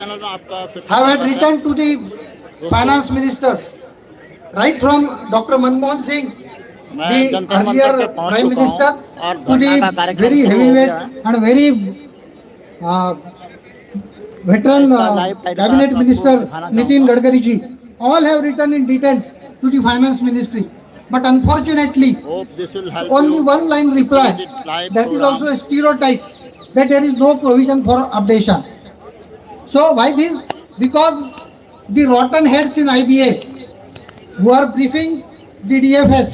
have had written to the finance ministers, right from Dr. Manmohan Singh, the earlier Prime Minister, to the very heavyweight and very veteran Cabinet Minister Nitin Gadkari ji. All have written in details to the Finance Ministry. But unfortunately, only one line reply, that is also a stereotype, that there is no provision for updation. So why this? Because the rotten heads in IBA who are briefing the DFS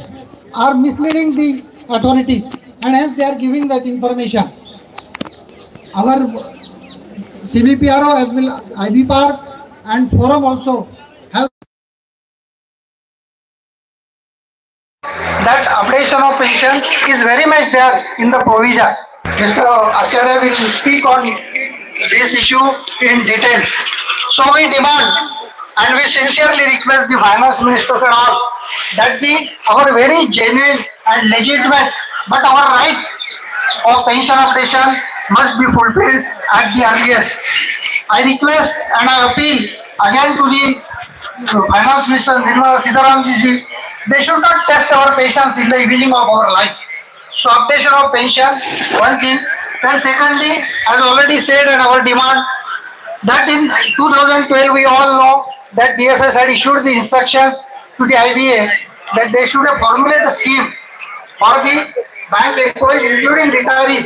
are misleading the authorities, and hence they are giving that information. Our CBPRO as well AIBPARC and forum also have that updation of pension is very much there in the provision. Mr. Acharya will speak on this issue in detail. So we demand and we sincerely request the finance ministers and all that our very genuine and legitimate but our right of pension updation must be fulfilled at the earliest. I request and I appeal again to the finance minister Nirmala Sitharaman ji, they should not test our patience in the evening of our life. So updation of pension, one thing. Then secondly, as already said and our demand, that in 2012 we all know that DFS had issued the instructions to the IBA that they should have formulated a scheme for the bank employees including retirees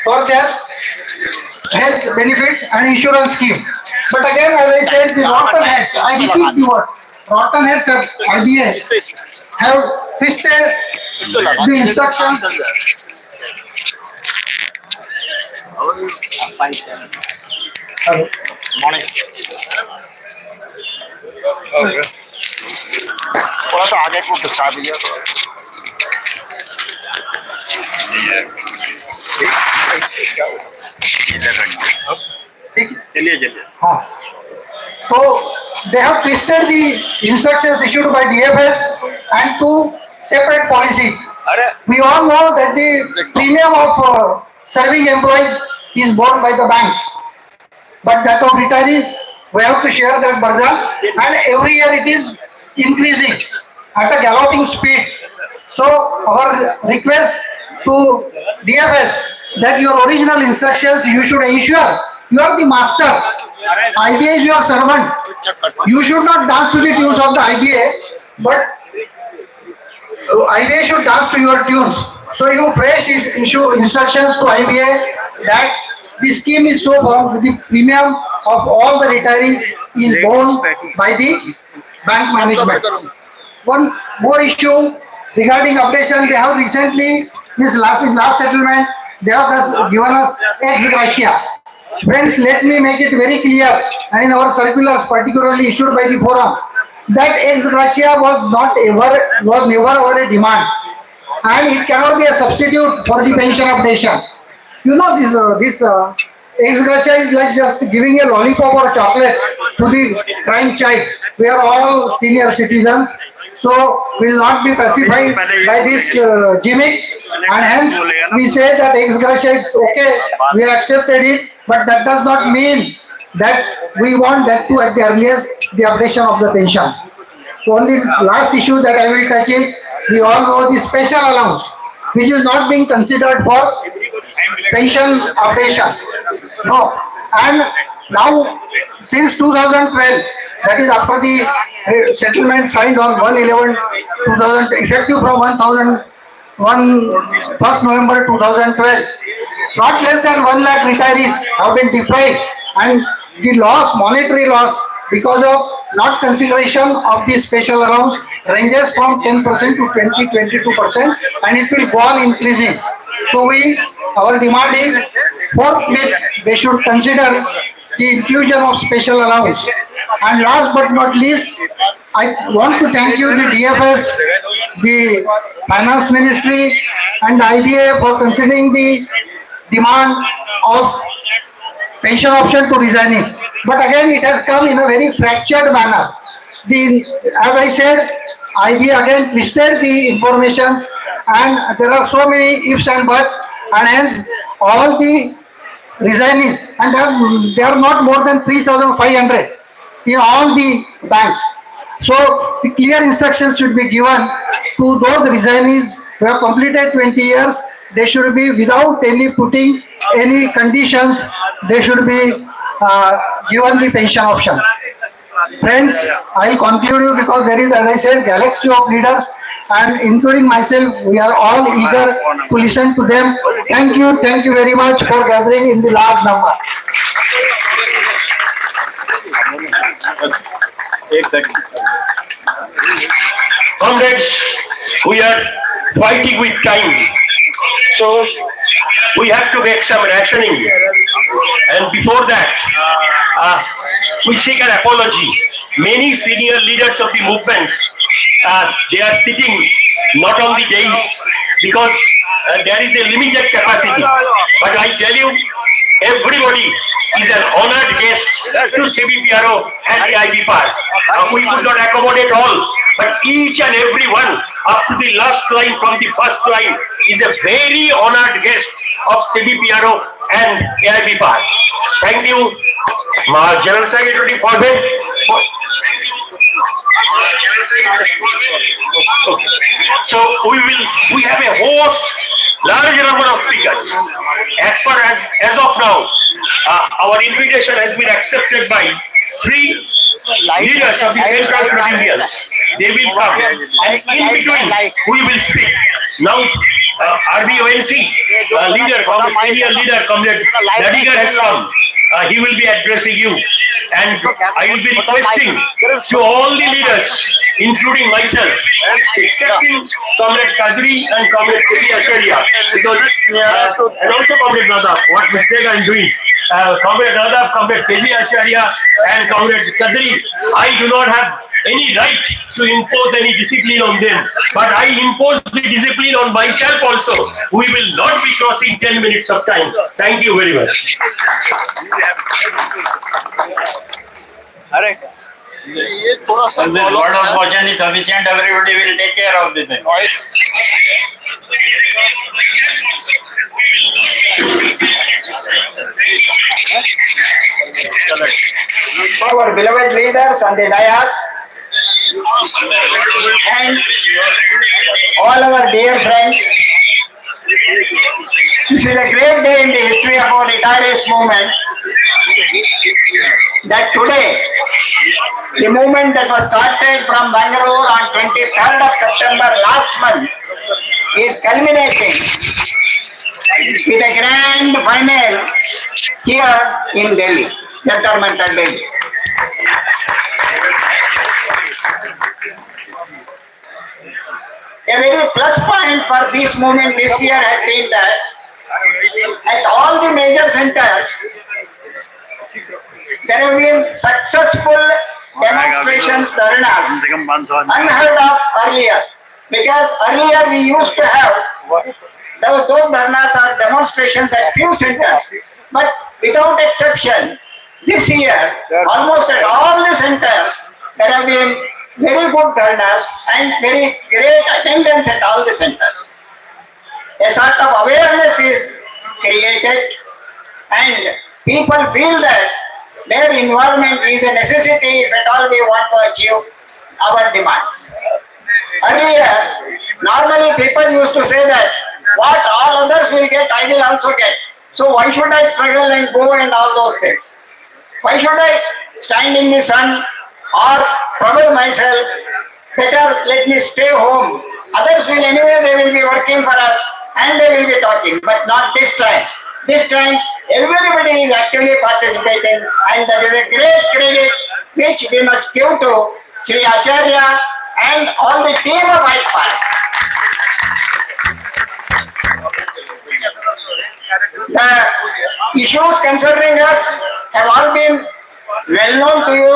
for their health benefits and insurance scheme. But again, as I said, the rotten heads, I repeat the word, rotten heads of IBA have twisted the instructions. Morning. Okay. थोड़ा सा आगे को खिसका दीजिए चलिए हाँ तो they have twisted the instructions issued by DFS and two separate policies. We all know that the premium of serving employees is borne by the banks, but that of retirees we have to share that burden, and every year it is increasing at a galloping speed. So our request to DFS that your original instructions you should ensure you are the master. IBA is your servant. You should not dance to the tunes of the IBA, but IBA should dance to your tunes. So you fresh issue instructions to IBA that the scheme is so formed that the premium of all the retirees is borne by the bank management. One more issue regarding updation, they have recently, this last settlement, they have given us ex gratia. Friends, let me make it very clear, and in our circulars particularly issued by the forum, that ex gratia was never our demand, and it cannot be a substitute for the pension updation. You know, this ex gratia is like just giving a lollipop or chocolate to the crying child. We are all senior citizens, so we will not be pacified by this gimmicks, and hence we say that ex gratia is okay, we accepted it, but that does not mean that we want that to at the earliest the updation of the pension. So only last issue that I will touch is, we all know the special allowance, which is not being considered for pension updation. No, and now since 2012, that is after the settlement signed on 1/11/2000, effective from 1st November 2012, not less than 1 lakh retirees have been deprived, and the loss, monetary loss, because of not consideration of the special allowance ranges from 10% to 22%, and it will go on increasing. So our demand is, forthwith they should consider the inclusion of special allowance. And last but not least, I want to thank you, the DFS, the Finance Ministry and the IBA for considering the demand of pension option to resignees. But again, it has come in a very fractured manner. As I said, IBA again twisted the informations, and there are so many ifs and buts, and hence all the resignees, and they are not more than 3,500 in all the banks. So the clear instructions should be given to those resignees who have completed 20 years. They should be without any putting any conditions. They should be given the pension option. Friends, I will conclude you because there is, as I said, galaxy of leaders, and including myself, we are all eager to listen to them. Thank you very much for gathering in the large number. Comrades, we are fighting with time, so we have to make some rationing. And before that, we seek an apology. Many senior leaders of the movement, they are sitting not on the days because there is a limited capacity. But I tell you, everybody is an honored guest to CBPRO and AIBPARC. We could not accommodate all, but each and every one, up to the last line from the first line, is a very honored guest of CBPRO and AIBPARC. Thank you, General Secretary, for this. So we have a host, large number of speakers. As of now, our invitation has been accepted by 3 leaders of the central provincials. They will come, and in between we will speak. Now, RBONC leader, senior leader, Commuted has come. He will be addressing you, and I will be requesting to all the leaders, including myself, excepting Comrade Kadri and Comrade Kevi Acharya, because and also Comrade Nadab, what mistake I am doing. Comrade Nadab, Comrade Kevi Acharya, and Comrade Kadri, I do not have any right to impose any discipline on them, but I impose the discipline on myself also. We will not be crossing 10 minutes of time. Thank you very much. As this word of caution is sufficient, everybody will take care of this. Our beloved leaders on the dais and all our dear friends, this is a great day in the history of our retirees movement, that today the movement that was started from Bangalore on 23rd of September last month is culminating with a grand final here in Delhi, Jantar Mantar, Delhi. A very plus point for this movement this year has been that at all the major centers there have been successful demonstrations, Dharanas, unheard of earlier. Because earlier we used to have those Dharanas or demonstrations at few centers, but without exception, this year, almost at all the centers, there have been very good Dharanas and very great attendance at all the centers. A sort of awareness is created, and people feel that their involvement is a necessity if at all we want to achieve our demands. Earlier, normally people used to say that what all others will get, I will also get. So why should I struggle and go and all those things? Why should I stand in the sun or trouble myself? Better let me stay home. Others will anyway, they will be working for us and they will be talking, but not this time. This time, everybody is actively participating, and that is a great credit which we must give to Sri Acharya and all the team of AIBPARC. The issues concerning us have all been well known to you,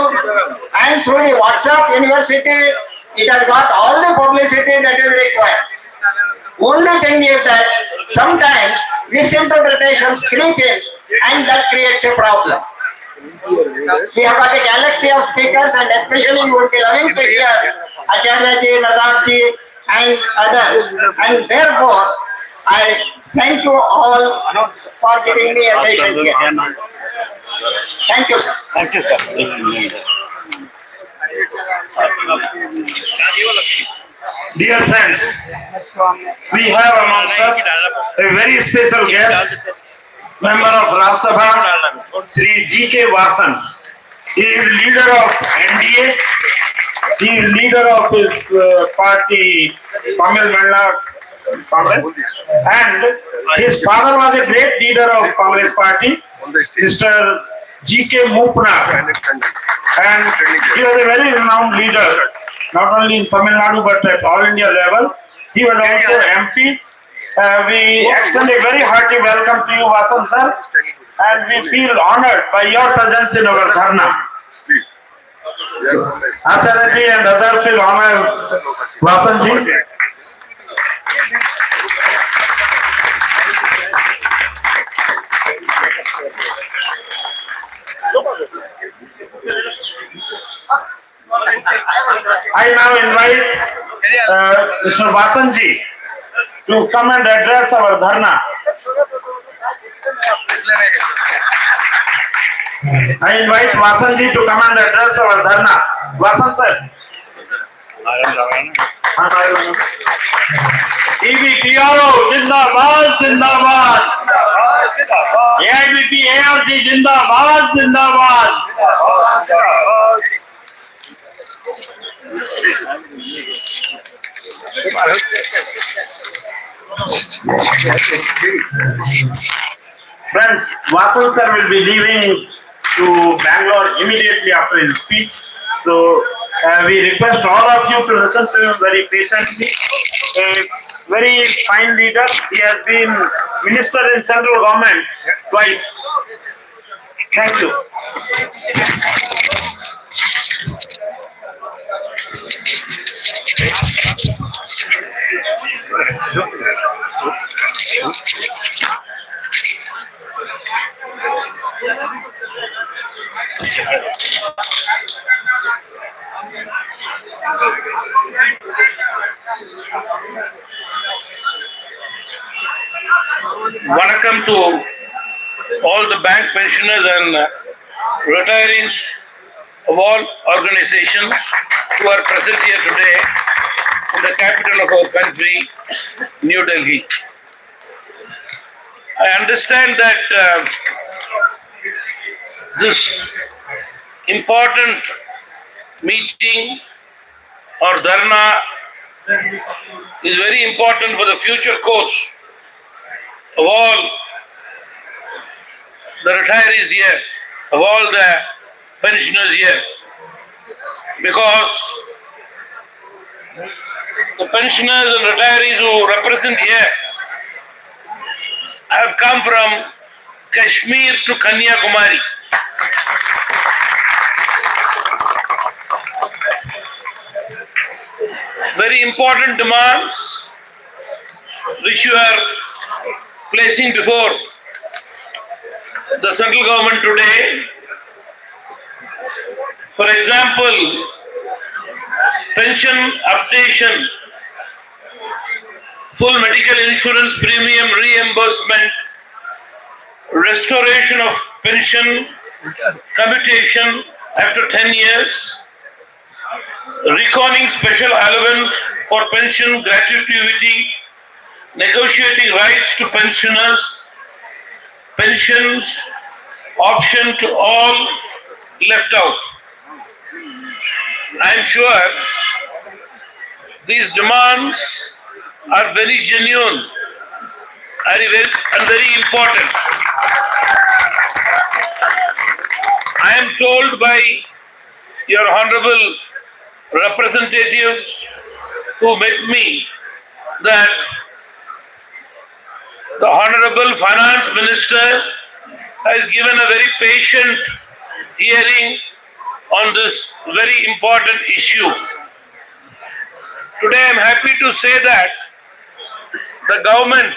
and through the WhatsApp University, it has got all the publicity that is required. Only thing is that sometimes misinterpretations creep in, and that creates a problem. We have got a galaxy of speakers, and especially you would be loving to hear Acharya ji, Nadab ji, and others. And therefore, I Thank you all for giving me attention here. Thank you, sir. Thank you, sir. Dear friends, we have amongst us a very special guest, member of Rajya Sabha, Shri GK Vasan. He is leader of NDA. He is leader of his party, Tamil Congress, and his father was a great leader of Congress party, Mr. GK Vasan, and he was a very renowned leader, not only in Tamil Nadu but at all India level. He was also MP. We extend a very hearty welcome to you, Vasan sir, and we feel honored by your presence in our Dharna. Acharya ji and others will honor Vasan ji. I now invite Mr. Vasan ji to come and address our Dharna. I invite Vasan ji to come and address our Dharna. Vasan sir. CBPRO Zindabad, Zindabad. AIBPARC Zindabad, Zindabad. Friends, Vasan sir will be leaving to Bangalore immediately after his speech. So we request all of you to listen to him very patiently. A very fine leader. He has been minister in central government twice. Thank you. Welcome to all the bank pensioners and retirees of all organizations who are present here today in the capital of our country, New Delhi. I understand that this important meeting or Dharna is very important for the future course of all the retirees here, of all the pensioners here, because the pensioners and retirees who represent here have come from Kashmir to Kanyakumari. Very important demands which you are placing before the central government today. For example, pension updation, full medical insurance premium reimbursement, restoration of pension commutation after 10 years, reckoning special allowance for pension gratuity, negotiating rights to pensioners, pensions option to all left out. I am sure these demands are very genuine and very important. I am told by your honorable representatives who met me that the honorable finance minister has given a very patient hearing on this very important issue. Today I am happy to say that the government,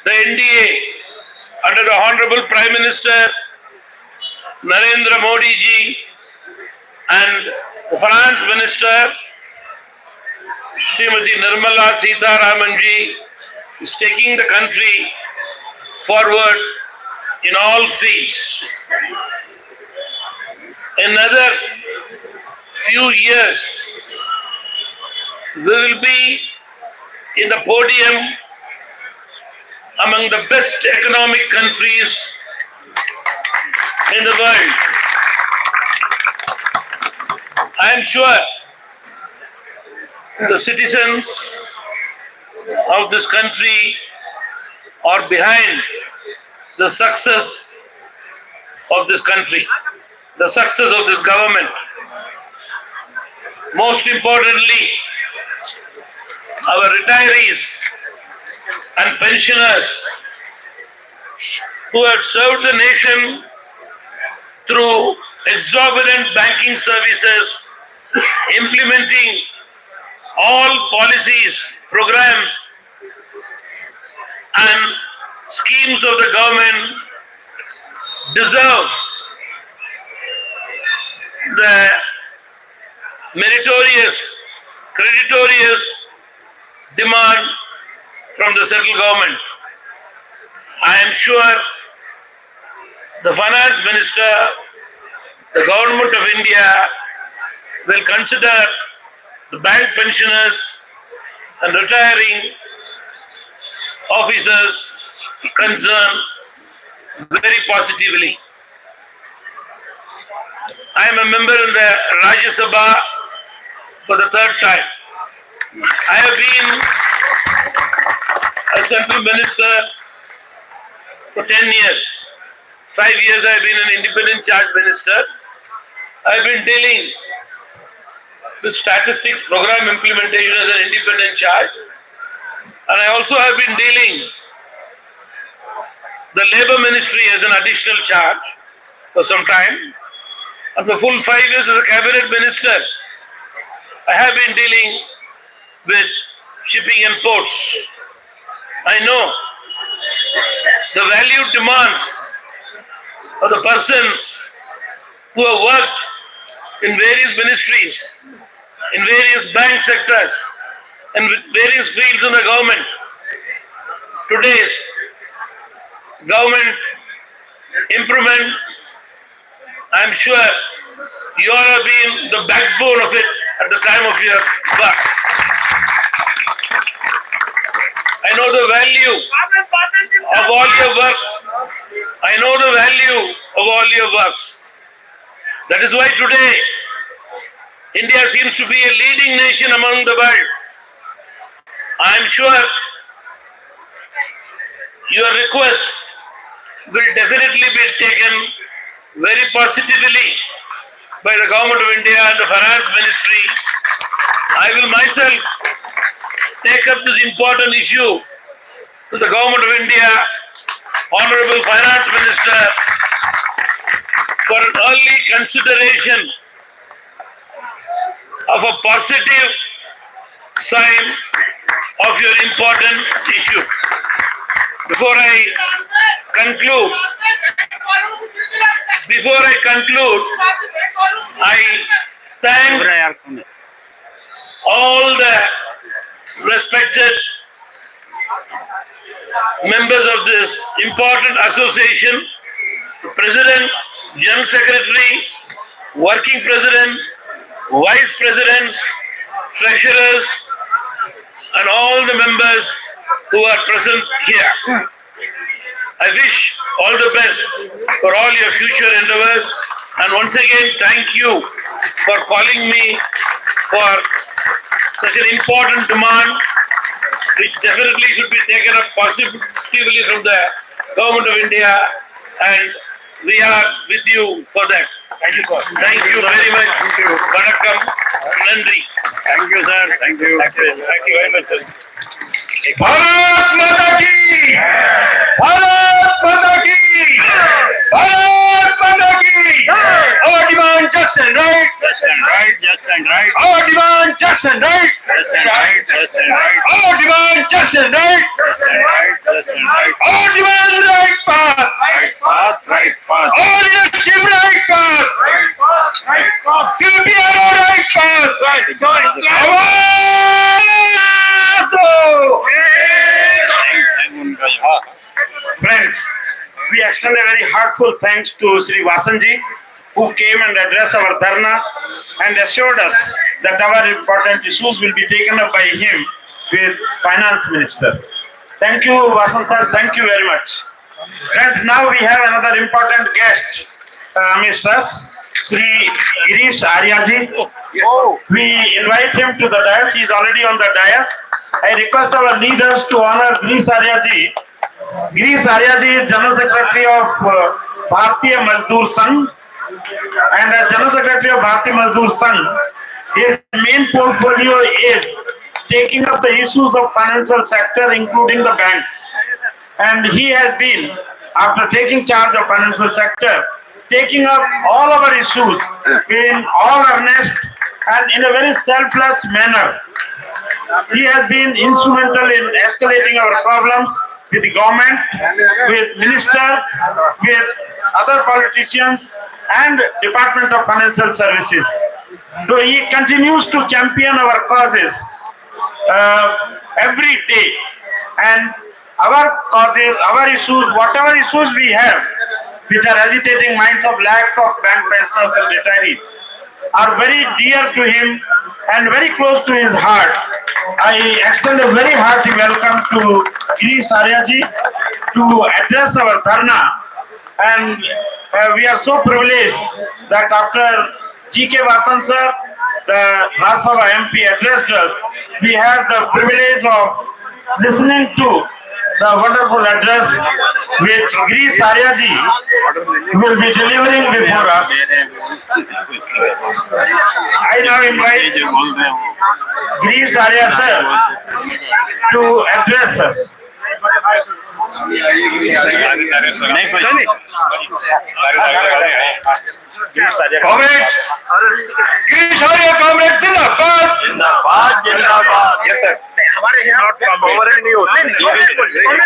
the NDA, under the honorable Prime Minister Narendra Modi ji and the Finance Minister Srimati Nirmala Sitharaman ji, is taking the country forward in all fields. Another few years, we will be in the podium among the best economic countries in the world. I am sure the citizens of this country are behind the success of this country, the success of this government. Most importantly, our retirees and pensioners who have served the nation through exorbitant banking services, implementing all policies, programs and schemes of the government deserve the meritorious, creditorious demand from the central government. I am sure the finance minister, the government of India will consider the bank pensioners and retiring officers' concern very positively. I am a member in the Rajya Sabha for the third time. I have been a central minister for 10 years. 5 years I have been an independent charge minister. I have been dealing with statistics program implementation as an independent charge. And I also have been dealing the labor ministry as an additional charge for some time. And for full 5 years as a cabinet minister, I have been dealing with shipping and ports. I know the valued demands of the persons who have worked in various ministries, in various bank sectors, and various fields in the government. Today's government improvement, I am sure you all have been the backbone of it at the time of your work. I know the value of all your work. I know the value of all your works. That is why today India seems to be a leading nation among the world. I am sure your request will definitely be taken very positively by the Government of India and the Finance Ministry. I will myself take up this important issue to the Government of India, Honorable Finance Minister, for an early consideration of a positive sign of your important issue. Before I conclude, I thank all the respected members of this important association, President, General Secretary, Working President, Vice Presidents, Treasurers, and all the members who are present here. I wish all the best for all your future endeavors, and once again thank you for calling me for such an important demand, which definitely should be taken up positively from the Government of India, and we are with you for that. Thank you, sir. Thank you very much. Thank you. Vanakkam, Nandri. Thank you, sir. Thank you. Thank you very much, sir. Bharat माता की भारत माता की भारत माता की our demand just and right our demand just and right our demand just and right our demand right path our leadership right path CBPRO right path Friends, we extend a very heartfelt thanks to Sri Vasanji, who came and addressed our Dharna and assured us that our important issues will be taken up by him with Finance Minister. Thank you, Vasan sir. Thank you very much. Friends, now we have another important guest amidst us, Sri Girish Aryaji. We invite him to the dais. He is already on the dais. I request our leaders to honor Girish Aryaji. Girish Aryaji is General Secretary of Bharatiya Mazdoor Sangh, and as General Secretary of Bharatiya Mazdoor Sangh, his main portfolio is taking up the issues of financial sector, including the banks. And he has been, after taking charge of financial sector, taking up all our issues in all earnest and in a very selfless manner. He has been instrumental in escalating our problems with the government, with minister, with other politicians and Department of Financial Services. So he continues to champion our causes every day, and our causes, our issues, whatever issues we have, which are agitating minds of lakhs of bank pensioners and retirees, are very dear to him and very close to his heart. I extend a very hearty welcome to Girish Aryaji to address our Dharna, and we are so privileged that after GK Vasan sir, the Rajya Sabha MP, addressed us, we have the privilege of listening to the wonderful address which Girish Aryaji will be delivering before us. I now invite Girish Arya sir to address us. Comrades, Girish Arya comrades जिंदाबाद जिंदाबाद जिंदाबाद. Yes sir. हमारे यहाँ overhead नहीं होता,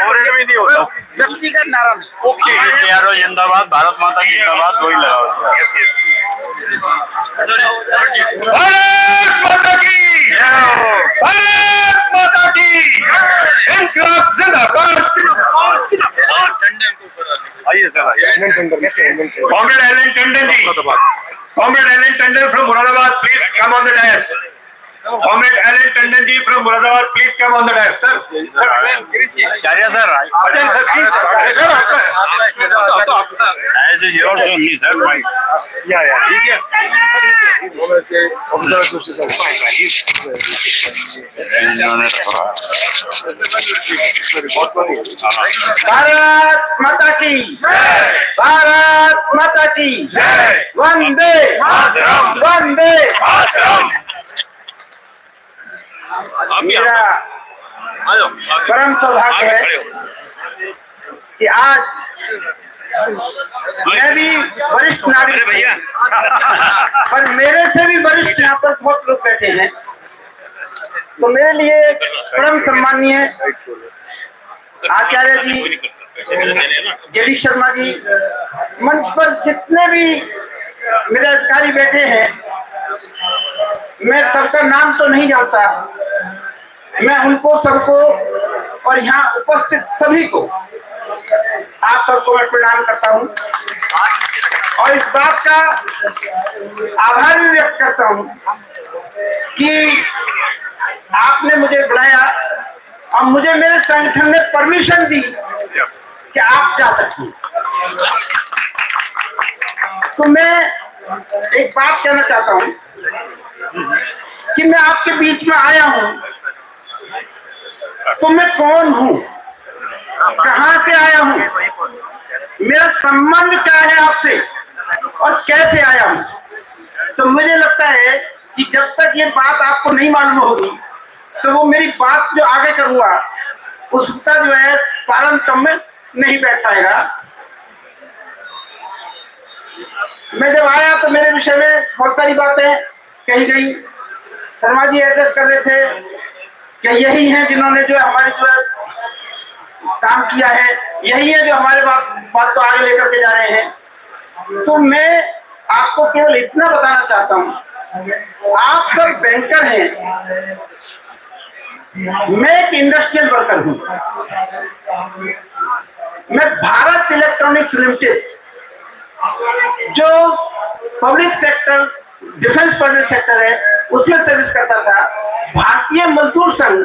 overhead भी नहीं होता, व्यक्तिगत नारा नहीं. ओके, CBPRO जिंदाबाद, भारत माता की जिंदाबाद, दो ही लगाओ. Yes yes. भारत माता की जय, भारत माता की इनकलाब जिंदाबाद. आइए sir, Comrade Alan Tandon ji, Comrade Alan Tandon from Moradabad, please come on the dais. Comrade Alan Tandon ji from Moradabad, please come on the dais, sir. Charya sir, sir, please. Sir, as is yours only, sir. Yeah. Bharat माता की जय, भारत माता की जय, वंदे मातरम, वंदे मातरम. मेरा परम सौभाग्य है कि आज मैं भी वरिष्ठ नागरिक भैया, पर मेरे से भी वरिष्ठ यहाँ पर बहुत लोग बैठे हैं, तो मेरे लिए परम सम्मानीय आचार्य जी, जेडी शर्मा जी, मंच पर जितने भी मेरे अधिकारी बैठे हैं, मैं सबका नाम तो नहीं जानता, मैं उनको सबको और यहाँ उपस्थित सभी को, आप सबको मैं प्रणाम करता हूँ और इस बात का आभार भी व्यक्त करता हूँ कि आपने मुझे बुलाया और मुझे मेरे संगठन ने परमिशन दी कि आप जा सकते हैं. तो मैं एक बात कहना चाहता हूँ कि मैं आपके बीच में आया हूँ, तो मैं कौन हूँ, कहाँ से आया हूँ, मेरा संबंध क्या है आपसे और कैसे आया हूँ. तो मुझे लगता है कि जब तक ये बात आपको नहीं मालूम होगी, तो वो मेरी बात जो आगे करूँगा उसका जो है तारतम्य में नहीं बैठ पाएगा. मैं जब आया तो मेरे विषय में बहुत सारी बातें कही गई. शर्मा जी एड्रेस कर रहे थे कि यही हैं जिन्होंने जो हमारे जो काम किया है, यही है जो हमारे बात को आगे लेकर के जा रहे हैं. तो मैं आपको केवल इतना बताना चाहता हूँ, आप सब बैंकर हैं, मैं एक इंडस्ट्रियल वर्कर हूं। मैं भारत इलेक्ट्रॉनिक्स लिमिटेड जो public sector defence public sector है उसमें सर्विस करता था। भारतीय मजदूर संघ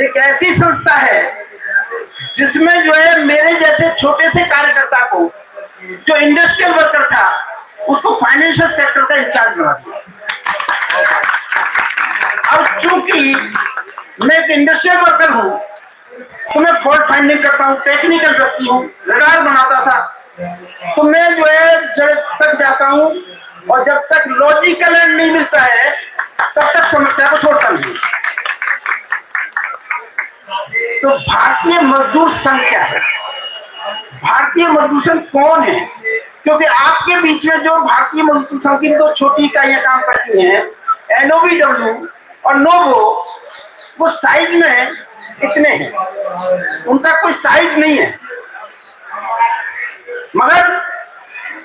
एक ऐसी संस्था है जिसमें जो है मेरे जैसे छोटे से कार्यकर्ता को जो इंडस्ट्रियल वर्कर था उसको फाइनेंशियल सेक्टर का इंचार्ज बना दिया। अब चूंकि मैं एक इंडस्ट्रियल वर्कर हूं तो मैं फॉल्ट फाइंडिंग करता हूं, टेक्निकल व्यक्ति हूं, रडार बनाता था। तो मैं जो है जब तक जाता हूं और जब तक लॉजिकल एंड नहीं मिलता है तब तक समस्या को छोड़ता नहीं। तो भारतीय मजदूर संघ क्या है? भारतीय मजदूर संघ कौन है? क्योंकि आपके बीच में जो भारतीय मजदूर संघ की दो छोटी इकाइयां काम करती हैं, NOVW और नोवो, वो साइज में इतने हैं, उनका कोई साइज नहीं है। मगर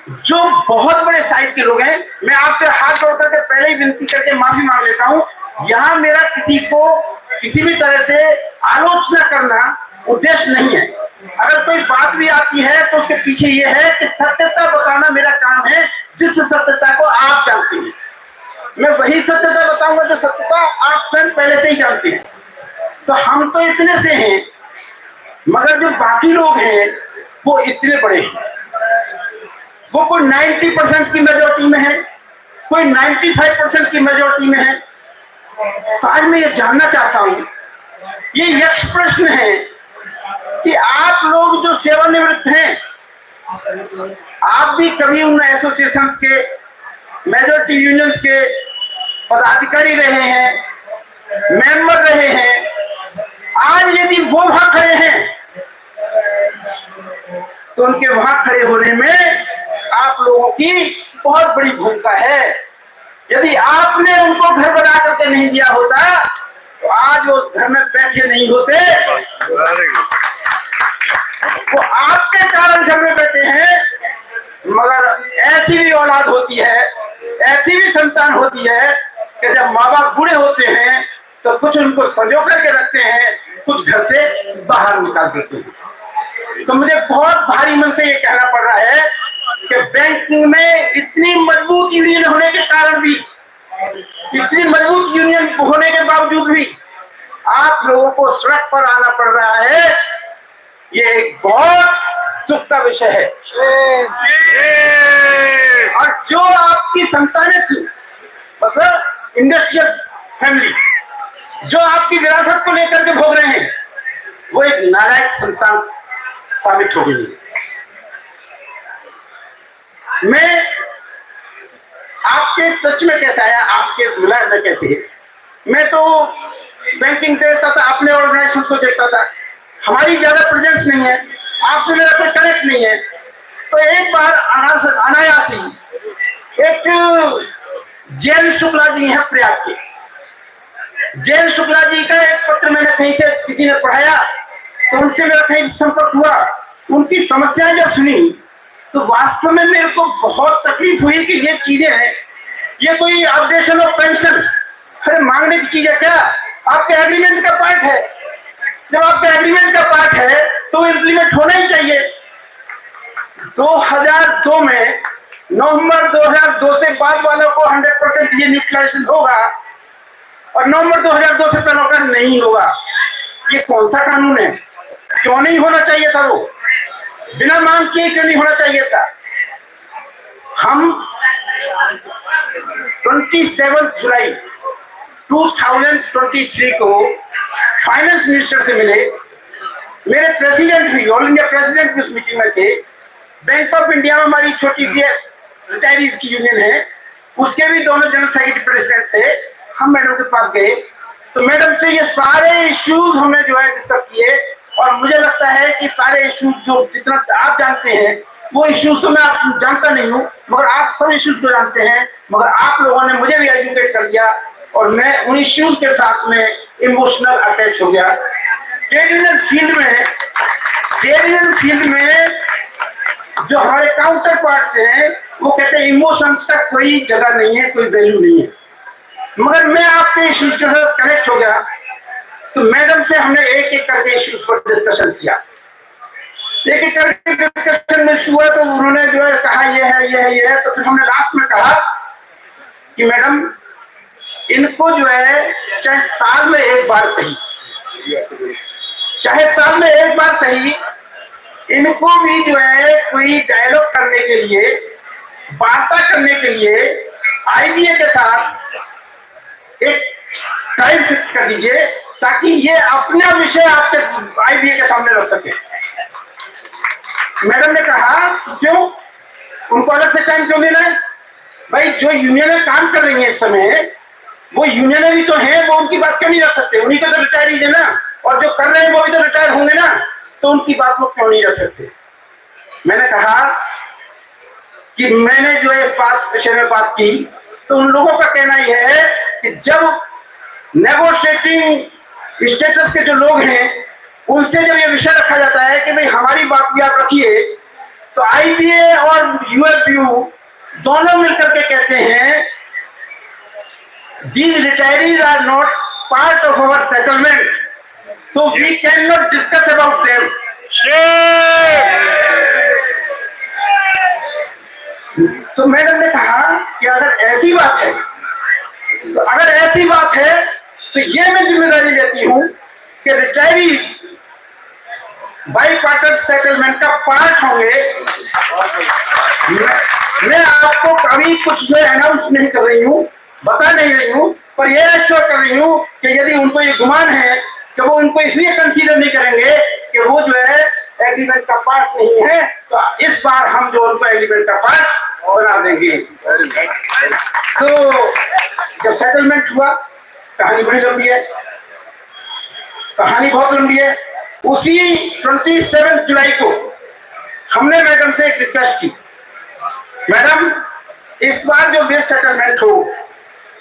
जो बहुत बड़े साइज के लोग हैं, मैं आपसे हाथ जोड़ करके पहले ही विनती करके माफी मांग लेता हूं, यहां मेरा किसी को किसी भी तरह से आलोचना करना उद्देश्य नहीं है। अगर कोई बात भी आती है तो उसके पीछे ये है कि सत्यता बताना मेरा काम है, जिस सत्यता को आप जानते हैं। मैं वही सत्यता बताऊंगा जो सत्यता आप स्वयं पहले से ही जानते हैं। तो हम तो इतने से हैं, मगर जो बाकी लोग हैं वो इतने बड़े हैं। वो कोई 90% की मेजोरिटी में है, कोई 95% की मेजोरिटी में है। तो आज मैं ये जानना चाहता हूं, ये यक्ष प्रश्न है कि आप लोग जो सेवानिवृत्त हैं, आप भी कभी उन एसोसिएशंस के, मेजोरिटी यूनियंस के पदाधिकारी रहे हैं, मेंबर रहे हैं। आज यदि वो वहां खड़े हैं तो उनके वहां खड़े होने में आप लोगों की बहुत बड़ी भूमिका है। यदि आपने उनको घर बना करके नहीं दिया होता तो आज वो घर में बैठे नहीं होते। वो आपके कारण घर में बैठे हैं। मगर ऐसी भी औलाद होती है, ऐसी भी संतान होती है कि जब माँ बाप बूढ़े होते हैं तो कुछ उनको संजो करके रखते हैं, कुछ घर से बाहर निकाल देते हैं। तो मुझे बहुत भारी मन से ये कहना पड़ रहा है कि बैंकिंग में इतनी मजबूत यूनियन होने के कारण भी, इतनी मजबूत यूनियन होने के बावजूद भी आप लोगों को सड़क पर आना पड़ रहा है। ये एक बहुत दुख का विषय है। और जो आपकी संतानें थी, मतलब इंडस्ट्रियल फैमिली, जो आपकी विरासत को लेकर के भोग रहे हैं, वो एक नालायक संतान साबित हो गई। मैं आपके टच में कैसे आया, आपके मिलान में कैसे? मैं तो बैंकिंग देखता था, अपने ऑर्गेनाइजेशन को देखता था, हमारी ज्यादा प्रेजेंस नहीं है, आपसे मेरा कोई कनेक्ट नहीं है। तो एक बार अनायासी एक जैन शुक्ला जी हैं प्रयाग के, जैन शुक्ला जी का एक पत्र मैंने कहीं से किसी ने पढ़ाया तो उनसे मेरा कहीं संपर्क हुआ। उनकी समस्याएं जब सुनी तो वास्तव में मेरे को बहुत तकलीफ हुई कि ये चीजें हैं, ये कोई अपडेशन ऑफ पेंशन अरे मांगने की चीज है क्या? आपके एग्रीमेंट का पार्ट है। जब आपके एग्रीमेंट का पार्ट है तो इम्प्लीमेंट होना ही चाहिए। 2002 में नवंबर 2002 से बाद वालों को 100% ये न्यूट्रलाइजेशन होगा और नवंबर 2002 से पहले का नहीं होगा। ये कौन सा कानून है? क्यों नहीं होना चाहिए था? वो बिना मांग किए क्यों नहीं होना चाहिए था? हम 27 जुलाई 2023 को फाइनेंस मिनिस्टर से मिले। मेरे प्रेसिडेंट भी, ऑल इंडिया प्रेसिडेंट भी उस मीटिंग में थे। बैंक ऑफ इंडिया में हमारी छोटी सी रिटायरीज की यूनियन है, उसके भी दोनों जनरल सेक्रेटरी प्रेसिडेंट थे। हम मैडम के पास गए तो मैडम से ये सारे इश्यूज हमने जो है डिस्कस किए और मुझे लगता है कि सारे इश्यूज जो जितना आप जानते हैं वो इश्यूज तो मैं आप जानता नहीं हूँ, मगर आप सब इश्यूज को जानते हैं। मगर आप लोगों ने मुझे भी एजुकेट कर दिया और मैं उन इश्यूज के साथ में इमोशनल अटैच हो गया। ट्रेड यूनियन फील्ड में जो हमारे काउंटर पार्ट्स हैं वो कहते हैं इमोशंस का कोई जगह नहीं है, कोई वैल्यू नहीं है। मगर मैं आपके इश्यूज के साथ कनेक्ट हो गया तो मैडम से हमने एक एक करके इश्यूज पर डिस्कशन किया। एक एक करके डिस्कशन में हुआ तो उन्होंने जो है कहा ये है ये है ये है, तो फिर हमने लास्ट में कहा कि मैडम इनको जो है चाहे साल में एक बार सही, चाहे साल में एक बार सही, इनको भी जो है कोई डायलॉग करने के लिए, वार्ता करने के लिए आईबीए के साथ एक टाइम फिक्स कर दीजिए ताकि ये अपना विषय आपके आईबीए के सामने रख सके। मैडम ने कहा क्यों, उनको अलग से टाइम क्यों देना है? भाई जो यूनियनें काम कर रही हैं इस समय, वो यूनियनें भी तो हैं, वो उनकी बात क्यों नहीं रख सकते? उन्हीं का तो रिटायरीज है ना, और जो कर रहे हैं वो भी तो रिटायर होंगे ना, तो उनकी बात वो क्यों नहीं रख सकते? मैंने कहा कि मैंने जो है इस बात विषय में बात की तो उन लोगों का कहना यह है कि जब नेगोशिएटिंग स्टेटस के जो लोग हैं उनसे जब ये विषय रखा जाता है कि भाई हमारी बात भी आप रखिए, तो आईबीए और यूएफबीयू दोनों मिलकर के कहते हैं these retirees are not part of our settlement, so we cannot discuss about them. तो मैडम ने कहा कि अगर ऐसी बात है, तो अगर ऐसी बात है तो ये मैं जिम्मेदारी लेती हूं कि रिटायरीज बाई पार्टनर सेटलमेंट का पार्ट होंगे। मैं आपको कभी कुछ जो अनाउंस नहीं कर रही हूं, बता नहीं रही हूं, पर यह एश्योर कर रही हूं कि यदि उनको ये गुमान है कि वो उनको इसलिए कंसीडर नहीं करेंगे कि वो जो है एग्रीमेंट का पार्ट नहीं है, तो इस बार हम जो उनको एग्रीमेंट का पार्ट बना देंगे। तो जब सेटलमेंट हुआ, कहानी बड़ी लंबी है, कहानी बहुत लंबी है। उसी 27 जुलाई को हमने मैडम से एक रिक्वेस्ट की, मैडम इस बार जो बेस सेटलमेंट हो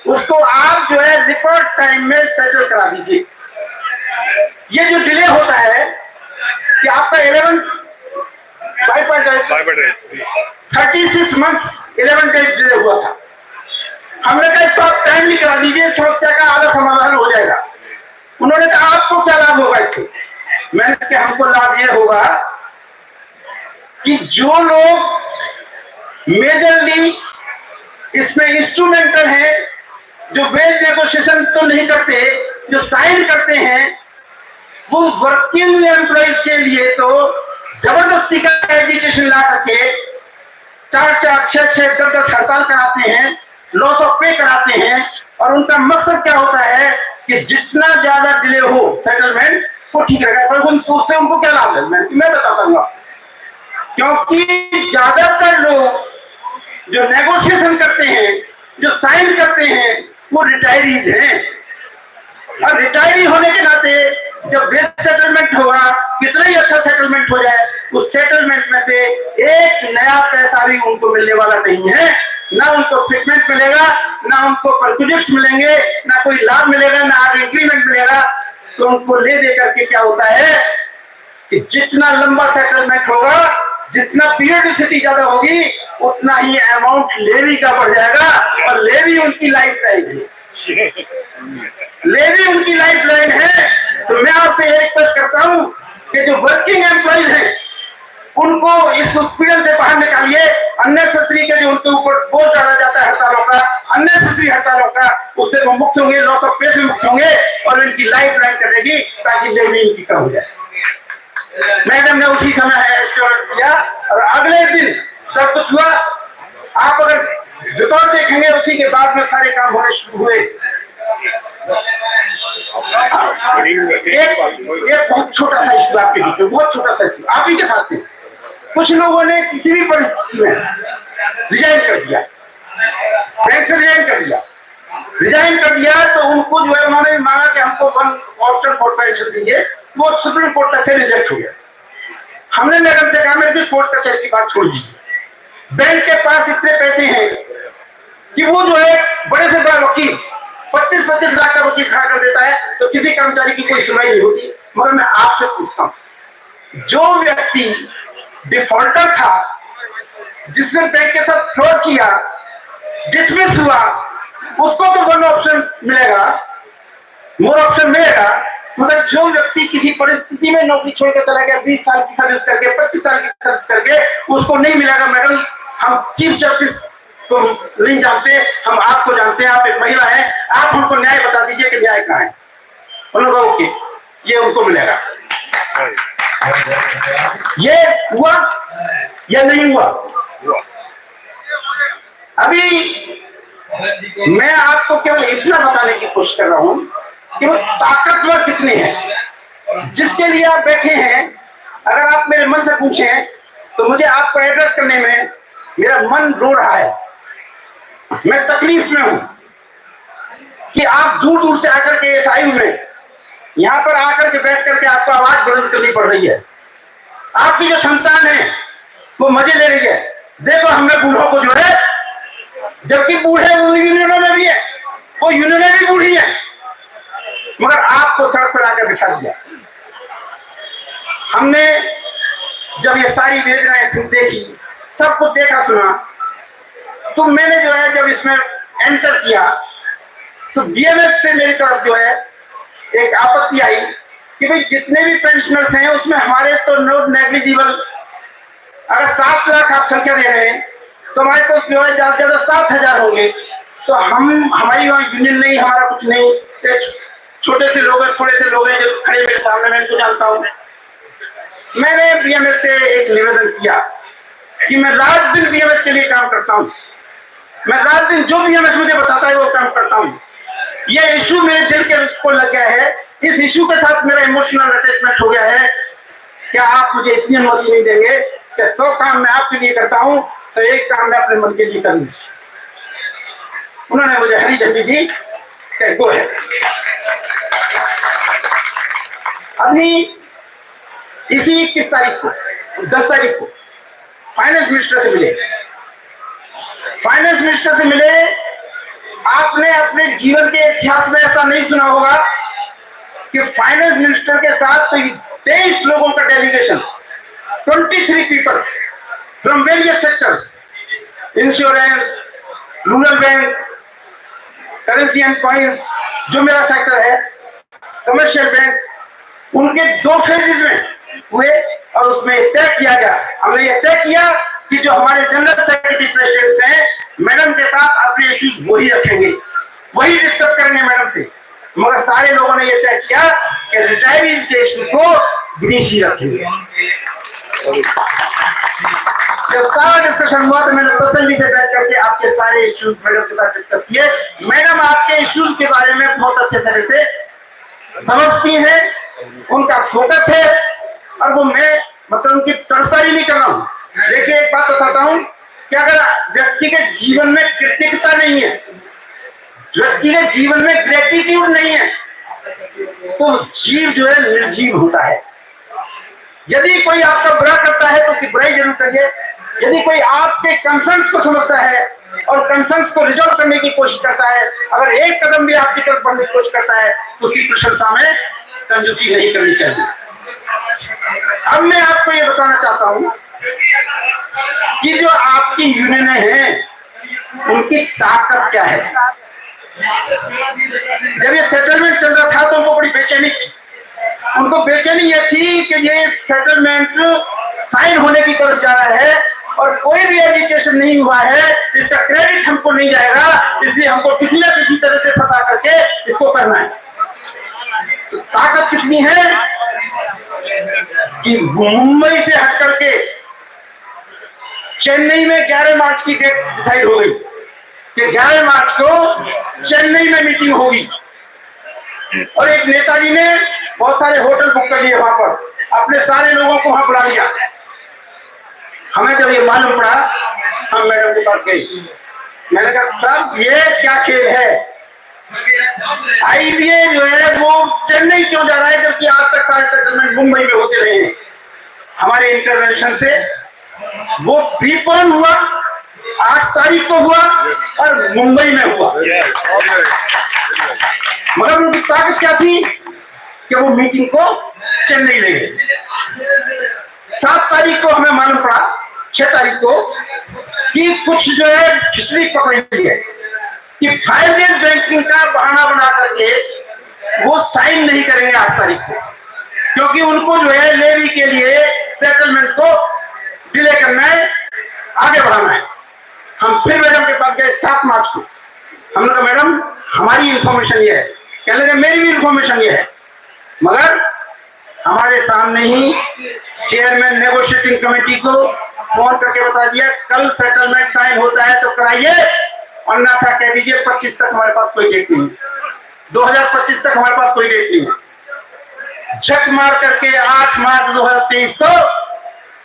उसको आप जो है रिकॉर्ड टाइम में सेटल करा दीजिए। ये जो डिले होता है कि आपका 36 मंथ्स 11 डेज डिले हुआ था, हमने कहा इसको आप टाइमली करा दीजिए, समस्या का आधा समाधान हो जाएगा। उन्होंने कहा आपको क्या लाभ होगा इससे? मैंने कहा हमको लाभ ये होगा कि जो लोग मेजरली इसमें इंस्ट्रूमेंटल हैं, जो वेज नेगोशिएशन तो नहीं करते, जो साइन करते हैं, वो वर्किंग एम्प्लॉइज के लिए तो जबरदस्ती का एजुकेशन ला करके 4-4, 6-6, 10-10 हड़ताल कराते हैं, लॉस ऑफ पे कराते हैं, और उनका मकसद क्या होता है कि जितना ज्यादा डिले हो सेटलमेंट वो ठीक रहेगा। पर उससे उनको क्या लाभ है मैं बताता हूँ, क्योंकि ज्यादातर लोग जो नेगोशिएशन करते हैं, जो साइन करते हैं, वो रिटायरीज हैं। और रिटायरी होने के नाते जब बेस सेटलमेंट होगा, कितना ही अच्छा सेटलमेंट हो जाए, उस सेटलमेंट में से एक नया पैसा भी उनको मिलने वाला नहीं है। ना उनको फिटमेंट मिलेगा, ना उनको प्रेजुडिक्स मिलेंगे, ना कोई लाभ मिलेगा, ना आगे इंक्रीमेंट मिलेगा। तो उनको ले दे करके क्या होता है कि जितना लंबा सेटलमेंट होगा, जितना पीरियडिसिटी ज्यादा होगी, उतना ही अमाउंट लेवी का बढ़ जाएगा, और लेवी उनकी लाइफ लाइन है, लेवी उनकी लाइफ लाइन है। तो मैं आपसे ये रिक्वेस्ट करता हूं कि जो वर्किंग एम्प्लॉइज हैं उनको इस उत्पीड़न से बाहर निकालिए। अननेसेसरी के जो उनके ऊपर बोझ डाला जाता है हड़तालों का, अननेसेसरी हड़तालों का, उससे वो मुक्त होंगे, लॉस ऑफ पे से मुक्त होंगे, और इनकी लाइफ लाइन करेगी ताकि लेवी इनकी कम हो जाए। मैडम ने उसी समय एश्योरेंस दिया, और अगले दिन सब कुछ हुआ। आप अगर रिकॉर्ड देखेंगे, उसी के बाद में सारे काम होने शुरू हुए। एक बहुत छोटा सा इश्यू आपके बीच में, बहुत छोटा सा इश्यू आप ही के साथ में, कुछ लोगों ने किसी भी परिस्थिति में रिजाइन कर दिया, बैंक से रिजाइन कर दिया, तो उनको जो है उन्होंने मांगा कि हमको वन ऑप्शन कॉर्पोरेशन दीजिए, वो सुप्रीम कोर्ट तक से रिजेक्ट हो गया। हमने मैडम से कहा मेरे कोर्ट कचहरी की बात छोड़ दीजिए, बैंक के पास इतने पैसे हैं कि वो जो है बड़े से बड़ा वकील 25-25 लाख का वकील खड़ा कर देता है, तो किसी कर्मचारी की कोई सुनवाई नहीं होती। मगर मैं आपसे पूछता हूँ, जो व्यक्ति डिफॉल्टर था, जिसने बैंक के साथ फ्रॉड किया, डिसमिस हुआ, उसको तो वन ऑप्शन मिलेगा, मोर ऑप्शन मिलेगा, मगर जो व्यक्ति किसी परिस्थिति में नौकरी छोड़कर चला गया, 20 साल की सर्विस करके, 25 साल की सर्विस करके, उसको नहीं मिलेगा। मैडम, हम चीफ जस्टिस को नहीं जानते, हम आपको जानते हैं, आप एक महिला हैं, आप हमको न्याय बता दीजिए कि न्याय कहाँ है। उन्होंने कहा ओके, ये उनको मिलेगा। ये हुआ या नहीं हुआ? अभी मैं आपको केवल इतना बताने की कोशिश कर रहा हूं कि वो ताकतवर कितने हैं। जिसके लिए आप बैठे हैं, अगर आप मेरे मन से पूछें तो मुझे आपको एड्रेस करने में मेरा मन रो रहा है। मैं तकलीफ में हूं कि आप दूर दूर से आकर के इस आयु में यहां पर आकर के बैठ करके आपको आवाज बुलंद करनी पड़ रही है। आपकी जो संतान है वो मजे ले रही है। देखो, हमें बूढ़ों को जो है, जबकि बूढ़े उन यूनियनों में भी है, वो यूनियनें भी बूढ़ी है, मगर आपको सड़क पर आकर बिठा दिया। हमने जब ये सारी योजनाएं देखी, सब कुछ देखा सुना, तो मैंने जो है जब इसमें एंटर किया तो बीएमएस से मेरी तरफ जो है एक आपत्ति आई कि भाई जितने भी पेंशनर्स हैं उसमें हमारे तो नॉट नेग्लिजिबल, अगर 7 लाख आप संख्या दे रहे हैं तो हमारे तो जो है ज्यादा से ज्यादा 7,000 होंगे। तो हमारी वहाँ यूनियन नहीं, हमारा कुछ नहीं, छोटे से लोग हैं, थोड़े से लोग हैं जो खड़े मेरे सामने, मैं इनको जानता हूँ। मैंने बीएमएस से एक निवेदन किया कि मैं रात दिन बीएमएस के लिए काम करता हूँ, मैं रात दिन जो बीएमएस मुझे बताता है वो काम करता हूँ। ये इशू मेरे दिल के को लग गया है, इस इशू के साथ मेरा इमोशनल अटैचमेंट हो गया है। क्या आप मुझे इतनी अनुमति नहीं देंगे कि 100 काम मैं आपके लिए करता हूँ तो एक काम मैं अपने मन के लिए करूँ? उन्होंने मुझे हरी झंडी दी कि गो है। अभी इसी 21 तारीख को, 10 तारीख को फाइनेंस मिनिस्टर से मिले। फाइनेंस मिनिस्टर से मिले, आपने अपने जीवन के इतिहास में ऐसा नहीं सुना होगा कि फाइनेंस मिनिस्टर के साथ 23 लोगों का delegation, 23 people from various sectors, insurance, rural bank, currency and coins जो मेरा सेक्टर है, कमर्शियल बैंक, उनके 2 फेजेस में हुए और उसमें तय किया गया, हमने ये तय किया कि जो हमारे जनरल सेक्रेटरी प्रेसिडेंट हैं, मैडम के साथ अपने इश्यूज वही रखेंगे, वही डिस्कस करेंगे मैडम से। मगर सारे लोगों ने ये तय किया कि रिटायरीज के इश्यू को विदेशी रखेंगे। जब सारा डिस्कशन हुआ तो मैंने तसल्ली से बैठ करके आपके सारे इश्यूज मैडम के साथ डिस्कस किए। मैडम आपके इश्यूज के बारे में बहुत अच्छे तरह से समझती हैं, उनका फोकस है, और वो मैं मतलब उनकी तरफदारी नहीं कर रहा हूँ। देखिए, एक बात बताता हूँ कि अगर व्यक्ति के जीवन में कृतज्ञता नहीं है, व्यक्ति के जीवन में ग्रेटिट्यूड नहीं है, तो जीव जो है निर्जीव होता है। यदि कोई आपका बुरा करता है तो उसकी बुराई जरूर करिए। यदि कोई आपके कंसर्न्स को समझता है और कंसर्न्स को रिजॉल्व करने की कोशिश करता है, अगर एक कदम भी आपकी तरफ बढ़ने की कोशिश करता है तो उसकी प्रशंसा में कंजूसी नहीं करनी चाहिए। अब मैं आपको ये बताना चाहता हूं कि जो आपकी यूनियनें हैं उनकी ताकत क्या है। जब ये सेटलमेंट चल रहा था तो उनको बड़ी बेचैनी थी। उनको बेचैनी ये थी कि ये सेटलमेंट साइन होने की तरफ जा रहा है और कोई भी एजुकेशन नहीं हुआ है, इसका क्रेडिट हमको नहीं जाएगा, इसलिए हमको किसी न किसी तरह से फंसा करके इसको करना है। तो ताकत कितनी है कि मुंबई से हट करके चेन्नई में 11 मार्च की डेट डिसाइड हो गई कि 11 मार्च को चेन्नई में मीटिंग होगी, और एक नेताजी ने बहुत सारे होटल बुक कर लिए, वहां पर अपने सारे लोगों को वहां बुला लिया। हमें जब ये मालूम पड़ा, हम मैडम के पास गए, मैंने कहा साहब ये क्या खेल है, आईबीए जो है वो चेन्नई क्यों जा रहा है जबकि आज तक सारे सेटलमेंट मुंबई में होते रहे हैं। हमारे इंटरवेंशन से वो प्रीपोन हुआ, 8 तारीख को हुआ और मुंबई में हुआ। मगर उनकी ताकत क्या थी कि वो मीटिंग को चेन्नई ले गए। 7 तारीख को हमें मालूम पड़ा, 6 तारीख को, कि कुछ जो है खिचड़ी पकड़ी है कि 5 डेज बैंकिंग का बहाना बना करके वो साइन नहीं करेंगे 8 तारीख को, क्योंकि उनको जो है लेवी के लिए सेटलमेंट को डिले करना है, आगे बढ़ाना है। हम फिर मैडम के पास गए 7 मार्च को। हमने कहा मैडम हमारी इंफॉर्मेशन ये है, कहने लगे मेरी भी इंफॉर्मेशन ये है, मगर हमारे सामने ही चेयरमैन नेगोशिएटिंग कमेटी को फोन करके बता दिया कल सेटलमेंट साइन होता है तो कराइए, अन्यथा कह दीजिए 25 तक हमारे पास कोई डेट नहीं, 2025 तक हमारे पास कोई डेट नहीं है। झक मार करके 8 मार्च 2023 को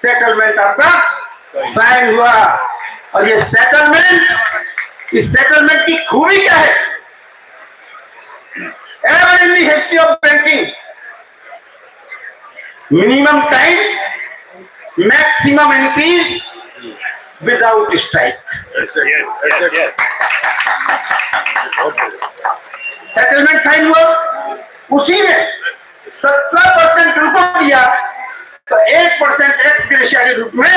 सेटलमेंट आपका साइन हुआ। और ये सेटलमेंट, इस सेटलमेंट की खूबी क्या है? Ever in the history of banking, minimum time, maximum increase without strike. Settlement sign हुआ, उसी में 17% उनको दिया तो 8% एक्स ग्रेशिया के रूप में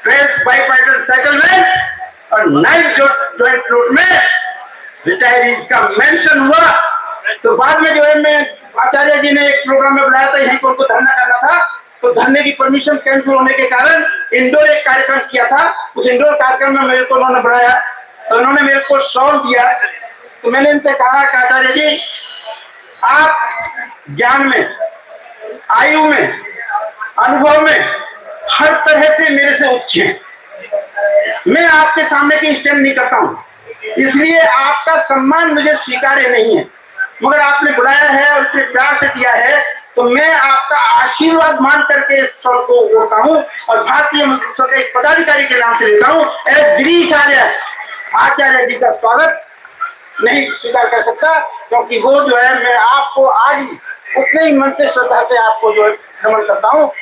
12th बाइपार्टिसन सेटलमेंट और 9th जॉइंट फ्लोट में रिटायरीज का मेंशन हुआ। तो बाद में जो है मैं आचार्य जी ने एक प्रोग्राम में बुलाया था, यहीं पर उनको धरना करना था, तो धरने की परमिशन कैंसिल होने के कारण इंडोर एक कार्यक्रम किया था। उस इंडोर कार्यक्रम में मेरे को उन्होंने बुलाया, तो उन्होंने मेरे को सॉल्व दिया। तो मैंने इनसे कहा कि आचार्य जी आप ज्ञान में, आयु में, अनुभव में हर तरह से मेरे से उच्च हैं। मैं आपके सामने की स्टैंड नहीं करता हूं, इसलिए आपका सम्मान मुझे स्वीकार्य नहीं है, मगर आपने बुलाया है और उसने प्यार से दिया है, तो मैं आपका आशीर्वाद मान करके इस स्वर को बोलता हूं और भारतीय मंत्रित्व के एक पदाधिकारी के नाम से लेता हूं। गिरीश आचार्य जी का स्वागत नहीं स्वीकार कर सकता, क्योंकि वो जो है मैं आपको आज उतने ही मन से श्रद्धा से आपको जो है नमन करता हूँ।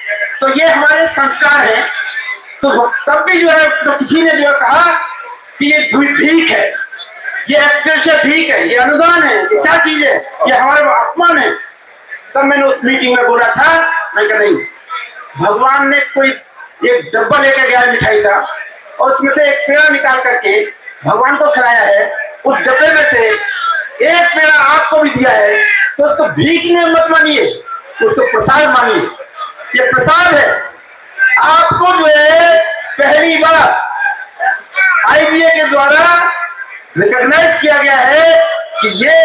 तो ये हमारे संस्कार हैं। तो तब भी जो है तो किसी ने जो है कहा कि ये भीख है, ये एक्सप्रेशन भीख है, ये अनुदान है, ये क्या चीज है, ये हमारा अपमान है। तब मैंने उस मीटिंग में बोला था, मैं कहा नहीं, भगवान ने कोई एक डब्बा लेकर गया मिठाई का और उसमें से एक पेड़ा निकाल करके भगवान को खिलाया है, उस डब्बे में से एक पेड़ा आपको भी दिया है, तो उसको भीख में मत मानिए, उसको प्रसाद मानिए। ये प्रसाद है। आपको जो है पहली बार आईबीए के द्वारा रिकॉग्नाइज किया गया है कि ये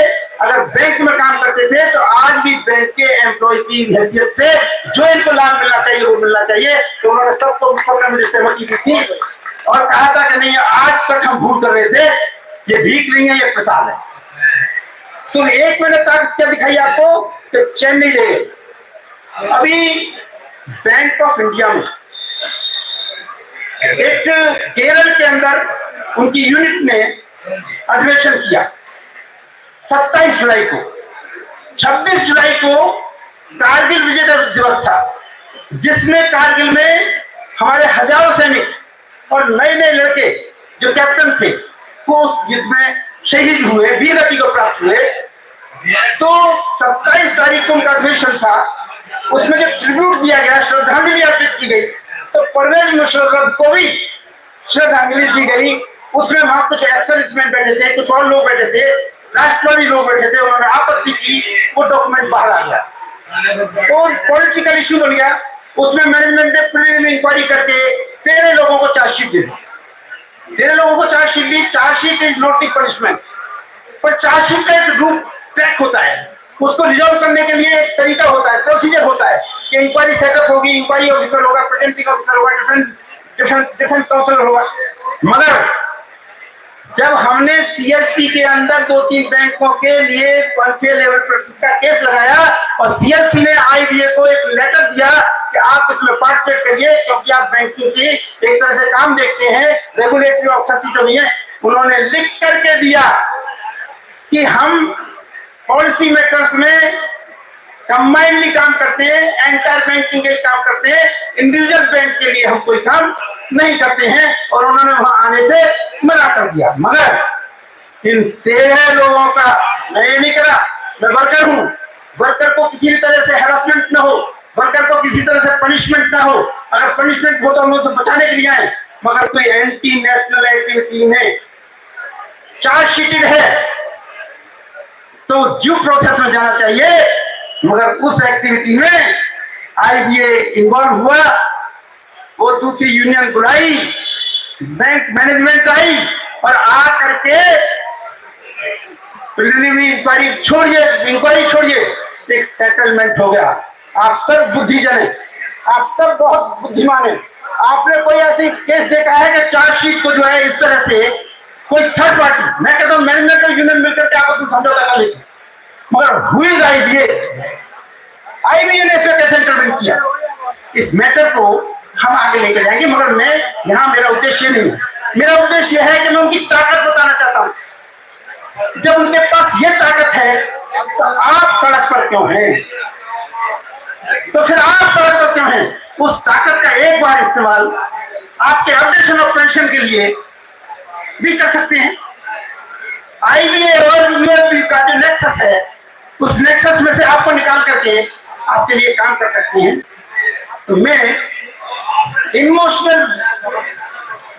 अगर बैंक में काम करते थे तो आज भी बैंक के एम्प्लॉय की हैसियत से जो इनको लाभ मिलना चाहिए वो मिलना चाहिए। तो उन्होंने सबने मुझे सहमति दी थी और कहा था कि नहीं, आज तक हम भूल कर रहे थे, ये भीख नहीं है, ये प्रसाद है। तो एक मैंने ताकत क्या दिखाई आपको कि चेन्नई ले गए। अभी बैंक ऑफ इंडिया में एक केरल के अंदर उनकी यूनिट ने अधिवेशन किया 27 जुलाई को। 26 जुलाई को कारगिल विजय दिवस था, जिसमें कारगिल में हमारे हजारों सैनिक और नए नए लड़के जो कैप्टन थे वो उस युद्ध में शहीद हुए, वीरगति को प्राप्त हुए। तो 27 तारीख को उनका अधिवेशन था, उसमें जो ट्रिब्यूट दिया गया, श्रद्धांजलि अर्पित की गई, तो परवेज मुशर्रफ को भी श्रद्धांजलि दी गई। उसमें वहां कुछ एक्सर्विसमैन बैठे थे, कुछ और लोग बैठे थे, राष्ट्रवादी लोग बैठे थे, उन्होंने आपत्ति की, वो डॉक्यूमेंट बाहर आ गया तो पॉलिटिकल इश्यू बन गया। उसमें मैनेजमेंट ने प्रीलिमिनरी इंक्वायरी करके 13 लोगों को चार्जशीट दी। 13 लोगों को chargesheet the. Chargesheet is not the punishment, पर चार्जशीट का एक रूप ट्रैक होता है, उसको रिजॉल्व करने के लिए एक तरीका होता है, प्रोसीजर होता है कि इंक्वायरी सेटअप होगी, इंक्वायरी ऑफिसर होगा, प्रिटेंडिंग ऑफिसर होगा, डिफेंस काउंसिलर होगा। मगर जब हमने सीएलपी के अंदर 2-3 बैंकों के लिए पंचे लेवल का केस लगाया और सीएलपी ने आईबीए को एक लेटर दिया कि आप इसमें पार्टिसिपेट करिए, क्योंकि आप बैंकिंग की एक तरह से काम देखते हैं, रेगुलेटरी ऑथोरिटी तो नहीं है, उन्होंने लिख करके दिया कि हम पॉलिसी मैटर्स में कंबाइंडली काम करते हैं, एंटायर बैंकिंग के काम करते हैं, इंडिविजुअल बैंक के लिए हम कोई काम नहीं करते हैं, और उन्होंने वहां आने से मना कर दिया। मगर इन 13 लोगों का मैं ये नहीं करा, मैं वर्कर हूं, वर्कर को किसी भी तरह से हैरेसमेंट ना हो, वर्कर को किसी तरह से पनिशमेंट ना हो, अगर पनिशमेंट हो तो हम उसे बचाने के लिए आए, मगर कोई एंटी नेशनल एक्टिविटी में चार्जशीटेड है तो ड्यू प्रोसेस में जाना चाहिए, मगर उस एक्टिविटी में आईबीए इन्वॉल्व हुआ, वो दूसरी यूनियन बुलाई, बैंक मैनेजमेंट आई और आ करके इंक्वायरी छोड़िए, एक सेटलमेंट हो गया। आप सब बुद्धिजन हैं, आप सब बहुत बुद्धिमान हैं। आपने कोई ऐसी केस देखा है कि चार्जशीट को जो है इस तरह से कोई थर्ड पार्टी, मैं कहता हूं मैनेजमेंट और यूनियन मिलकर के आपस में समझौता कर लेती, मगर हुई आईबीए ने इसमें कैसे इंटरवेंट किया? इस मैटर को हम आगे लेकर जाएंगे, मगर मैं यहाँ मेरा उद्देश्य नहीं है। मेरा उद्देश्य यह है कि मैं उनकी ताकत बताना चाहता हूँ। जब उनके पास ये ताकत है तो आप सड़क पर क्यों हैं? तो फिर आप सड़क पर क्यों हैं? उस ताकत का एक बार इस्तेमाल आपके अपडेशन ऑफ पेंशन के लिए भी कर सकते हैं। आईबीए और यूएफबी का जो नेक्सस है, उस नेक्सस में से आपको निकाल करके आपके लिए काम कर सकते हैं। तो मैं इमोशनल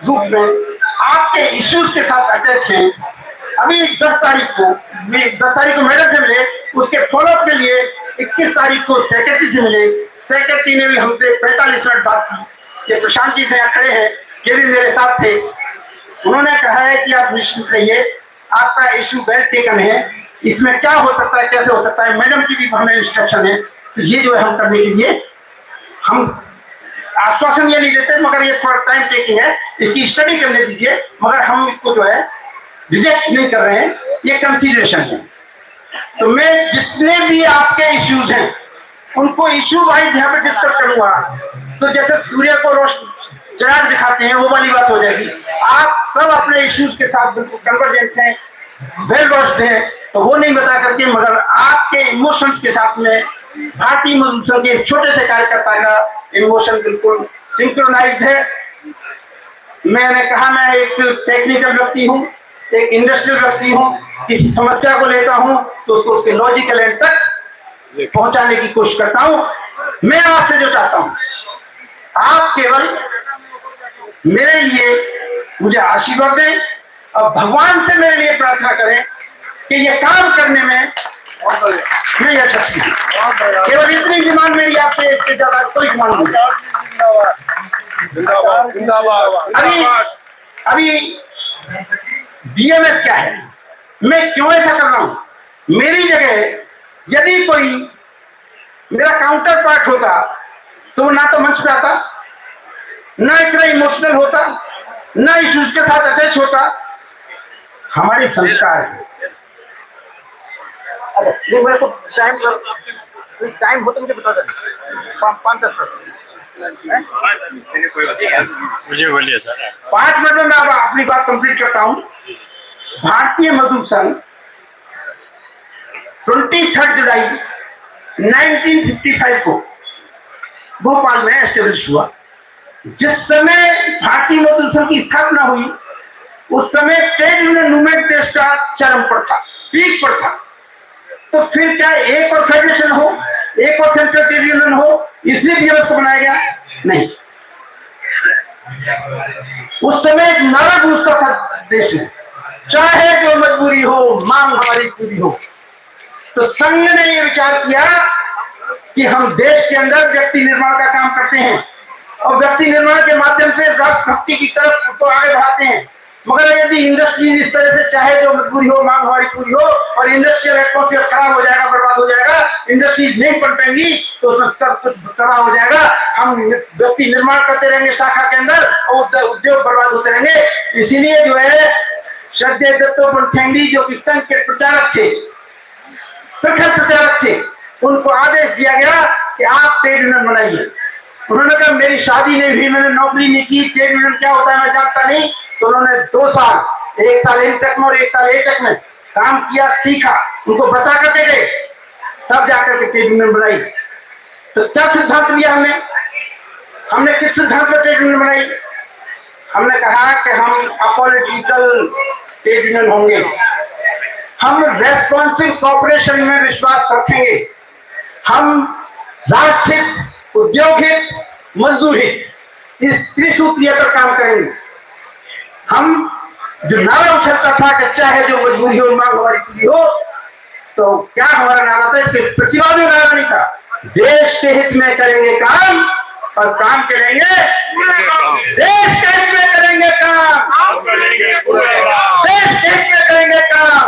रूप में आपके इश्यूज के साथ अटैच हैं। अभी 10 तारीख को मैडम से मिले, उसके फॉलोअप के लिए 21 तारीख को सेक्रेटरी से मिले। सेक्रेटरी ने भी हमसे 45 मिनट बात की। ये प्रशांत जी से यहाँ खड़े हैं, ये भी मेरे साथ थे। उन्होंने कहा है कि आप निश्चित रहिए, आपका इश्यू वेल टेकन है, इसमें क्या हो सकता है, कैसे हो सकता है, मैडम की भी हमें इंस्ट्रक्शन है। तो ये जो है हम करने के लिए हम आश्वासन ये नहीं देते, मगर ये थोड़ा टाइम टेकिंग है, इसकी स्टडी करने दीजिए, मगर हम इसको जो है रिजेक्ट नहीं कर रहे हैं, ये कंसीडरेशन है। तो मैं जितने भी आपके इश्यूज हैं उनको इश्यू वाइज यहाँ पे डिस्कस करूंगा। तो जैसे सूर्य को रोशनी चिराग दिखाते हैं, वो वाली बात हो जाएगी। आप सब अपने इश्यूज के साथ बिल्कुल कन्वर्जेंट हैं, वेल वर्स्ड हैं, तो वो नहीं बता करके, मगर आपके इमोशंस के साथ में भारतीय मजदूर संघ के छोटे से कार्यकर्ता का इमोशन बिल्कुल सिंक्रोनाइज्ड है। मैंने कहा मैं एक टेक्निकल व्यक्ति हूँ, एक इंडस्ट्रियल व्यक्ति हूँ, किसी समस्या को लेता हूँ तो उसको उसके लॉजिकल एंड तक पहुंचाने की कोशिश करता हूँ। मैं आपसे जो चाहता हूँ, आप केवल मेरे लिए मुझे आशीर्वाद दें और भगवान से मेरे लिए प्रार्थना करें कि ये काम करने में मैं यशस्वी हूं। केवल इतनी डिमांड मेरी आपसे, इससे ज्यादा कोई डिमांड नहीं। अभी बीएमएस क्या है, मैं क्यों ऐसा कर रहा हूं? मेरी जगह यदि कोई मेरा काउंटर पार्ट होता तो ना तो मंच पे आता, ना इतना इमोशनल होता, ना इश्यूज के साथ अटैच होता। हमारे संस्कार है। अरे मेरे को टाइम हो तो मुझे बता देना, 5-10 मुझे बोलिए सर। 5 मिनट में मैं अपनी बात कंप्लीट करता हूं। भारतीय मजदूर संघ 23 जुलाई 1955 को भोपाल में एस्टेब्लिश हुआ। जिस समय भारतीय मजदूर संघ की स्थापना हुई, उस समय ट्रेड यूनियन मूवमेंट देश का चरम पर था, पीक पर था। तो फिर क्या एक और फेडरेशन हो, एक और सेंट्रल ट्रेड यूनियन हो, इसलिए भी उसको बनाया गया? नहीं। उस समय एक नारा गूंजता था देश में, चाहे जो मजबूरी हो मांग हमारी पूरी हो। तो संघ ने यह विचार किया कि हम देश के अंदर व्यक्ति निर्माण का काम करते हैं और व्यक्ति निर्माण के माध्यम से राष्ट्रभक्ति की तरफ उसको आगे बढ़ाते हैं। मगर यदि इंडस्ट्रीज इस तरह से चाहे जो मजबूरी हो मांग हमारी पूरी हो और इंडस्ट्रियल एटमोस्फेयर खराब हो जाएगा, बर्बाद हो जाएगा, इंडस्ट्रीज नहीं पनपेंगी तो उसमें सब कुछ तबाह हो जाएगा। हम व्यक्ति निर्माण करते रहेंगे शाखा के अंदर और उद्योग बर्बाद होते रहेंगे। इसीलिए जो है श्रद्धेय दत्तोपंत जो कि संघ के प्रचारक थे, प्रखर प्रचारक थे, उनको आदेश दिया गया कि आप ट्रेड यूनियन बनाइए। उन्होंने कहा मेरी शादी नहीं हुई, मैंने नौकरी नहीं की, ट्रेड यूनियन क्या होता है मैं जानता नहीं। तो उन्होंने 2 साल, 1 साल इंटेक में और 1 साल एटेक में काम किया, सीखा, उनको बता करके गए, तब जाकर के ट्रेड यूनियन बनाई। तो क्या सिद्धांत लिया हमने किस सिद्धांत में ट्रेड यूनियन बनाई? हमने कहा कि हम अपॉलिटिकल ट्रेड यूनियन होंगे, हम रेस्पॉन्सिव कॉर्पोरेशन में विश्वास रखेंगे, हम राष्ट्र हित, उद्योग हित, मजदूर हित, इस त्रिसूत्रीय पर काम करेंगे। हम जो नारा उछलता था कि चाहे जो मजबूरी हो मांग हमारी पूरी हो, तो क्या हमारा नारा था, इसके प्रतिवाद में नारा नहीं था, देश के हित में करेंगे काम और काम करेंगे, देश के हित में करेंगे काम, देश के हित में करेंगे काम।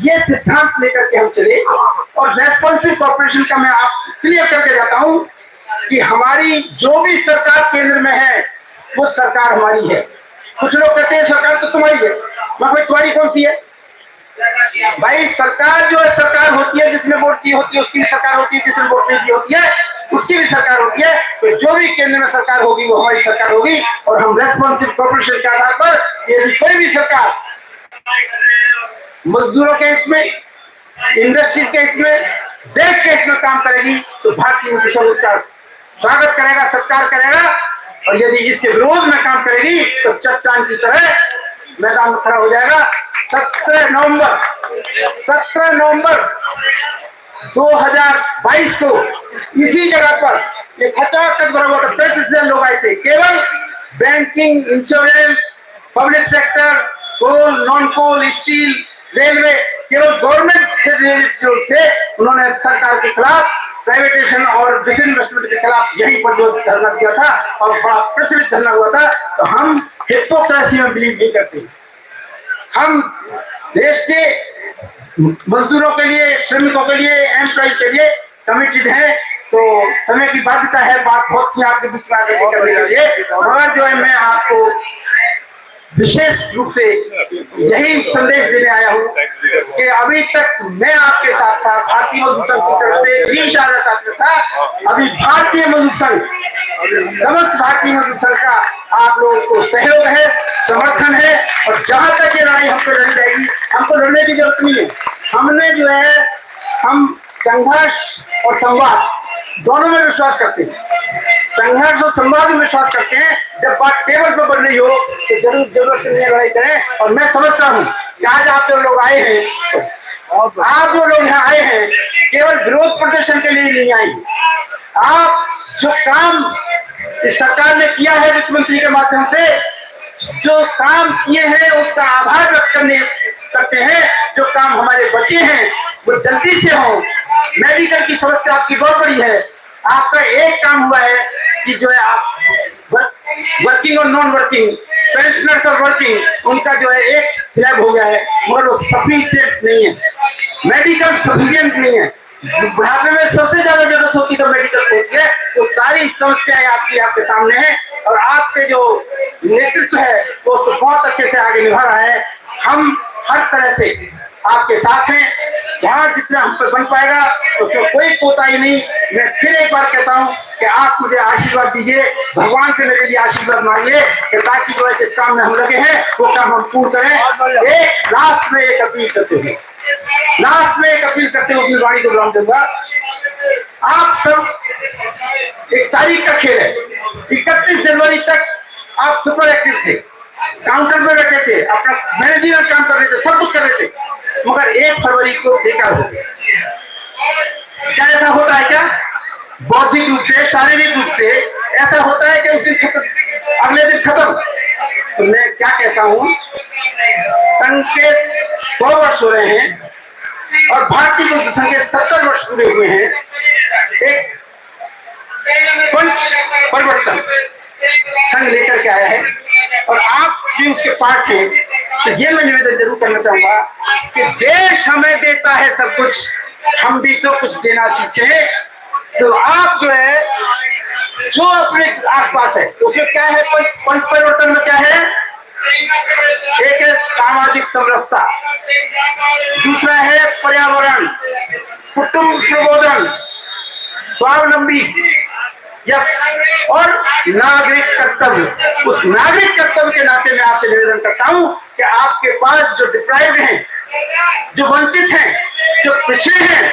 ये सिद्धांत लेकर के हम चले और रेस्पॉन्सिव कॉर्पोरेशन का मैं आप क्लियर करके जाता हूं कि हमारी जो भी सरकार केंद्र में है वो सरकार हमारी है। कुछ लोग कहते हैं सरकार तो तुम्हारी है, मगर तुम्हारी कौन सी है भाई? सरकार जो है सरकार होती है, जिसने वोट दी होती है उसकी भी सरकार होती है, जिसने वोट नहीं दी होती है उसकी भी सरकार होती है। तो जो भी केंद्र में सरकार होगी वो हमारी सरकार होगी और हम रेस्पॉन्सिव कॉर्पोरेशन के आधार पर यदि कोई भी सरकार मजदूरों के हित में, इंडस्ट्रीज के हित में, देश के हित में काम करेगी तो भारतीय जनता पार्टी उसका स्वागत करेगा, सत्कार करेगा। और यदि इसके विरोध में काम करेगी तो चट्टान की तरह मैदान में खड़ा हो जाएगा। 17 नवंबर 2022 को इसी जगह पर ये खचाखच भरा हुआ था, 35 लोग आए थे। केवल बैंकिंग, इंश्योरेंस, पब्लिक सेक्टर, कोल, नॉन कोल, स्टील, रेलवे, केवल गवर्नमेंट से जो थे उन्होंने सरकार के खिलाफ, प्राइवेटेशन और डिसइन्वेस्टमेंट के खिलाफ यहीं पर जो धरना दिया था और बड़ा प्रचलित धरना हुआ था। तो हम हिपोक्रेसी में बिलीव नहीं करते। हम देश के मजदूरों के लिए, श्रमिकों के लिए, एम्प्लॉय के लिए कमिटेड है। तो समय की बाध्यता है, बात बहुत थी आपके बीच में आगे करने के लिए, मगर जो है मैं आपको विशेष रूप से यही संदेश देने आया हूँ कि अभी तक मैं आपके साथ था, भारतीय मजदूर संघ की तरफ से भी इशारा साथ में था। अभी भारतीय मजदूर संघ, समस्त भारतीय मजदूर संघ का आप लोगों को सहयोग है, समर्थन है और जहां तक ये लड़ाई हमको लड़ी जाएगी, हमको लड़ने की जरूरत नहीं है। हमने जो है, हम संघर्ष और संवाद दोनों में विश्वास करते हैं। संघर्ष और संवाद में विश्वास करते हैं। जब बात टेबल पर बन रही हो तो जरूरत नहीं लड़ाई करें। और मैं समझता हूँ कि आज आप जो लोग आए हैं, आप जो लोग यहाँ आए हैं केवल विरोध प्रदर्शन के लिए नहीं आए। आप जो काम इस सरकार ने किया है वित्त मंत्री के माध्यम से, जो काम किए हैं उसका आभार व्यक्त करते हैं। जो काम हमारे बचे हैं वो जल्दी से हो। मेडिकल की समस्या आपकी बहुत बड़ी है। आपका एक काम हुआ है कि जो है आप वर्किंग और नॉन वर्किंग, पेंशनर्स और वर्किंग, उनका जो है एक फ्लैग हो गया है, मगर वो सफिशिएंट नहीं है, मेडिकल सफिशिएंट नहीं है। बुढ़ापे में सबसे ज्यादा जरूरत होती तो मेडिकल होती है। तो सारी समस्याएं आपके सामने हैं और आपके जो नेतृत्व है वो उसको बहुत अच्छे से आगे निभा रहा है। हम हर तरह से आपके साथ हैं, जहाँ जितना हम पे बन पाएगा उसमें कोई कोताही नहीं। मैं फिर एक बार कहता हूँ कि आप मुझे आशीर्वाद दीजिए, भगवान से मेरे लिए आशीर्वाद मांगिए कि ताकि जो है जिस काम में हम लगे हैं वो काम हम पूर्ण करें। एक लास्ट में एक अपील करते हुए अपनी वाणी को विराम दूंगा। आप सब, एक तारीख का खेल है, 31 जनवरी तक आप सुपर एक्टिव थे, काउंटर में बैठे थे, अपना मैनेजर काम कर रहे थे, सब कुछ कर रहे थे, मगर 1 फरवरी को बेकार हो गया। क्या ऐसा होता है क्या? बौद्धिक रूप से, शारीरिक रूप से ऐसा होता है कि उस दिन खत्म, अगले दिन खत्म। तो मैं क्या कहता हूँ, संघ के 100 वर्ष हो रहे हैं और भारतीय मजदूर संघ के 70 वर्ष पूरे हुए हैं। एक पंच परिवर्तन संघ लेकर के आया है और आप भी उसके पार्ट हैं। तो ये मैं निवेदन जरूर करना चाहूंगा कि देश हमें देता है सब कुछ, हम भी तो कुछ देना सीखे। तो आप जो है, जो अपने आसपास है उसमें क्या है, पंच परिवर्तन में क्या है? एक है सामाजिक समरसता, दूसरा है पर्यावरण, कुटुंब प्रबोधन, स्वावलंबी और नागरिक कर्तव्य। उस नागरिक कर्तव्य के नाते मैं आपसे निवेदन करता हूं कि आपके पास जो डिप्राइव्ड हैं, जो वंचित हैं, जो पिछड़े हैं,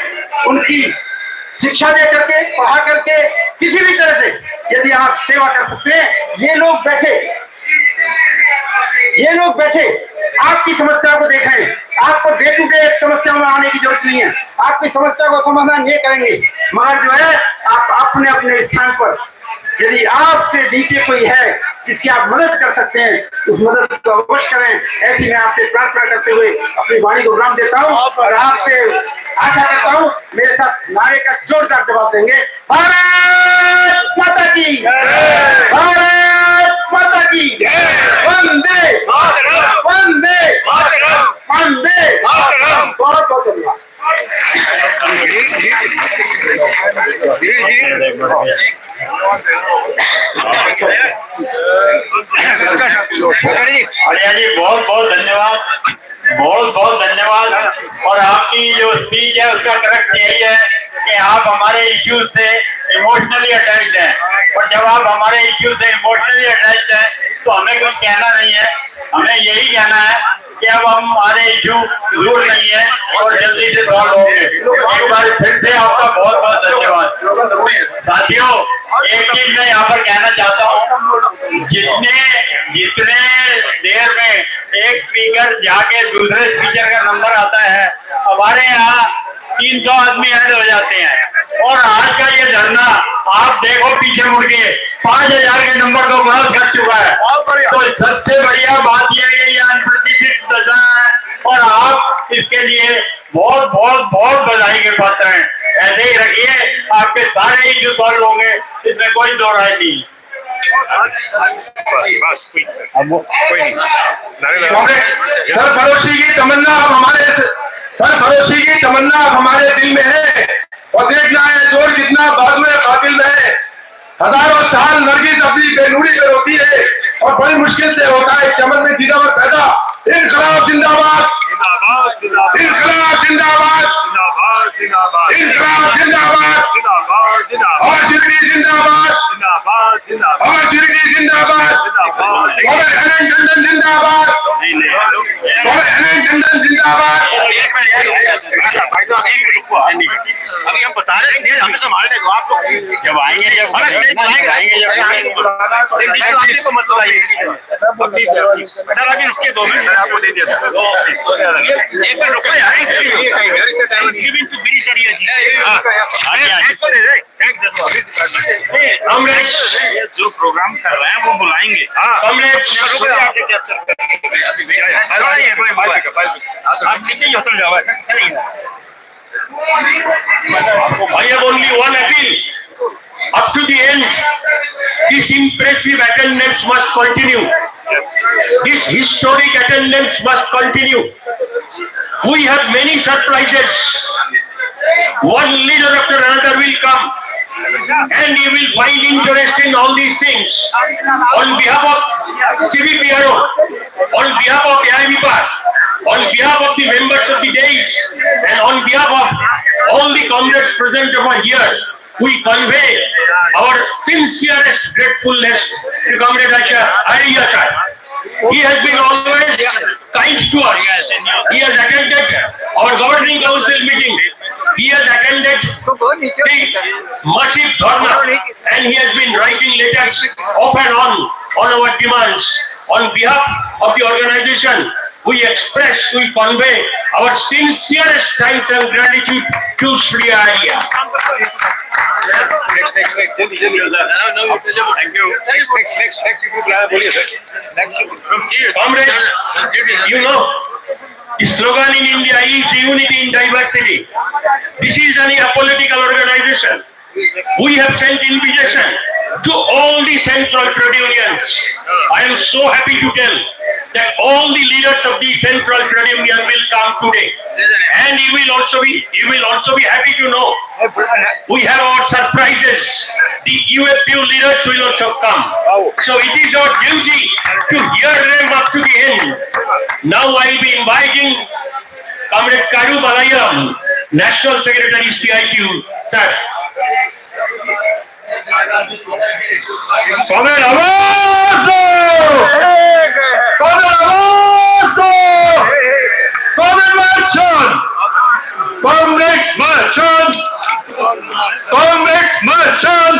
उनकी शिक्षा दे करके, पढ़ा करके, किसी भी तरह से यदि आप सेवा कर सकते हैं। ये लोग बैठे आपकी समस्या को देख रहे हैं। आपको डे टू डे समस्याओं में आने की जरूरत नहीं है, आपकी समस्या को समाधान ये करेंगे। मगर जो है आप अपने अपने स्थान पर, यदि आपसे नीचे कोई है जिसकी आप मदद कर सकते हैं उस मदद को अवश्य करें। ऐसी मैं आपसे प्रार्थना करते हुए अपनी वाणी को विराम देता हूँ और आपसे आशा करता हूँ मेरे साथ नारे का जोरदार जवाब देंगे। भारत माता की, भारत माता की, वंदे वंदे वंदे। बहुत बहुत धन्यवाद। आर्या जी बहुत बहुत धन्यवाद, बहुत बहुत धन्यवाद। और आपकी जो स्पीच है उसका करेक्ट यही है कि आप हमारे इश्यूज से इमोशनली अटैच्ड हैं, और जब आप हमारे इश्यूज से इमोशनली अटैच्ड हैं तो हमें कुछ कहना नहीं है, हमें यही कहना है कि अब हमारे इशू दूर नहीं है और जल्दी से सॉल्व होंगे। एक बार फिर से आपका बहुत बहुत धन्यवाद। साथियों, एक चीज मैं यहाँ पर कहना चाहता हूँ, जितने देर में एक स्पीकर जाके दूसरे स्पीकर का नंबर आता है, हमारे यहाँ 300 आदमी ऐड हो जाते हैं। और आज का ये धरना आप देखो पीछे मुड़ के 5000 के नंबर को क्रॉस कर चुका है। तो सबसे बढ़िया बात यह है कि ये अनप्रतिष्ठित दशा है और आप इसके लिए बहुत बहुत बहुत बधाई के पात्र हैं। ऐसे ही रखिए, आपके सारे इश्यू सॉल्व होंगे, इसमें कोई दो राय नहीं। सरफरोशी की तमन्ना अब हमारे सरफरोशी की तमन्ना अब हमारे दिल में है और देखना है जोर कितना बाजुए कातिल में है। हजारों साल नरगिस अपनी बेनूरी पे रोती है और बड़ी मुश्किल से होता है चमन में दीदावर पैदा। इनकलाब जिंदाबाद, इनकलाब जिंदाबाद, इनकलाब जिंदाबाद, अपॉर्चुनिटी जिंदाबाद, अपॉर्चुनिटी जिंदाबाद, टंडन जिंदाबाद, टंडन जिंदाबाद। अभी हम बता रहे हैं हमें संभालने को, आप लोग जब आएंगे जब को मत बताइए। सर अभी रुकिए 2 मिनट, मैंने आपको दे दिया था। एक मिनट रुको यार, जो प्रोग्राम कर रहे हैं वो बुलाएंगे। आप नीचे ही उतर जाओ, ऐसा चलेंगे। I have only one appeal. Up to the end, this impressive attendance must continue. This historic attendance must continue. We have many surprises. One leader after another will come, and you will find interest in all these things. On behalf of CBPRO, on behalf of AIBPARC, on behalf of the members of the days, and on behalf of all the comrades present over here, we convey our sincerest gratefulness to Comrade Ayya. He has been always kind to us. He has attended our governing council meeting. He has attended the massive Dharna, and he has been writing letters off and on our demands. On behalf of the organization, we convey our sincerest thanks and gratitude to Shri Arya. Comrades, you know, the slogan in India is unity in diversity. This is an apolitical organization. We have sent invitation to all the central trade unions. I am so happy to tell that all the leaders of the central trade union will come today, and you will also be happy to know we have our surprises. The UFBRO leaders will also come. So it is our duty to hear them up to the end. Now I will be inviting Comrade Karu Balayam, National Secretary CITU, sir. Comrade आवाज दो, Comrade आवाज दो, Comrade Merchant, Comrade Merchant, Comrade Merchant,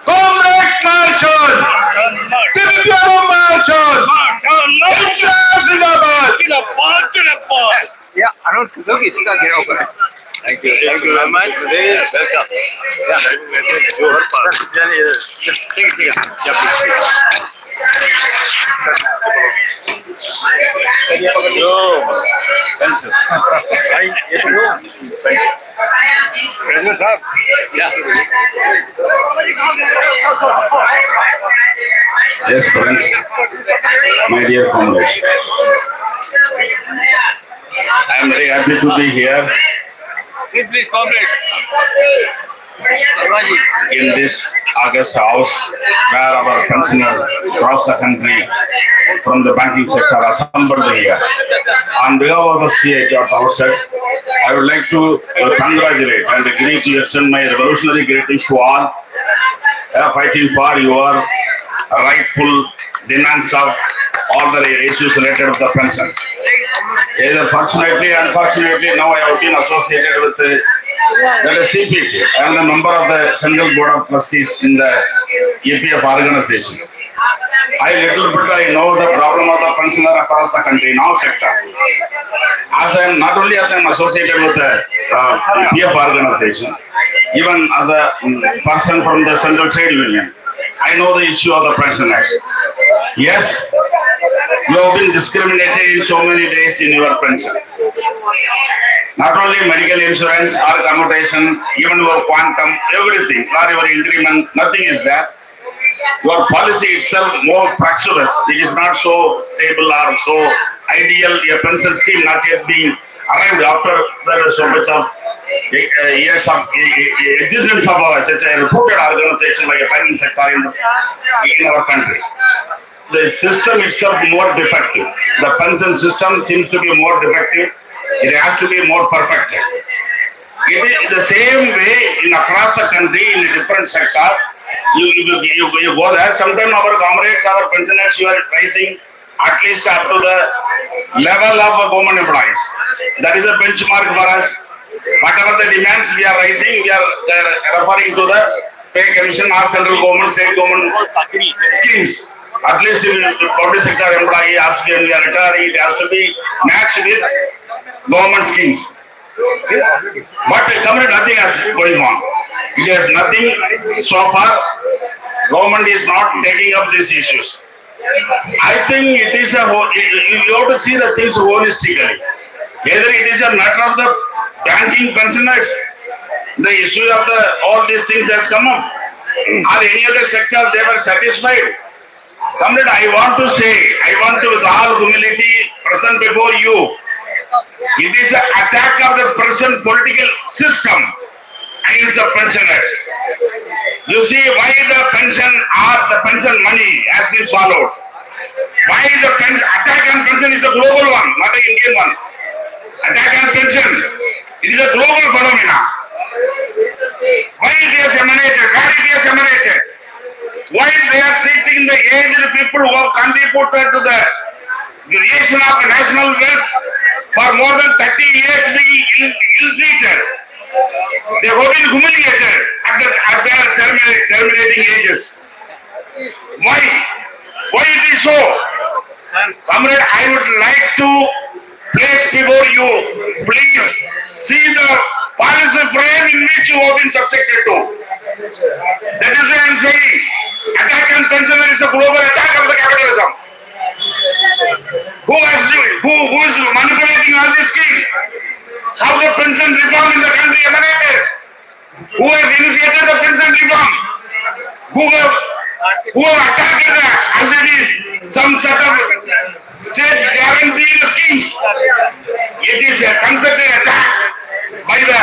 Comrade Merchant, CBPRO Merchant, India Zindabad. या अनोट किसी का घेराव करें। Thank you very much. Very welcome. Yeah. Your part. Just take it. Yeah, please. Yo. Thank you. Thank you. President sir. Yeah. Yes, friends, my dear comrades. I am very happy to be here Please, comrade. in this August house where our pensioners across the country from the banking sector assembled here. On behalf of the CA at outset, I would like to congratulate and agree to extend my revolutionary greetings to all fighting for your rightful demands of all the issues related with the pension. Either fortunately, unfortunately, now I have been associated with the CPT. I am the member of the Central Board of Trustees in the EPF organization. I know the problem of the pensioner across the country in all sector. As I am not only as I am associated with the EPF organization, even as a person from the Central Trade Union, I know the issue of the pensioners. Yes, you have been discriminated in so many days in your pension. Not only medical insurance or commutation, even your quantum, everything, or your increment, nothing is there. Your policy itself more fractious. It is not so stable or so ideal. A pension scheme not yet being arrived after there is so much of years of existence of such a reputed organization like a banking sector in our country. The system itself more defective. The pension system seems to be more defective. It has to be more perfected. It is the same way in across the country in a different sector. You go there. Sometimes our comrades, our pensioners, you are rising at least up to the level of government employees. That is a benchmark for us. Whatever the demands we are raising, we are referring to the pay commission or central government, state government schemes. At least in the public sector employee, as when we are retiring, it has to be matched with government schemes. But currently nothing is going on. It has nothing so far. Government is not taking up these issues. I think it is a whole, you have to see the things holistically. Either it is a matter of the banking pensioners, the issue of the all these things has come up, or any other sector they were satisfied. Comrade, I want to say, I want to with all humility present before you, it is an attack of the present political system against the pensioners. You see why the pension or the pension money has been swallowed. Why the attack on pension is a global one, not an Indian one. Attack on pension, it is a global phenomenon. Why it has emanated? Where it has emanated? Why they are treating the aged people who have contributed to the creation of national wealth for more than 30 years being ill-treated? They have been humiliated at their terminating ages. Why? Why it is so? Comrade, I would like to place before you, please see the policy frame in which you have been subjected to. That is why I am saying, attack on pensioner is a global attack of the capitalism. Who is manipulating all this scheme? How the pension reform in the country emanated? Who has initiated the pension reform? Who have attacked the already some sort of state guaranteed schemes? It is a concerted attack by the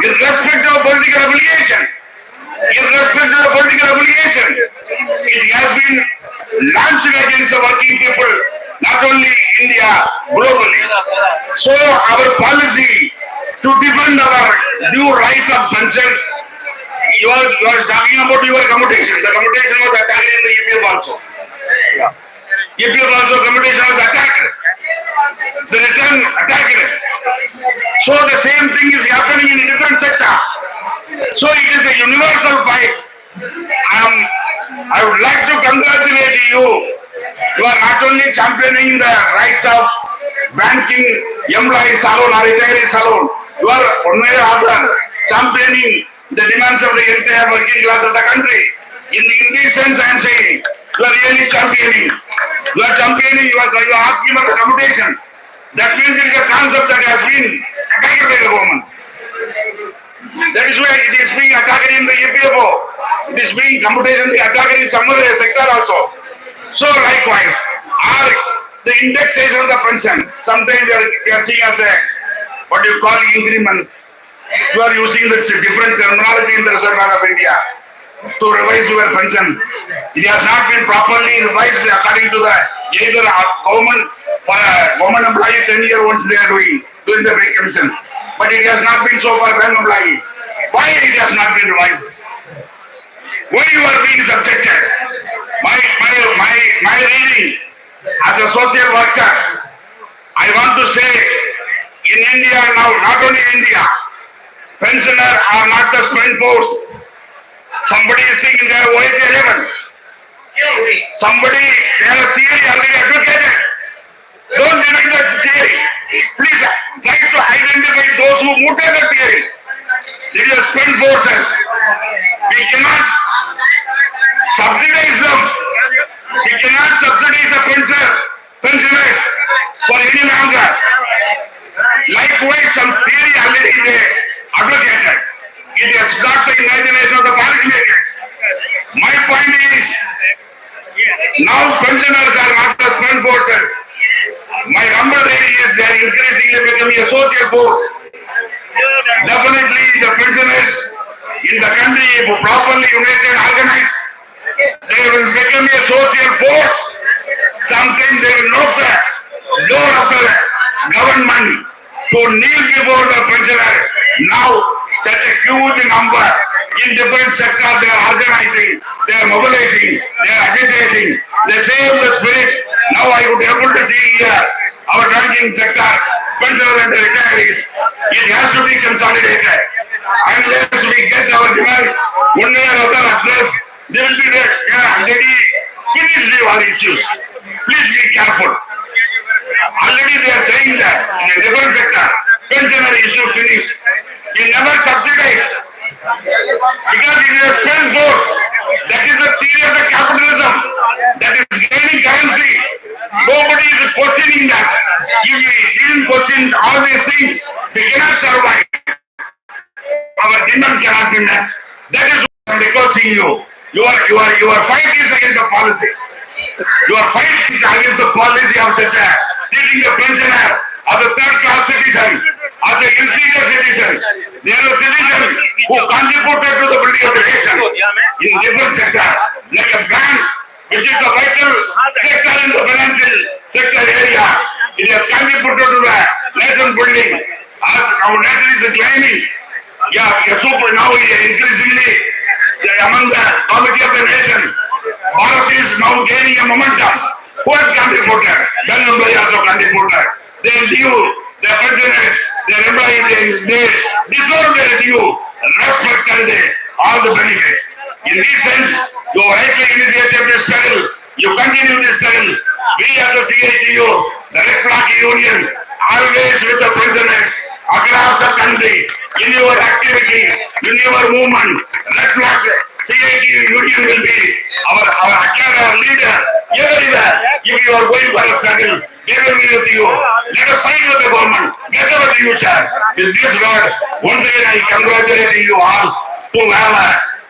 irrespective of political affiliation. Irrespective of political affiliation, it has been launched against the working people, not only India, globally. So our policy to defend our due right of pension, you are talking about your commutation. The commutation was attacked in the EPF also. EPF also commutation was attacked. The return attacked. So the same thing is happening in a different sector. So it is a universal fight. I would like to congratulate you. You are not only championing the rights of banking employees alone or retirees alone, You are one way or other championing the demands of the entire working class of the country. In this sense, I am saying, you are really championing. You are championing, you are asking for the commutation. That means it is a concept that has been attacked by the government. That is why it is being attacked in the UFBRO. It is being commutation attacked in some other sector also. So likewise, the indexation of the pension, sometimes we are seeing as a, what you call increment. You are using the different terminology in the Reserve Bank of India to revise your pension. It has not been properly revised according to the either government for a government employee 10 years once they are doing the pay commission. But it has not been so for bank employee. Why it has not been revised? Why you are being subjected? My reading as a social worker, I want to say in India now, not only India, pensioners are not the spent force. Somebody is thinking they are OH 11. Somebody, they have a theory already advocated. Don't deny that theory. Please try to identify those who mooted the theory. It is spent forces. We cannot subsidize them. We cannot subsidize the pensioners for any longer. Likewise, some theory already they advocated. It has got the imagination of the policymakers. My point is, now pensioners are not the spent forces. My humble reading is they are increasingly becoming a social force. Definitely the pensioners in the country, if properly united, organized, they will become a social force. Sometimes they will knock the door of the government to kneel before the pensioner. Now such a huge number in different sectors they are organizing, they are mobilizing, they are agitating, they save the spirit. Now I would be able to see here our banking sector, pensioners and the retirees. It has to be consolidated. Unless we get our demand one way or other addressed, they will be there. They are already finished with all issues. Please be careful. Already they are saying that in a different sector, pensioner issue finished. We never subsidize. Because it is a spent force. That is the theory of the capitalism. That is gaining currency. Nobody is questioning that. If we didn't question all these things, we cannot survive. Our demand cannot be met. That is what I am requesting you. Your fight is against the policy. Your fight is against the policy of such a treating the pensioner as a third-class citizen, as a inferior citizen. They are a citizen who contributed to the building of the nation in different sectors, like a bank, which is the vital sector in the financial sector area. It has contributed to the nation building. As our nation is claiming, super now increasingly among the committee of the nation, Bharat is now gaining a momentum. Who has contributed? Benambai also contributed. They knew their pensioners, their employees, they deserve their due respect and all the benefits. In this sense, you rightly initiated this struggle. You continue this struggle. We as the CITU, the Red Flag Union, always with the pensioners across the country, in your activity, in your movement, Red Flag CITU Union will be our leader everywhere. If you are going for a struggle, they will be with you. Let us fight with the government. Get our future. With this word, once again I congratulate you all to have a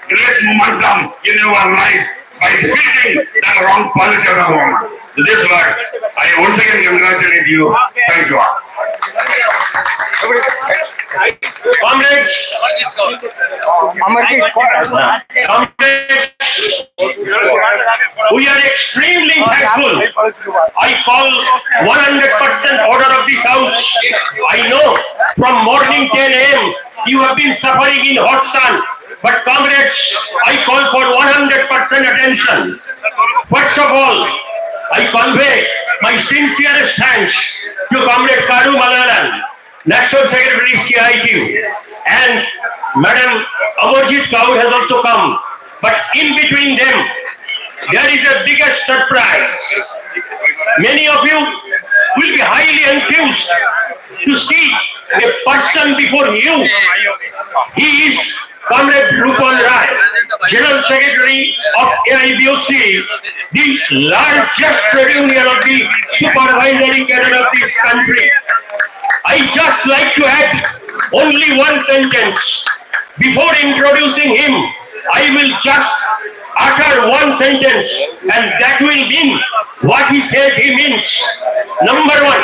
great momentum in your life by defeating the wrong policy of the government. With this word, I once again congratulate you. Thank you all. Comrades, we are extremely thankful. I call 100% order of this house. I know from morning 10 a.m. you have been suffering in hot sun. But comrades, I call for 100% attention. First of all, I convey my sincerest thanks to Comrade Kadu Malalan, National Secretary CITU, and Madam Amarjit Kaur has also come. But in between them, there is a biggest surprise. Many of you will be highly enthused to see a person before you. He is Comrade Rupal Rai, General Secretary of AIBPARC, the largest trade union of the supervisory cadre of this country. I just like to add only one sentence. Before introducing him, I will just utter one sentence, and that will mean what he says he means. Number one,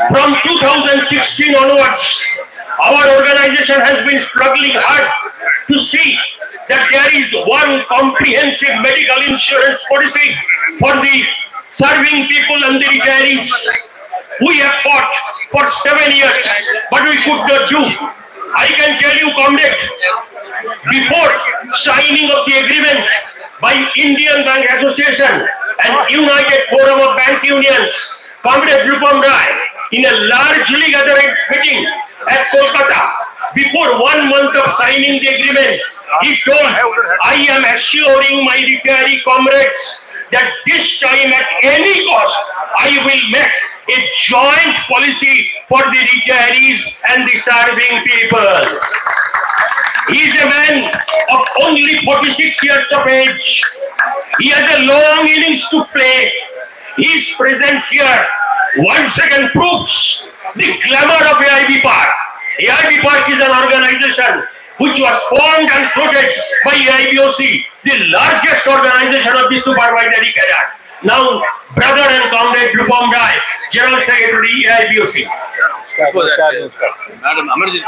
from 2016 onwards, our organization has been struggling hard to see that there is one comprehensive medical insurance policy for the serving people and the retirees. We have fought for 7 years, but we could not do. I can tell you, comrade, before signing of the agreement by Indian Bank Association and United Forum of Bank Unions, Comrade Rupam Rai, in a largely gathered meeting at Kolkata, before 1 month of signing the agreement, he told, I am assuring my retiree comrades that this time at any cost, I will make a joint policy for the retirees and the serving people. He is a man of only 46 years of age. He has a long innings to play. His presence here once again proves the glamour of AIBPARC. AIBPARC is an organization which was formed and floated by AIBOC, the largest organization of the supervisory cadre. Now, brother and comrade Rupam Rai, General Secretary AIBOC. Madam Amarjit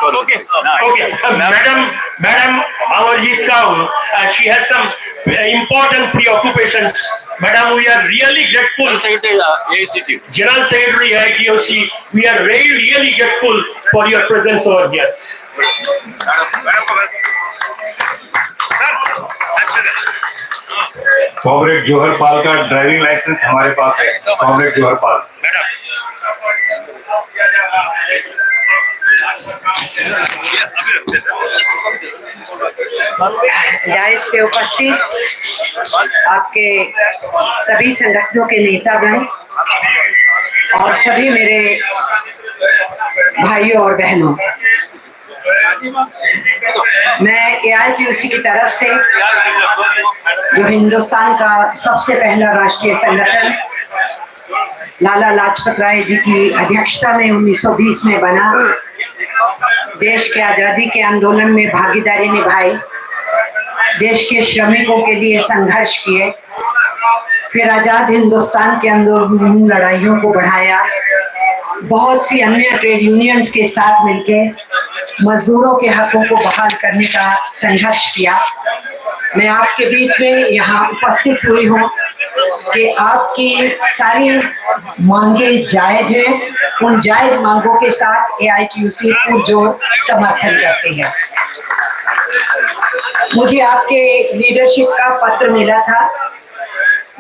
Kaur, she has some important preoccupations. Madam, we are really grateful. General Secretary AIBOC, we are really grateful for your presence over here. Comrade Johar Pal का driving licence हमारे पास है। Comrade Johar पाल। Dice पे उपस्थित आपके सभी संगठनों के नेतागण और सभी मेरे भाइयों और बहनों, मैं AIBPARC की तरफ से, जो हिंदुस्तान का सबसे पहला राष्ट्रीय संगठन लाला लाजपत राय जी की अध्यक्षता में 1920 में बना, देश के आजादी के आंदोलन में भागीदारी निभाई, देश के श्रमिकों के लिए संघर्ष किए, फिर आजाद हिंदुस्तान के आंदोलन लड़ाइयों को बढ़ाया, बहुत सी अन्य ट्रेड यूनियंस के साथ मिलकर मजदूरों के हकों को बहाल करने का संघर्ष किया। मैं आपके बीच में यहाँ उपस्थित हुई हूँ कि आपकी सारी मांगे जायज हैं, उन जायज मांगों के साथ AIBPARC को जो समर्थन करते हैं। मुझे आपके लीडरशिप का पत्र मिला था,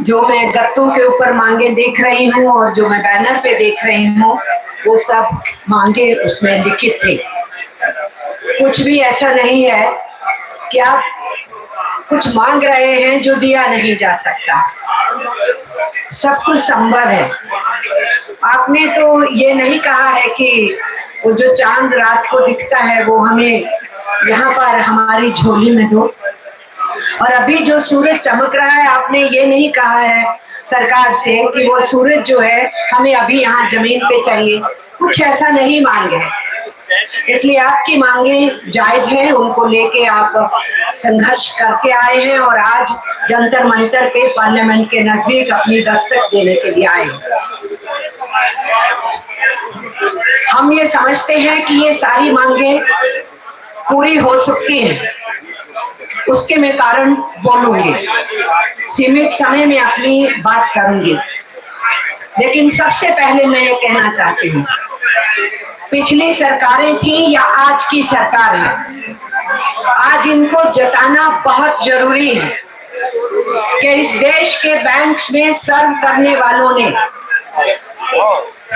जो मैं गत्तों के ऊपर मांगे देख रही हूँ और जो मैं बैनर पे देख रही हूँ, वो सब मांगे उसमें लिखित थे। कुछ भी ऐसा नहीं है कि आप कुछ मांग रहे हैं जो दिया नहीं जा सकता, सब कुछ संभव है। आपने तो ये नहीं कहा है कि वो जो चांद रात को दिखता है वो हमें यहाँ पर हमारी झोली में दो, और अभी जो सूरज चमक रहा है, आपने ये नहीं कहा है सरकार से कि वो सूरज जो है हमें अभी यहाँ जमीन पे चाहिए, कुछ ऐसा नहीं मांगे है। इसलिए आपकी मांगे जायज हैं, उनको लेके आप संघर्ष करके आए हैं और आज जंतर मंतर पे पार्लियामेंट के नजदीक अपनी दस्तक देने के लिए आए हैं। हम ये समझते हैं कि ये सारी मांगे पूरी हो सकती हैं, उसके मैं कारण बोलूंगी, सीमित समय में अपनी बात करूंगी। लेकिन सबसे पहले मैं ये कहना चाहती हूँ, पिछली सरकारें थी या आज की सरकार है, आज इनको जताना बहुत जरूरी है कि इस देश के बैंक्स में सर्व करने वालों ने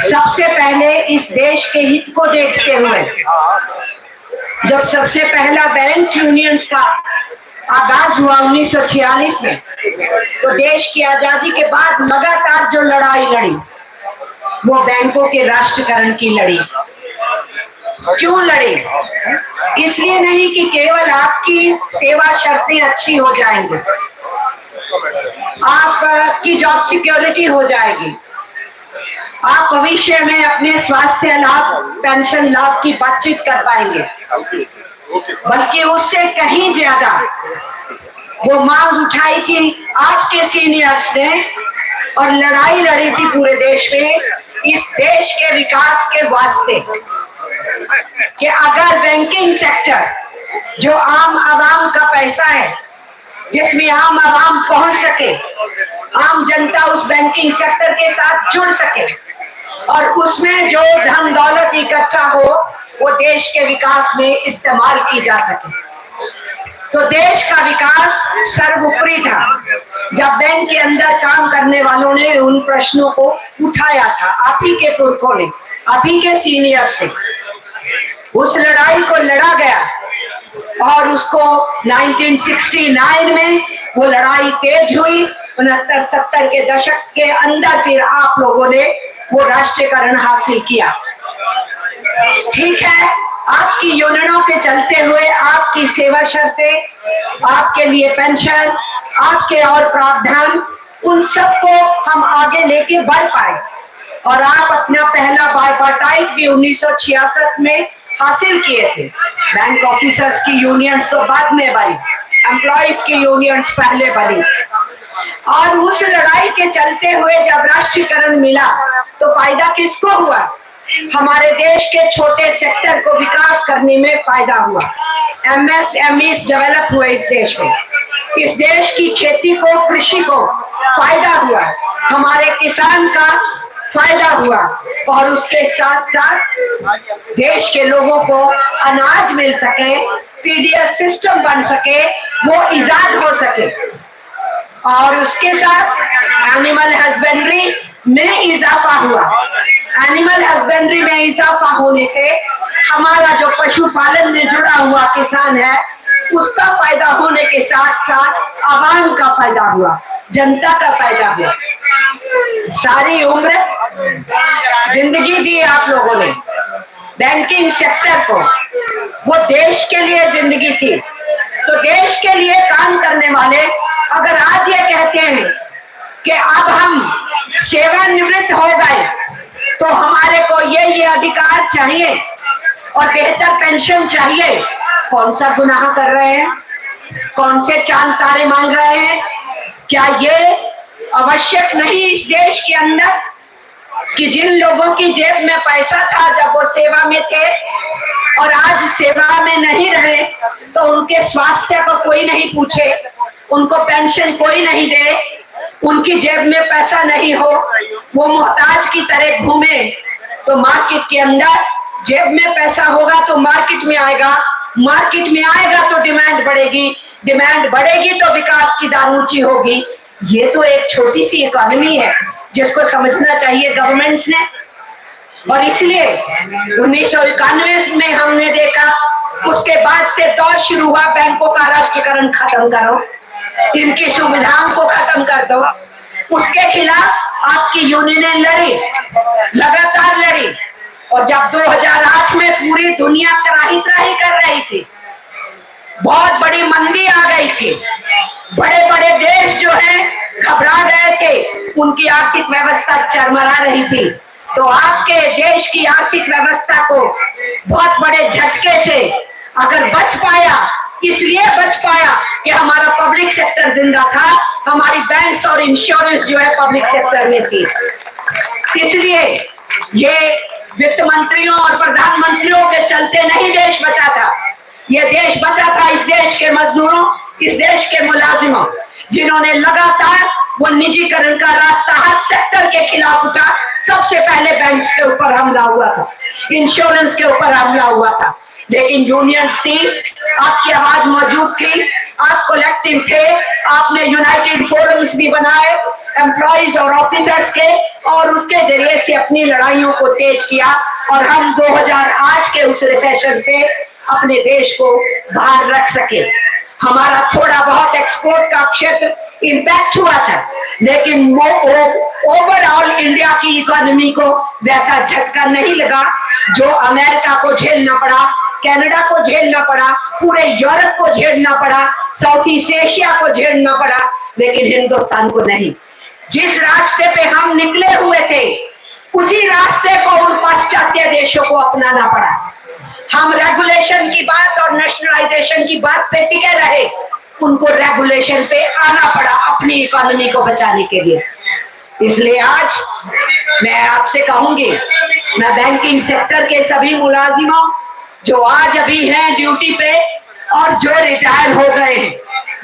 सबसे पहले इस देश के हित को देखते हुए, जब सबसे पहला बैंक यूनियंस का आगाज हुआ 1946 में, तो देश की आजादी के बाद लगातार जो लड़ाई लड़ी वो बैंकों के राष्ट्रीयकरण की लड़ी। क्यों लड़े? इसलिए नहीं कि केवल आपकी सेवा शर्तें अच्छी हो जाएंगी, आपकी जॉब सिक्योरिटी हो जाएगी, आप भविष्य में अपने स्वास्थ्य लाभ, पेंशन लाभ की बातचीत कर पाएंगे, बल्कि उससे कहीं ज्यादा वो मांग उठाई थी आपके सीनियर्स ने और लड़ाई लड़ी थी पूरे देश में, इस देश के विकास के वास्ते, कि अगर बैंकिंग सेक्टर जो आम आवाम का पैसा है, जिसमें आम आवाम पहुंच सके, आम जनता उस बैंकिंग सेक्टर के साथ जुड़ सके और उसमें जो धन दौलत इकट्ठा हो वो देश के विकास में इस्तेमाल की जा सके। तो देश का विकास सर्वोपरि था जब बैंक के अंदर काम करने वालों ने उन प्रश्नों को उठाया था, आप ही के पुरखों ने, आप ही के सीनियर्स ने। उस लड़ाई को लड़ा गया और उसको 1969 में वो लड़ाई तेज हुई। 69-70 के दशक के अंदर फिर आप लोगों ने वो राष्ट्रीयकरण हासिल किया। ठीक है, आपकी यूनियनों के चलते हुए आपकी सेवा शर्तें, आपके लिए पेंशन, आपके और प्रावधान, उन सबको हम आगे लेके बढ़ पाए और आप अपना पहला बायपार्टाइट भी 1966 में हासिल किए थे। बैंक ऑफिसर्स की यूनियंस तो बाद में बनी, एम्प्लॉइज की यूनियंस पहले बनी। और उस लड़ाई के चलते हुए जब राष्ट्रीयकरण मिला तो फायदा किसको हुआ? हमारे देश के छोटे सेक्टर को विकास करने में फायदा हुआ। MSMEs डेवलप हुए इस देश में, इस देश की खेती को, कृषि को फायदा हुआ, हमारे किसान का फायदा हुआ और उसके साथ साथ देश के लोगों को अनाज मिल सके, PDS सिस्टम बन सके, वो इजाद हो सके और उसके साथ एनिमल हस्बेंड्री में इजाफा हुआ। एनिमल हस्बेंड्री में इजाफा होने से हमारा जो पशुपालन में जुड़ा हुआ किसान है उसका फायदा होने के साथ साथ आवाम का फायदा हुआ, जनता का फायदा हुआ। सारी उम्र जिंदगी दी आप लोगों ने बैंकिंग सेक्टर को, वो देश के लिए जिंदगी थी। तो देश के लिए काम करने वाले अगर आज ये कहते हैं कि अब हम सेवानिवृत्त हो गए तो हमारे को ये अधिकार चाहिए और बेहतर पेंशन चाहिए, कौन सा गुनाह कर रहे हैं? कौन से चांद तारे मांग रहे हैं? क्या ये आवश्यक नहीं इस देश के अंदर कि जिन लोगों की जेब में पैसा था जब वो सेवा में थे और आज सेवा में नहीं रहे तो उनके स्वास्थ्य को कोई नहीं पूछे, उनको पेंशन कोई नहीं दे, उनकी जेब में पैसा नहीं हो, वो मोहताज की तरह घूमे? तो मार्केट के अंदर जेब में पैसा होगा तो मार्केट में आएगा, मार्केट में आएगा तो डिमांड बढ़ेगी, डिमांड बढ़ेगी तो विकास की दर ऊंची होगी। ये तो एक छोटी सी इकोनॉमी है जिसको समझना चाहिए गवर्नमेंट्स ने। और इसलिए 1991 में हमने देखा, उसके बाद से दौर शुरू हुआ बैंकों का राष्ट्रीयकरण खत्म करो, इनकी सुविधाओं को खत्म कर दो। उसके खिलाफ आपकी यूनियनें लड़ी, लगातार लड़ी और जब 2008 में पूरी दुनिया त्राही त्राही कर रही थी, बहुत बड़ी मंदी आ गई थी, बड़े बड़े देश जो है घबरा गए थे, उनकी आर्थिक व्यवस्था चरमरा रही थी, तो आपके देश की आर्थिक व्यवस्था को बहुत बड़े झटके से अगर बच पाया, इसलिए बच पाया कि हमारा पब्लिक सेक्टर जिंदा था, हमारी बैंक्स और इंश्योरेंस जो है पब्लिक सेक्टर में थी। इसलिए ये वित्त मंत्रियों और प्रधानमंत्रियों के चलते नहीं देश बचा था, ये देश बचा था इस देश के मजदूरों, इस देश के मुलाजिमों, जिन्होंने लगातार वो निजीकरण का रास्ता हर सेक्टर के खिलाफ उठा। सबसे पहले बैंक्स के ऊपर हमला हुआ था, इंश्योरेंस के ऊपर हमला हुआ था, लेकिन यूनियंस थी, आपकी आवाज मौजूद थी, आप कलेक्टिव थे, आपने यूनाइटेड फोरम्स भी बनाए एम्प्लॉइज और ऑफिसर्स के, और उसके जरिए से अपनी लड़ाइयों को तेज किया और हम 2008 के उस रिसेशन से अपने देश को बाहर रख सके। हमारा थोड़ा बहुत एक्सपोर्ट का क्षेत्र इम्पैक्ट हुआ था, लेकिन ओवरऑल इंडिया की इकोनॉमी को वैसा झटका नहीं लगा जो अमेरिका को झेलना पड़ा, कनाडा को झेलना पड़ा, पूरे यूरोप को झेलना पड़ा, साउथ ईस्ट एशिया को झेलना पड़ा, लेकिन हिंदुस्तान को नहीं। जिस रास्ते पे हम निकले हुए थे उसी रास्ते को उन पाश्चात्य देशों को अपनाना पड़ा। हम रेगुलेशन की बात और नेशनलाइजेशन की बात पे टिके रहे, उनको रेगुलेशन पे आना पड़ा अपनी इकोनॉमी को बचाने के लिए। इसलिए आज मैं आपसे कहूंगी, मैं बैंकिंग सेक्टर के सभी मुलाजिमों जो आज अभी हैं ड्यूटी पे और जो रिटायर हो गए हैं,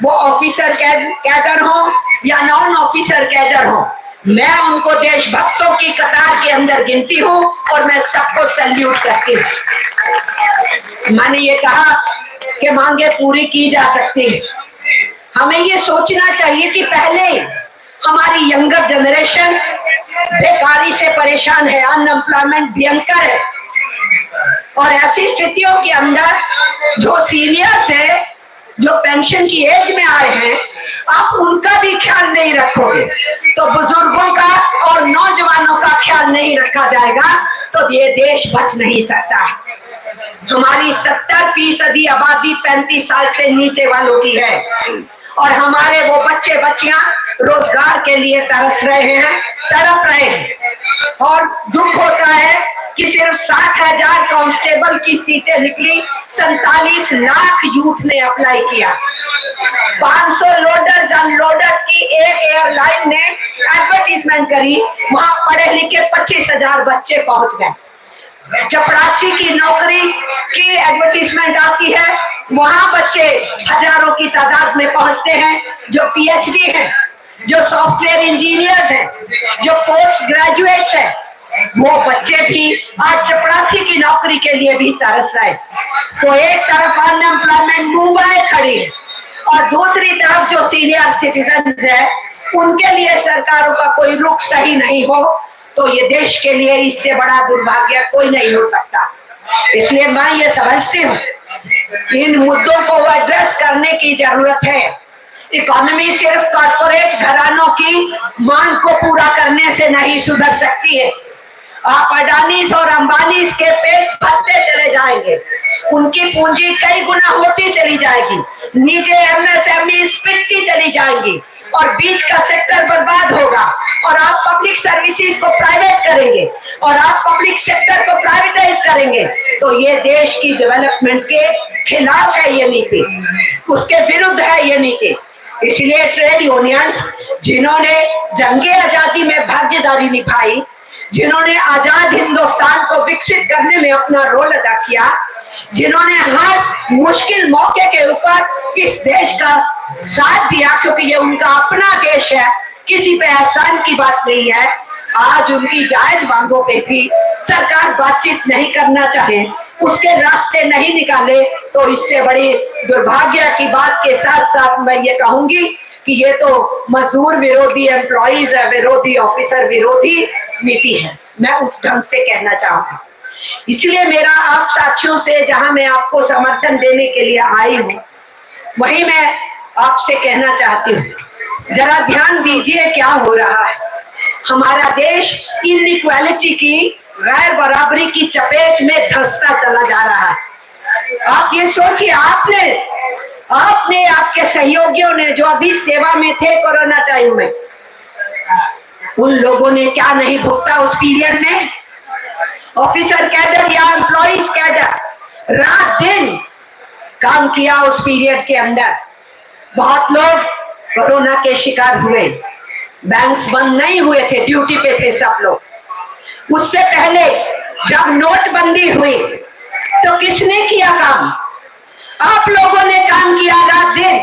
वो ऑफिसर कैडर हो या नॉन ऑफिसर कैडर हो, मैं उनको देशभक्तों की कतार के अंदर गिनती हूँ और मैं सबको सैल्यूट करती हूँ। मैंने ये कहा कि मांगे पूरी की जा सकती है। हमें ये सोचना चाहिए कि पहले हमारी यंगर जनरेशन बेकारी से परेशान है, अनएम्प्लॉयमेंट भयंकर है, और ऐसी स्थितियों के अंदर जो सीनियर्स है, जो पेंशन की एज में आए हैं, आप उनका भी ख्याल नहीं रखोगे तो बुजुर्गों का और नौजवानों का ख्याल नहीं रखा जाएगा तो ये देश बच नहीं सकता। हमारी 70% आबादी 35 साल से नीचे वालों की है और हमारे वो बच्चे बच्चियां रोजगार के लिए तरस रहे हैं, तड़प रहे हैं। और दुख होता है कि सिर्फ 60,000 कांस्टेबल की सीटें निकली, 47 लाख यूथ ने अप्लाई किया। 500 लोडर्स अनलोडर्स की एक एयरलाइन ने एडवर्टीजमेंट करी, वहां पढ़े लिखे 25,000 बच्चे पहुंच गए। चपरासी की नौकरी की एडवर्टीजमेंट आती है, वहां बच्चे हजारों की तादाद में पहुंचते हैं, जो पीएचडी हैं, जो सॉफ्टवेयर इंजीनियर्स हैं, जो पोस्ट ग्रेजुएट्स हैं, वो बच्चे भी आज चपरासी की नौकरी के लिए भी तरस रहे। तो एक तरफ अनएम्प्लॉयमेंट मुंबई खड़ी है और दूसरी तरफ जो सीनियर सिटीजन है उनके लिए सरकारों का कोई रुख सही नहीं हो, तो ये देश के लिए इससे बड़ा दुर्भाग्य कोई नहीं हो सकता। इसलिए मैं ये समझती हूँ इन मुद्दों को एड्रेस करने की जरूरत है। इकोनॉमी सिर्फ कॉर्पोरेट घरानों की मांग को पूरा करने से नहीं सुधर सकती है। आप अडानीज और अंबानीज के पेट भरते चले जाएंगे, उनकी पूंजी कई गुना होती चली जाएगी, नीचे एमएसएमई पिटती चली जाएंगी और बीच का सेक्टर बर्बाद होगा और आप पब्लिक सर्विसेज को प्राइवेट करेंगे और आप पब्लिक सेक्टर को प्राइवेटाइज करेंगे, तो ये देश की डेवलपमेंट के खिलाफ है ये नीति, उसके विरुद्ध है ये नीति। इसलिए ट्रेड यूनियंस जिन्होंने जंगे आजादी में भागीदारी निभाई, जिन्होंने आजाद हिंदुस्तान को विकसित करने में अपना रोल अदा किया, जिन्होंने हर मुश्किल मौके के ऊपर इस देश का साथ दिया क्योंकि ये उनका अपना देश है, किसी पे एहसान की बात नहीं है, आज उनकी जायज मांगों पे भी सरकार बातचीत नहीं करना चाहे, उसके रास्ते नहीं निकाले, तो इससे बड़ी दुर्भाग्य की बात के साथ साथ मैं ये कहूंगी कि ये तो मजदूर विरोधी, एम्प्लॉइज विरोधी, ऑफिसर विरोधी नीति है। मैं उस ढंग से कहना चाहूंगा। इसलिए मेरा आप साथियों से, जहां मैं आपको समर्थन देने के लिए आई हूं, वही मैं आपसे कहना चाहती हूँ, जरा ध्यान दीजिए क्या हो रहा है। हमारा देश इनइक्वालिटी की, गैर बराबरी की चपेट में धंसता चला जा रहा है। आप ये सोचिए, आपने आपके सहयोगियों ने जो अभी सेवा में थे कोरोना टाइम में, उन लोगों ने क्या नहीं भुगता उस पीरियड में। ऑफिसर कैडर या एम्प्लॉइज कैडर रात दिन काम किया उस पीरियड के अंदर। बहुत लोग कोरोना के शिकार हुए, बैंक्स बंद नहीं हुए थे, ड्यूटी पे थे सब लोग। उससे पहले जब नोटबंदी हुई तो किसने किया काम? आप लोगों ने काम किया रात दिन।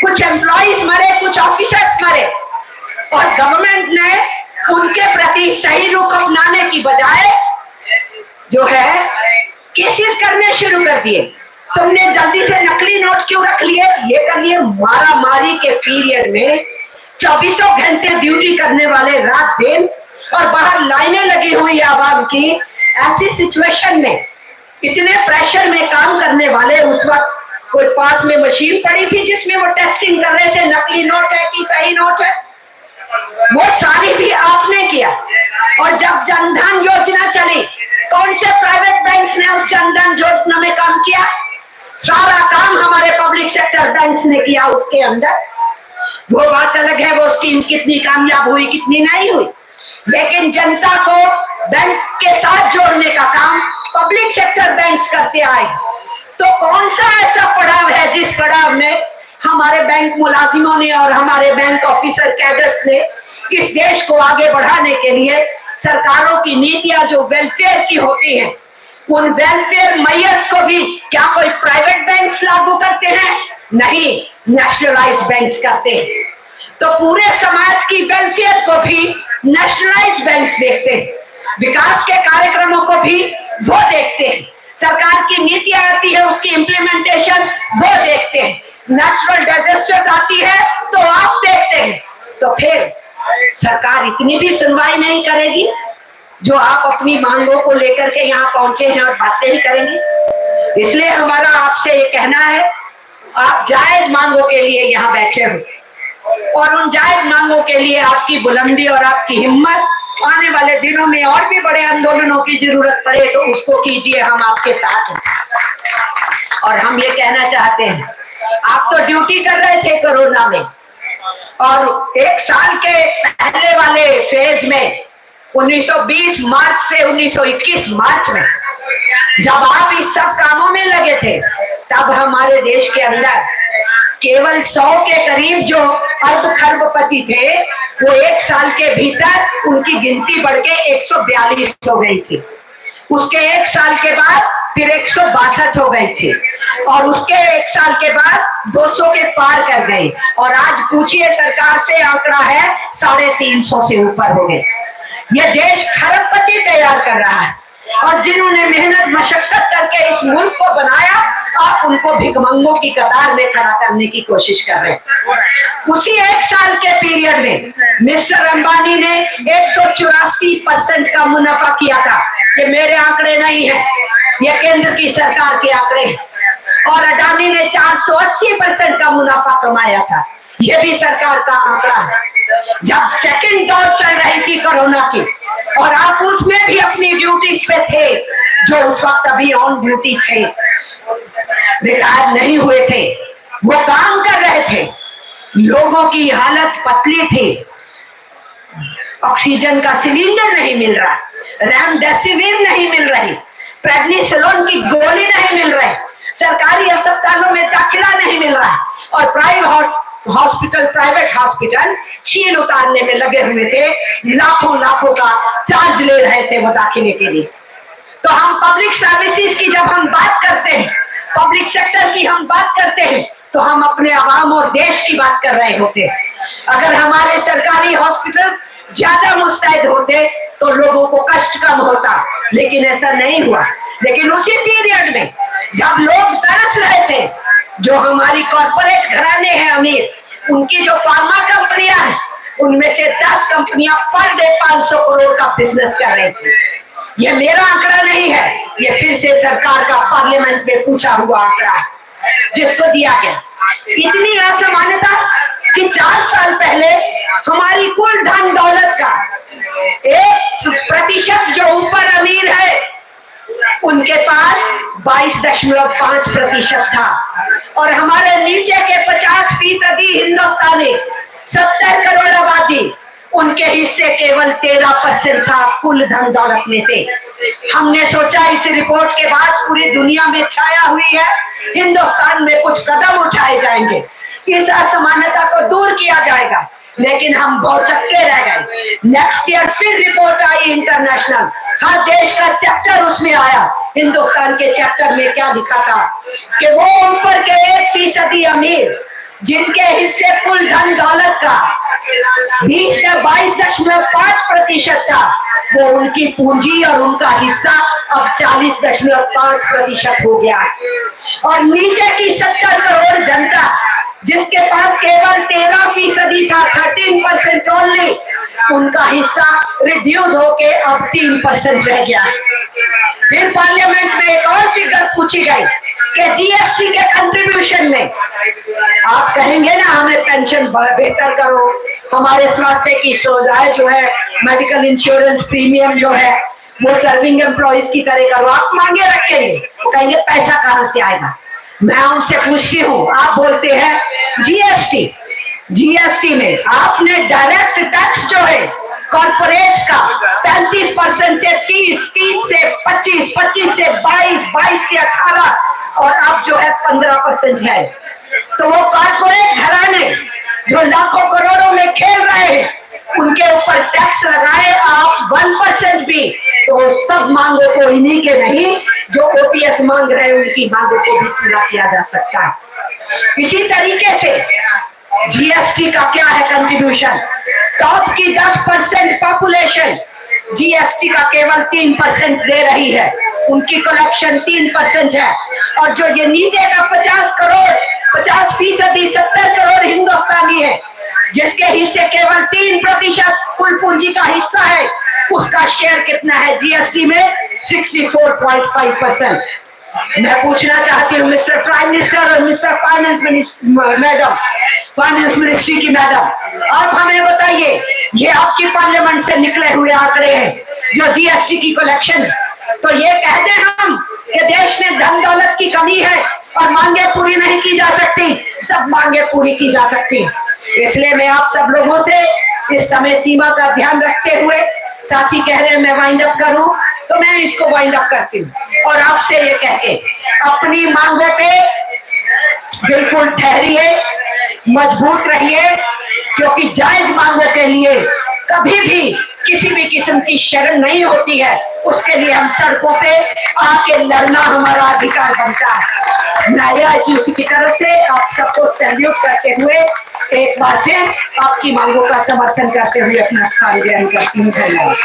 कुछ एम्प्लॉइज मरे, कुछ ऑफिसर्स मरे, और गवर्नमेंट ने उनके प्रति सही रुख अपनाने की बजाय जो है केसेस करने शुरू कर दिए। तुमने जल्दी से नकली नोट क्यों रख लिए? ये कर लिए। मारा मारी के पीरियड में 24 घंटे ड्यूटी करने वाले रात दिन, और बाहर लाइनें लगी हुई आवाम की। ऐसी सिचुएशन में, इतने प्रेशर में काम करने वाले, उस वक्त कोई पास में मशीन पड़ी थी जिसमें वो टेस्टिंग कर रहे थे नकली नोट है कि सही नोट है, वो सारी भी आपने किया। और जब जनधन योजना चली, कौन से प्राइवेट कल्याण योजना में काम किया, सारा काम हमारे पब्लिक सेक्टर बैंक्स ने किया उसके अंदर। वो बात अलग है वो स्कीम कितनी कामयाब हुई कितनी नहीं हुई, लेकिन जनता को बैंक के साथ जोड़ने का काम पब्लिक सेक्टर बैंक्स करते आए। तो कौन सा ऐसा पड़ाव है जिस पड़ाव में हमारे बैंक मुलाजिमों ने और हमारे बैंक ऑफिसर कैडर्स ने इस देश को आगे बढ़ाने के लिए सरकारों की नीतियां जो वेलफेयर की होती हैं, उन वेलफेयर मेयर्स को भी क्या कोई प्राइवेट बैंक्स लागू करते हैं? नहीं, नेशनलाइज्ड बैंक्स करते हैं। तो पूरे समाज की वेलफेयर को भी नेशनलाइज्ड बैंक्स देखते हैं, विकास के कार्यक्रमों को भी वो देखते हैं, सरकार की नीतियां आती है उसकी इम्प्लीमेंटेशन वो देखते हैं, नेचुरल डिजास्टर आती है तो आप देखते हैं। तो फिर सरकार इतनी भी सुनवाई नहीं करेगी जो आप अपनी मांगों को लेकर के यहाँ पहुंचे हैं और बातें ही करेंगे। इसलिए हमारा आपसे ये कहना है, आप जायज मांगों के लिए यहाँ बैठे हो और उन जायज मांगों के लिए आपकी बुलंदी और आपकी हिम्मत, आने वाले दिनों में और भी बड़े आंदोलनों की जरूरत पड़े तो उसको कीजिए, हम आपके साथ हैं। और हम ये कहना चाहते हैं, आप तो ड्यूटी कर रहे थे कोरोना में, और एक साल के पहले वाले फेज में 1920 मार्च से 1921 मार्च में जब आप इस सब कामों में लगे थे, तब हमारे देश के अंदर केवल 100 के करीब जो अर्ध खरबपति थे, वो एक साल के भीतर उनकी गिनती बढ़ के 142 हो गई थी। उसके एक साल के बाद फिर 162 हो गई थी, और उसके एक साल के बाद 200 के पार कर गई, और आज पूछिए सरकार से आंकड़ा है 350 से ऊपर हो गए। ये देश खरबपति तैयार कर रहा है, और जिन्होंने मेहनत मशक्कत करके इस मुल्क को बनाया, आप उनको भिखमंगों की कतार में खड़ा करने की कोशिश कर रहे हैं। उसी एक साल के पीरियड में मिस्टर अंबानी ने 184% का मुनाफा किया था। ये मेरे आंकड़े नहीं है, ये केंद्र की सरकार के आंकड़े हैं। और अडानी ने 480% का मुनाफा कमाया था, ये भी सरकार का आंकड़ा है। जब सेकंड दौर चल रही थी कोरोना की, और आप उसमें भी अपनी ड्यूटीज पे थे, जो उस वक्त अभी ऑन ड्यूटी थे, रिटायर नहीं हुए थे, वो काम कर रहे थे। लोगों की हालत पतली थी, ऑक्सीजन का सिलेंडर नहीं मिल रहा, रेमडेसिविर नहीं मिल रही, प्रेडनिसोलोन की गोली नहीं मिल रही, सरकारी अस्पतालों में दाखिला नहीं मिल रहा, और प्राइवेट हॉस्पिटल छीन उतारने में लगे हुए थे, लाखों का चार्ज ले रहे थे वो दाखिले के लिए। तो हम पब्लिक सर्विसेज की जब हम बात करते हैं, पब्लिक सेक्टर की हम बात करते हैं, तो हम अपने आवाम और देश की बात कर रहे होते हैं। अगर हमारे सरकारी हॉस्पिटल्स ज्यादा मुस्तैद होते तो लोगों को कष्ट कम होता, लेकिन ऐसा नहीं हुआ। लेकिन उसी पीरियड में जब लोग तरस रहे थे, जो हमारी कॉर्पोरेट घराने हैं अमीर, उनकी जो फार्मा कंपनियां हैं, उनमें से 10 कंपनियां पर डे 500 करोड़ का बिजनेस कर रही थी। ये मेरा आंकड़ा नहीं है, ये फिर से सरकार का पार्लियामेंट में पूछा हुआ आंकड़ा है, जिसको दिया गया। इतनी असमानता कि 4 साल पहले हमारी कुल धन दौलत का 1% जो ऊपर अमीर है, उनके पास 22.5% था, और हमारे नीचे के 50% हिंदुस्तानी, 70 करोड़ आबादी, उनके हिस्से केवल 13% था कुल धन दौलत में से। हमने सोचा इस रिपोर्ट के बाद पूरी दुनिया में छाया हुई है, हिंदुस्तान में कुछ कदम उठाए जाएंगे, इस असमानता को दूर किया जाएगा, लेकिन हम भौचक्के रह गए। नेक्स्ट ईयर फिर रिपोर्ट आई इंटरनेशनल, हर देश का चैप्टर उसमें आया। हिंदुस्तान के चैप्टर में क्या लिखा था कि वो ऊपर के 1% अमीर, जिनके हिस्से कुल धन दौलत का 22.5% था, वो उनकी पूंजी और उनका हिस्सा अब 40.5% हो गया। और नीचे की 70 करोड़ जनता, जिसके पास केवल 13% था, 13% ओनली, उनका हिस्सा रिड्यूस होके अब 3% रह गया। फिर पार्लियामेंट में एक और फिगर पूछी गई कि जीएसटी के कंट्रीब्यूशन में, आप कहेंगे ना हमें पेंशन बेहतर करो, हमारे स्वास्थ्य की सुविधाएं जो है, मेडिकल इंश्योरेंस प्रीमियम जो है वो सर्विंग एम्प्लॉइज की तरह करो, आप मांगे रखेंगे, वो कहेंगे पैसा कहाँ से आएगा। मैं उनसे पूछती हूँ, आप बोलते हैं जीएसटी, जीएसटी में आपने डायरेक्ट टैक्स जो है कॉर्पोरेट का 35% से 30, 30 से 25, 25 से 22, 22 से 18 और अब जो है 15% है। तो वो कॉर्पोरेट घराने जो लाखों करोड़ों में खेल रहे हैं उनके ऊपर टैक्स लगाए आप 1% भी, तो सब मांगों को इन्हीं के नहीं जो ओपीएस मांग रहे हैं उनकी मांगों को भी पूरा किया जा सकता है। इसी तरीके से जीएसटी का क्या है कंट्रीब्यूशन, टॉप की 10% पॉपुलेशन जीएसटी का केवल 3% दे रही है, उनकी कलेक्शन 3% है। और जो ये नीचे का 50 करोड़ 50% 70 करोड़ हिंदुस्तानी है जिसके हिस्से केवल 3% कुल पूंजी का हिस्सा है, उसका शेयर कितना है जीएसटी में? 64.5%। मैं पूछना चाहती हूँ मिस्टर प्राइम मिनिस्टर और mister finance madam, finance ministry की मैडम, आप हमें बताइए, ये आपकी पार्लियामेंट से निकले हुए आंकड़े हैं जो जीएसटी की कलेक्शन है, तो ये कह दें हम कि देश में धन दौलत की कमी है और मांगे पूरी नहीं की जा सकती, सब मांगे पूरी की जा सकती। इसलिए मैं आप सब लोगों से इस समय सीमा का ध्यान रखते हुए, साथी कह रहे हैं मैं वाइंड अप करूं तो मैं इसको वाइंड अप करती हूँ और आपसे ये कह के अपनी मांगों पे बिल्कुल ठहरिए, मजबूत रहिए, क्योंकि जायज मांगों के लिए कभी भी किसी भी किस्म की शर्म नहीं होती है, उसके लिए हम सड़कों पे आके लड़ना हमारा अधिकार बनता है। मैं AIBPARC की तरफ से आप सबको सैल्यूट करते हुए एक बार फिर आपकी मांगों का समर्थन करते हुए अपना स्थान ग्रहण करती हूँ। धन्यवाद।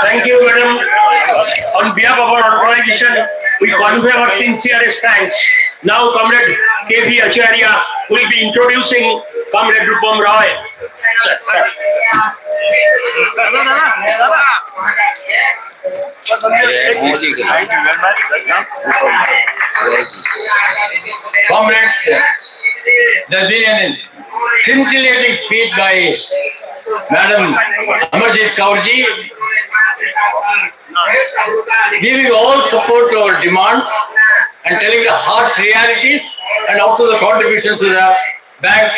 Thank you, madam. On behalf of our organization, we convey our sincerest thanks. Now, Comrade K.V. Acharya will be introducing Comrade Rupam Roy. Comrades, there's been a scintillating speech by Madam Amarjit Kaurji, giving all support to our demands and telling the harsh realities and also the contributions to the bank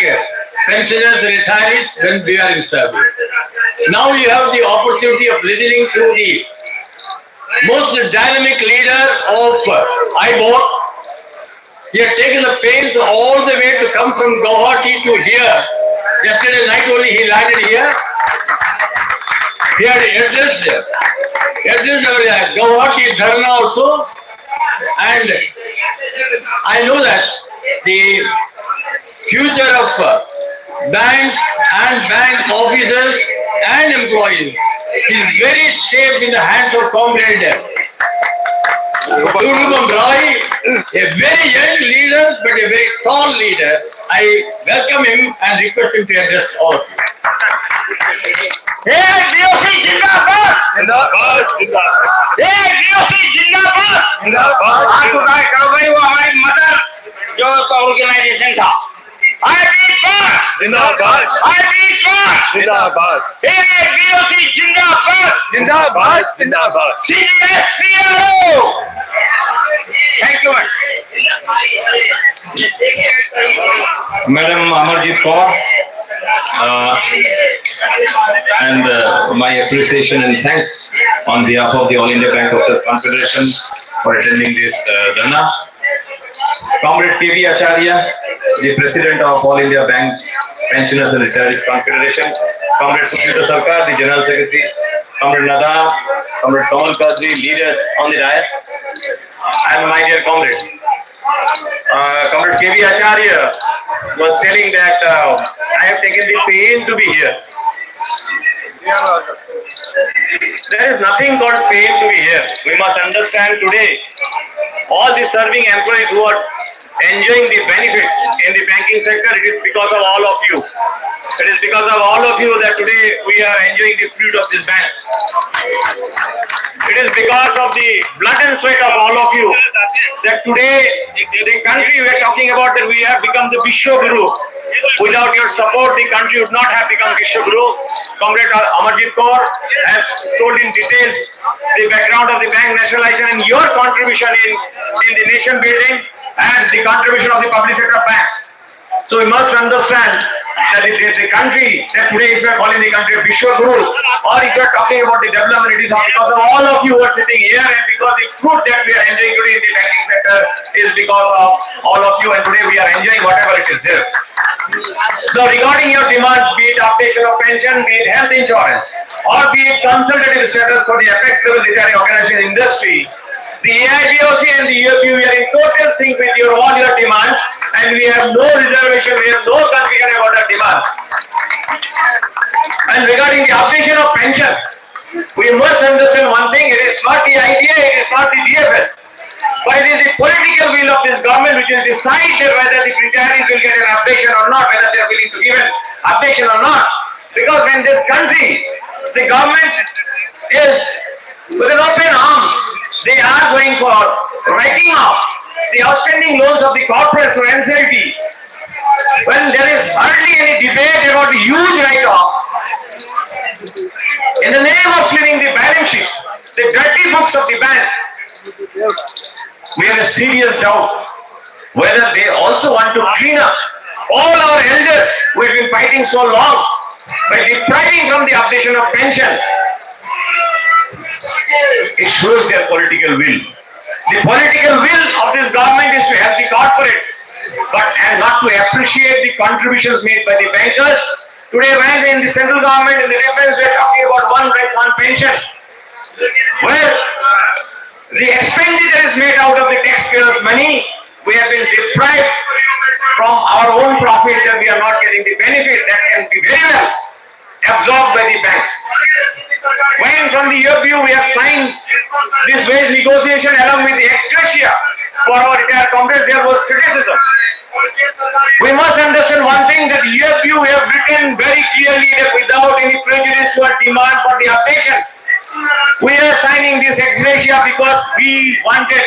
pensioners and retirees when we are in service. Now you have the opportunity of listening to the most dynamic leader of AIBPARC. He had taken the pains all the way to come from Guwahati to here. Yesterday night only he landed here. He had addressed our Guwahati Dharna also. And I know that the future of banks and bank officers and employees is very safe in the hands of Comrade Rupam Roy, a very young leader but a very tall leader. I welcome him and request him to address all of you. AIBPARC जिंदाबाद, जिंदाबाद, जिंदाबाद। AIBPARC जिंदाबाद, जिंदाबाद। हाथ उठाए करो भाई, वो हमारी मदर जो ऑर्गेनाइजेशन था। AIBPARC जिंदाबाद, AIBPARC जिंदाबाद, AIBPARC जिंदाबाद, जिंदाबाद, जिंदाबाद। CBPRO। Thank you, Madam Amarjit Kaur, and my appreciation and thanks on behalf of the All India Bank Officers Confederation for attending this Dharna. Comrade K.V. Acharya, the President of All India Bank Pensioners and Retirees Confederation, Comrade Sushmita Sarkar, the General Secretary, Comrade Nada, Comrade Kamal Kadri, leaders on the dais, and my dear comrades. Comrade K.V. Acharya was telling that I have taken the pain to be here. There is nothing called pain to be here. We must understand today all the serving employees who are enjoying the benefit in the banking sector. It is because of all of you. It is because of all of you that today we are enjoying the fruit of this bank. It is because of the blood and sweat of all of you that today the country we are talking about, that we have become the UFBRO. Without your support, the country would not have become Vishwaguru. Comrade Amarjit Kaur has told in details the background of the bank nationalization and your contribution in the nation building and the contribution of the public sector banks. So we must understand that the country, that today if you are calling the country Vishwaguru, or if you are talking about the development, it is because of all of you who are sitting here, and because the fruit that we are enjoying today in the banking sector is because of all of you, and today we are enjoying whatever it is there. So regarding your demands, be it updation of pension, be it health insurance, or be it consultative status for the apex level retiring organization industry, the AIBOC and the UFBRO, we are in total sync with all your demands, and we have no reservation, we have no confusion about our demands. And regarding the updation of pension, we must understand one thing: it is not the IDA, it is not the DFS, but it is the political will of this government which will decide whether the retirees will get an updation or not, whether they are willing to give an updation or not. Because when this country, the government is with an open arms, they are going for writing off the outstanding loans of the corporates for NCLT. When there is hardly any debate about the huge write-off, in the name of cleaning the balance sheet, the dirty books of the bank, we have a serious doubt whether they also want to clean up all our elders who have been fighting so long by depriving from the updation of pension. It shows their political will. The political will of this government is to help the corporates, and not to appreciate the contributions made by the bankers. Today, when in the central government, in the defense, we are talking about one rank, one pension, where the expenditure is made out of the taxpayers' money. We have been deprived from our own profit, that we are not getting the benefit that can be very well absorbed by the banks. When from the UFBRO we have signed this wage negotiation along with the ex gratia for our retired comrades, there was criticism. We must understand one thing, that UFBRO have written very clearly that without any prejudice to our demand for the updation, we are signing this ex gratia because we wanted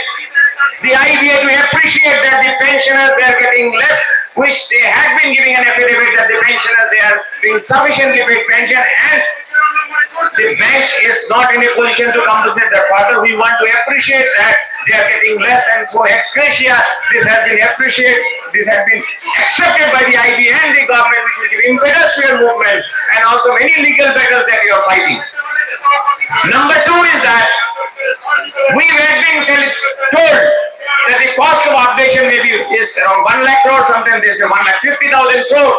the IBA to appreciate that the pensioners, they are getting less, which they had been giving an affidavit that the pensioners, they are being sufficiently paid pension, and the bank is not in a position to compensate that further. We want to appreciate that they are getting less, and for ex gratia, this has been appreciated, this has been accepted by the IBA and the government, which will give impetus to your movement, and also many legal battles that you are fighting. Number two is that we have been told that the cost of updation maybe is around 1 lakh crore, sometimes they say 1,50,000 crore.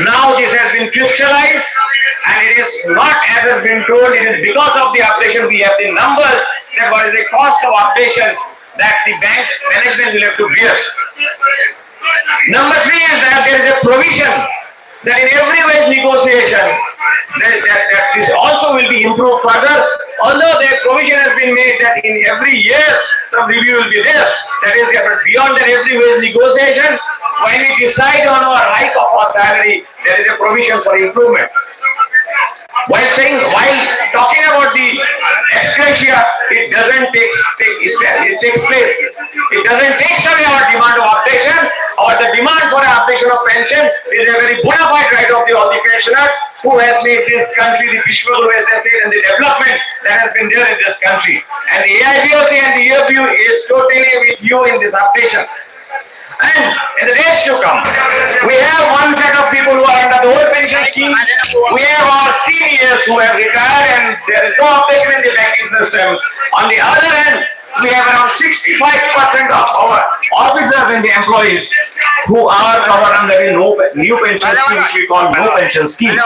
Now this has been crystallized, and it is not as has been told, it is because of the updation we have the numbers that what is the cost of updation that the bank's management will have to bear. Number three is that there is a provision that in every wage negotiation that this also will be improved further, although the provision has been made that in every year some review will be there. That is, but beyond that every wage negotiation, when we decide on our hike of our salary, there is a provision for improvement. While talking about the ex gratia, it doesn't it takes place. It doesn't take away our demand of updation, or the demand for an updation of pension is a very bona fide right of all the pensioners who has made this country the Vishwaguru, as they said, and the development that has been there in this country. And the AIBOC and the UFBRO is totally with you in this updation. And in the days to come, we have one set of people who are under the old pension scheme. We have our seniors who have retired, and there is no updation in the banking system. On the other hand, we have around 65% of our officers and the employees who are covered under the new pension scheme, which we call no pension scheme.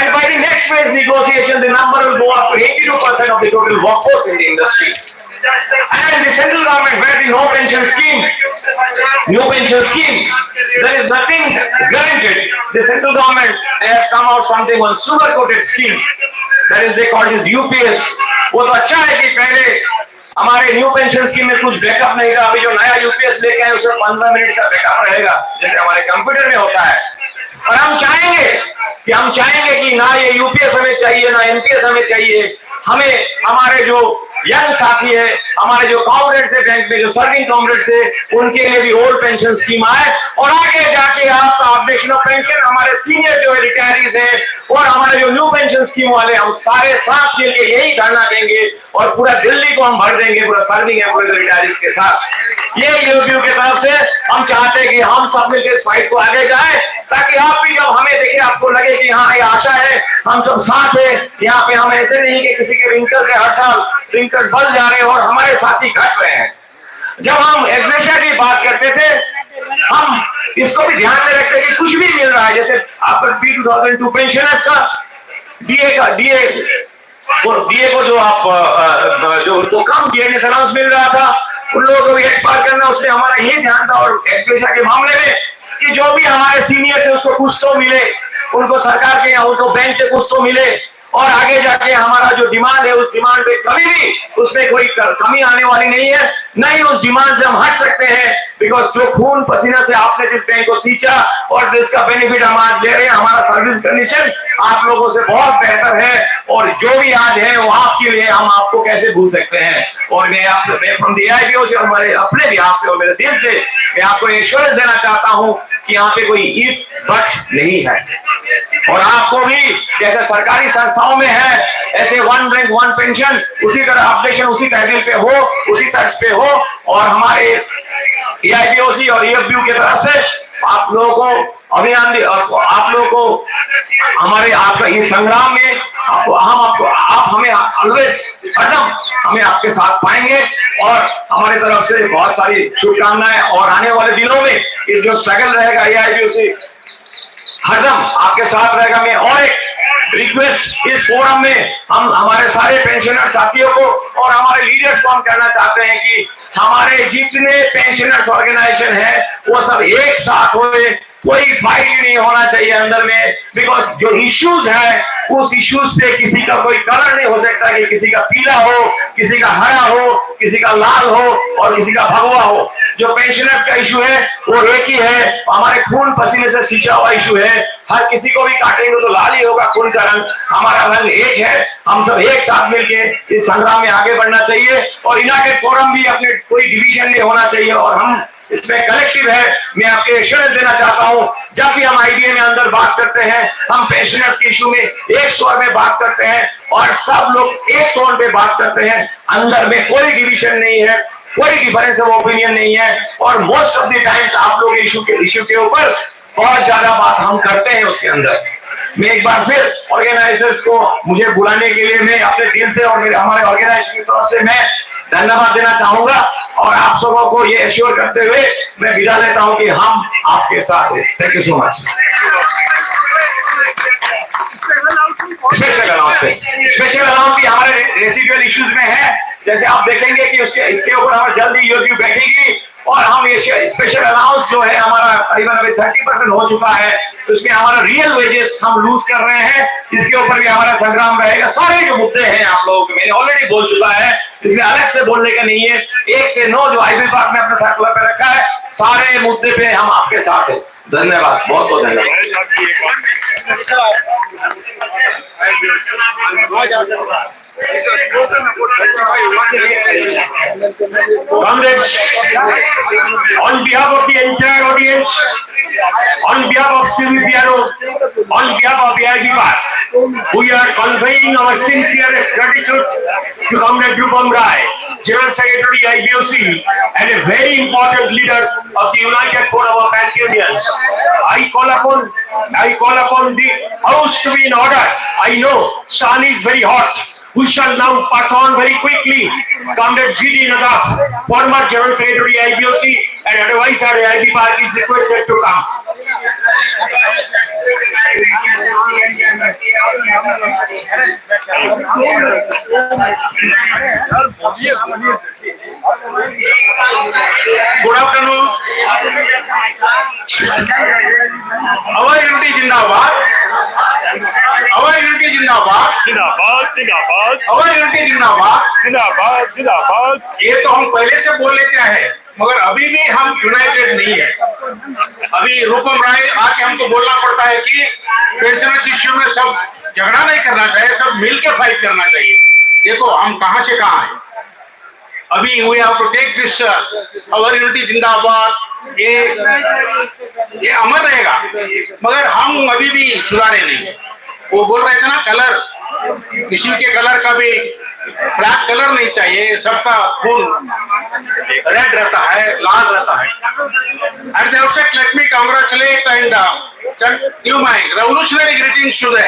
And by the next phase negotiation, the number will go up to 82% of the total workforce in the industry. And the central government, where the no pension scheme, there is nothing guaranteed. The central government, they have come out something on sugar-coated scheme. That is, they call this UPS. वो तो अच्छा है कि पहले हमारे new pension scheme में कुछ backup नहीं था, अभी जो नया यूपीएस लेके आए उसमें 15 मिनट का बैकअप रहेगा, जैसे हमारे कंप्यूटर में होता है। और हम चाहेंगे कि ना ये यूपीएस हमें चाहिए, ना एनपीएस हमें चाहिए, हमें हमारे जो यंग साथी है, हमारे जो कॉमरेड्स है बैंक में, जो सर्विंग कॉमरेड्स है, उनके लिए भी ओल्ड पेंशन स्कीम आए और आगे जाके आपका अपडेशन ऑफ पेंशन, हमारे सीनियर जो है रिटायरीज है और हमारे जो न्यू पेंशन स्कीम वाले, हम सारे साथ मिलकर यही धरना देंगे और पूरा दिल्ली को हम भर देंगे पूरा सर्विंग एम्प्लॉयज रिटायरीज के साथ। ये यूपीयू की तरफ से हम चाहते हैं कि हम सब मिलकर इस फाइट को आगे जाए, ताकि आप भी जब हमें देखें आपको लगे कि हाँ ये आशा है, हम सब साथ है। यहाँ पे हम ऐसे नहीं कि किसी के रिंकल्स हर साल रिंकल्स बढ़ जा रहे हैं और हमारे साथी घट रहे हैं। जब हम एग्रेशन की बात करते थे, हम इसको भी ध्यान में रखते कि कुछ भी मिल रहा है, जैसे आपका P2002 पेंशनर्स का डीए को जो आप जो उनको कम डीएनएस अलाउंस मिल रहा था, उन लोगों को भी एक पार करना, उसमें हमारा ये ध्यान था। और एग्रेशन के मामले में कि जो भी हमारे सीनियर थे उसको कुछ तो मिले, उनको सरकार के, उनको बैंक से कुछ तो मिले और आगे जाके हमारा जो डिमांड है उस डिमांड पे कभी भी उसमें कोई कमी आने वाली नहीं है, नहीं उस डिमांड से हम हट सकते हैं। बिकॉज जो खून पसीना से आपने जिस बैंक को सींचा और जिसका बेनिफिट हम आज ले रहे हैं, हमारा सर्विस कंडीशन आप लोगों से बहुत बेहतर है और जो भी आज है वो आपके लिए, हम आपको कैसे भूल सकते हैं। और मैं फ्रॉम द AIBPARC से, हमारे अपने बिहार से और मेरे दिल से मैं आपको एश्योरेंस देना चाहता हूं कि यहाँ पे कोई इफ बट नहीं है। और आपको भी जैसे सरकारी संस्थाओं में है ऐसे वन बैंक वन पेंशन, उसी तरह अपडेशन उसी तहसील पे हो, उसी तर्ज पे हो। और हमारे AIBPARC और UFBRO की तरफ से आप लोगों को अभियान, आप लोगों को हमारे आपका इस संग्राम में आप हमें ऑलवेज हरदम हमें आपके साथ पाएंगे। और हमारे तरफ से बहुत सारी शुभकामनाएं और आने वाले दिनों में इस जो स्ट्रगल रहेगा AIBPARC हरदम आपके साथ रहेगा। मैं और एक रिक्वेस्ट इस फोरम में हम हमारे सारे पेंशनर साथियों को और हमारे लीडर्स को हम कहना चाहते हैं कि हमारे जितने पेंशनर्स ऑर्गेनाइजेशन है वो सब एक साथ होए, कोई फाइट नहीं होना चाहिए अंदर में। बिकॉज जो इश्यूज है उस इश्यूज पे किसी का कोई कलर नहीं हो सकता कि किसी का पीला हो, किसी का हरा हो, किसी का लाल हो और किसी का भगवा हो। जो पेंशनर्स का इशू है वो एक ही है, हमारे खून पसीने से सींचा हुआ इशू है। हर किसी को भी काटेंगे तो लाल ही होगा खून का रंग, हमारा रंग एक है। हम सब एक साथ मिलकर इस संग्राम में आगे बढ़ना चाहिए और यूनाइटेड फोरम भी अपने कोई डिवीजन नहीं होना चाहिए और हम इसमें कलेक्टिव है। मैं आपके एश्योरेंस देना चाहता हूं, जब भी हम आईडीए में अंदर बात करते हैं, हम पेंशनर्स के इशू में एक स्वर में बात करते हैं और सब लोग एक टोन पे बात करते हैं। अंदर में कोई डिवीजन नहीं है, कोई डिफरेंस ऑफ ओपिनियन नहीं है और मोस्ट ऑफ द टाइम्स आप लोग इशू के ऊपर बहुत ज्यादा बात हम करते हैं उसके अंदर। मैं एक बार फिर ऑर्गेनाइजर्स को मुझे बुलाने के लिए मैं अपने दिल से और मेरे हमारे ऑर्गेनाइजेशन की तरफ से मैं धन्यवाद देना चाहूंगा और आप सबों को ये एश्योर करते हुए मैं विदा लेता हूं कि हम आपके साथ हैं। Thank you so much. Special announce भी हमारे रेसिडुअल इश्यूज में है, जैसे आप देखेंगे कि इसके ऊपर हमारे जल्दी यूपी बैठेगी और हम ये स्पेशल अनाउंस जो है हमारा करीबन अभी 30% हो चुका है, तो इसमें हमारा रियल वेजेस हम लूज कर रहे हैं, इसके ऊपर भी हमारा संग्राम रहेगा। सारे जो मुद्दे हैं आप लोगों के मैंने ऑलरेडी बोल चुका है, इसमें अलग से बोलने का नहीं है। 1 से 9 जो आईबीपार्क ने अपने सर्कुलर पे रखा है, सारे मुद्दे पे हम आपके साथ हैं। धन्यवाद, बहुत बहुत धन्यवाद। Comrades, on behalf of the entire audience, on behalf of CBPRO, on behalf of AIBPARC, we are conveying our sincerest gratitude to Comrade Upam Rai, General Secretary IBOC, and a very important leader of the United Forum of Bank Unions. I call upon the House to be in order. I know sun is very hot. We shall now pass on very quickly. Comrade GD Nadaf, former General Secretary IBOC and advisor AIBPARC is requested to come. Good afternoon. Our unity Jindabad. Our unity Jindabad. जिंदाबाद जिंदाबाद Our unity Jindabad. जिंदाबाद जिंदाबाद। ये तो हम पहले से बोल लेते हैं, मगर अभी भी हम यूनाइटेड नहीं है। अभी रूपम राय आके हमको बोलना पड़ता है कि पेंशनर्स इश्यू में सब झगड़ा नहीं करना चाहिए, सब मिल के फाइट करना चाहिए। देखो हम कहां से कहां हैं। अभी we have to take this our unity जिंदाबाद, ये अमर रहेगा, मगर हम अभी भी सुधारे नहीं। वो बोल रहे थे ना कलर, किसी के कलर का भी ब्लैक कलर नहीं चाहिए, सबका खून रेड रहता है, लाल रहता है। At the outset, let me congratulate and give my revolutionary greetings to the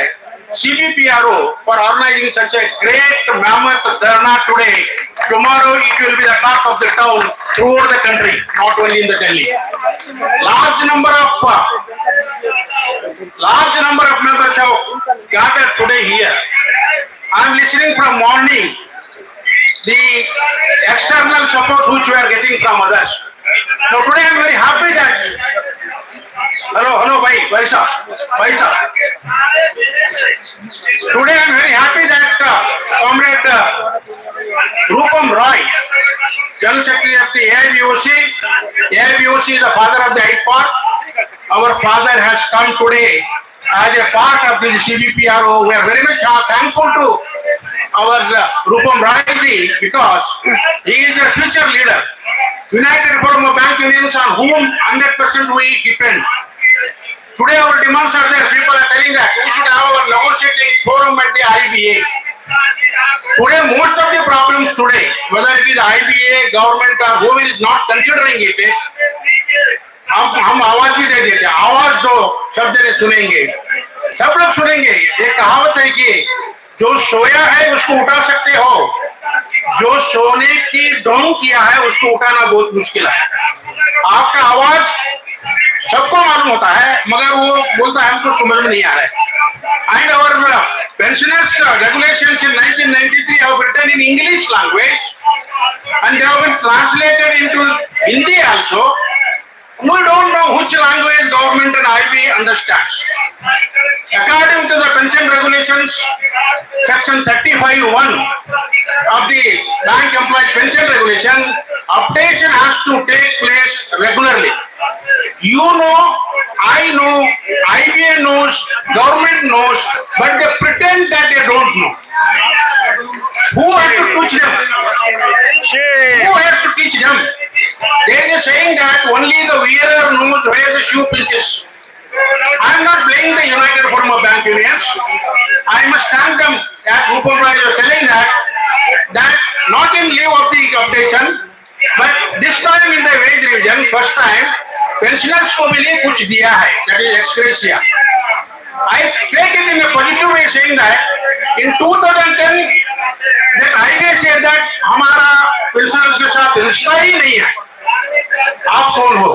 CBPRO for organizing such a great mammoth Dharna today. Tomorrow it will be the talk of the town throughout the country, not only in the Delhi. Large number of members have gathered today here. I am listening from morning the external support which we are getting from others. Now today I am very happy that hello bhai sahab. Today I am very happy that Comrade Rupam Roy, General Secretary of the AIBPARC is the father of the AIBPARC. Our father has come today as a part of the CBPRO. We are very much thankful to our Rupam Roy because he is a future leader. United Forum of Bank Unions on whom 100% we depend. Today our demands are there. People are telling that we should have our negotiating forum at the IBA. Today most of the problems today, whether it is IBA, government or whoever is not considering it, हम आवाज भी दे देते हैं। आवाज दो, सब जने सुनेंगे, सब लोग सुनेंगे। ये कहावत है कि जो सोया है उसको उठा सकते हो, जो सोने की ढोंग किया है उसको उठाना बहुत मुश्किल है। आपका आवाज सबको मालूम होता है, मगर वो बोलता है हमको समझ में नहीं आ रहा है। And our pensioners regulations in 1993 have written in English language and they have been translated into Hindi also. We don't know which language government and IB understands. According to the pension regulations, section 35(1) of the Bank Employee Pension Regulation, updation has to take place regularly. You know, I know, IBA knows, government knows, but they pretend that they don't know. Who has to teach them? Who has to teach them? They are saying that only the wearer knows where the shoe pinches. I am not blaming the United Forum of Bank Unions. I must thank them that Rupam Roy was telling that not in lieu of the updation, but this time in the wage revision, first time, pensioners को भी लिए कुछ दिया है, that is ex gratia. I take it in a positive way, saying that in 2010, that idea said that हमारा pensioners के साथ रिश्ता ही नहीं है. आप कौन हो?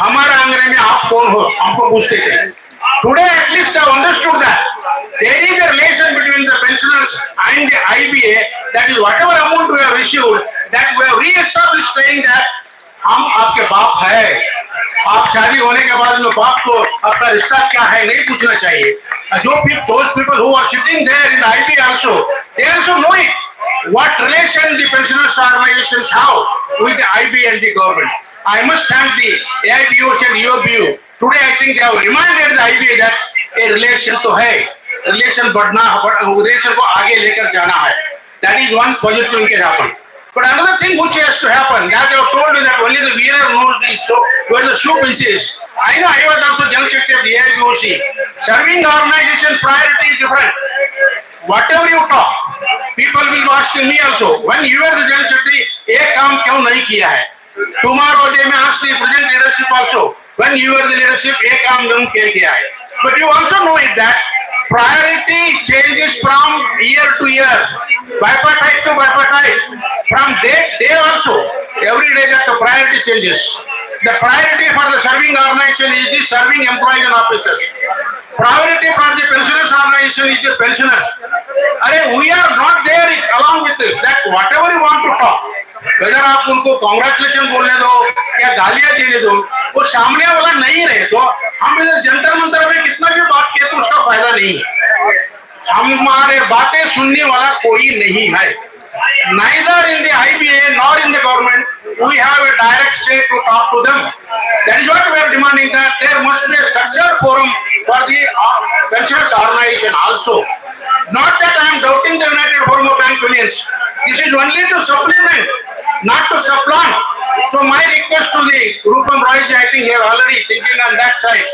हमारा अंग्रेजी में आप कौन हो? हमको पूछते थे. Today at least I understood that there is a relation between the pensioners and the IBA. That is whatever amount we have issued, that we have re-established saying that हम आपके बाप है. आप शादी होने के बाद में बाप को आपका रिश्ता क्या है नहीं पूछना चाहिए. Those people who are sitting there in the IBA also, they also know it. What relation the pensioners organizations have with the IB and the government. I must thank the AIBPARC and UFBRO. Today I think they have reminded the IB that a relation तो है, relation बढ़ना, relation को आगे लेकर जाना है. That is one positive thing can happen. But another thing which has to happen, that I have told you that only the wearer knows where the shoe pinches. I know I was also General Secretary of the AIBPARC. Serving the organization priority is different. Whatever you talk, people will be asking me also, when you were the General Secretary, एक काम क्यों नहीं किया है? Tomorrow they may ask the present leadership also, when you were the leadership, एक काम नहीं किया है. But you also know it that priority changes from year to year, bipartite to bipartite. From day also, every day that the priority changes. The priority for the serving organization is the serving employees and officers. Priority for the pensioners organization is the pensioners. We are not there along with it, that whatever you want to talk, whether आप उनको congratulation बोलने दो या गालियां देने दो, वो सामने वाला नहीं रहे तो हम इधर जंतर मंतर में कितना भी बात किए तो उसका फायदा नहीं है. हमारे बातें सुनने वाला कोई नहीं है. Neither in the IBA nor in the government we have a direct say to talk to them. That is what we are demanding, that there must be a structured forum for the pensioners organization also. Not that I am doubting the United Forum of Bank Unions. This is only to supplement not to supplant. So my request to the Rupam Roy, I think he are already thinking on that side,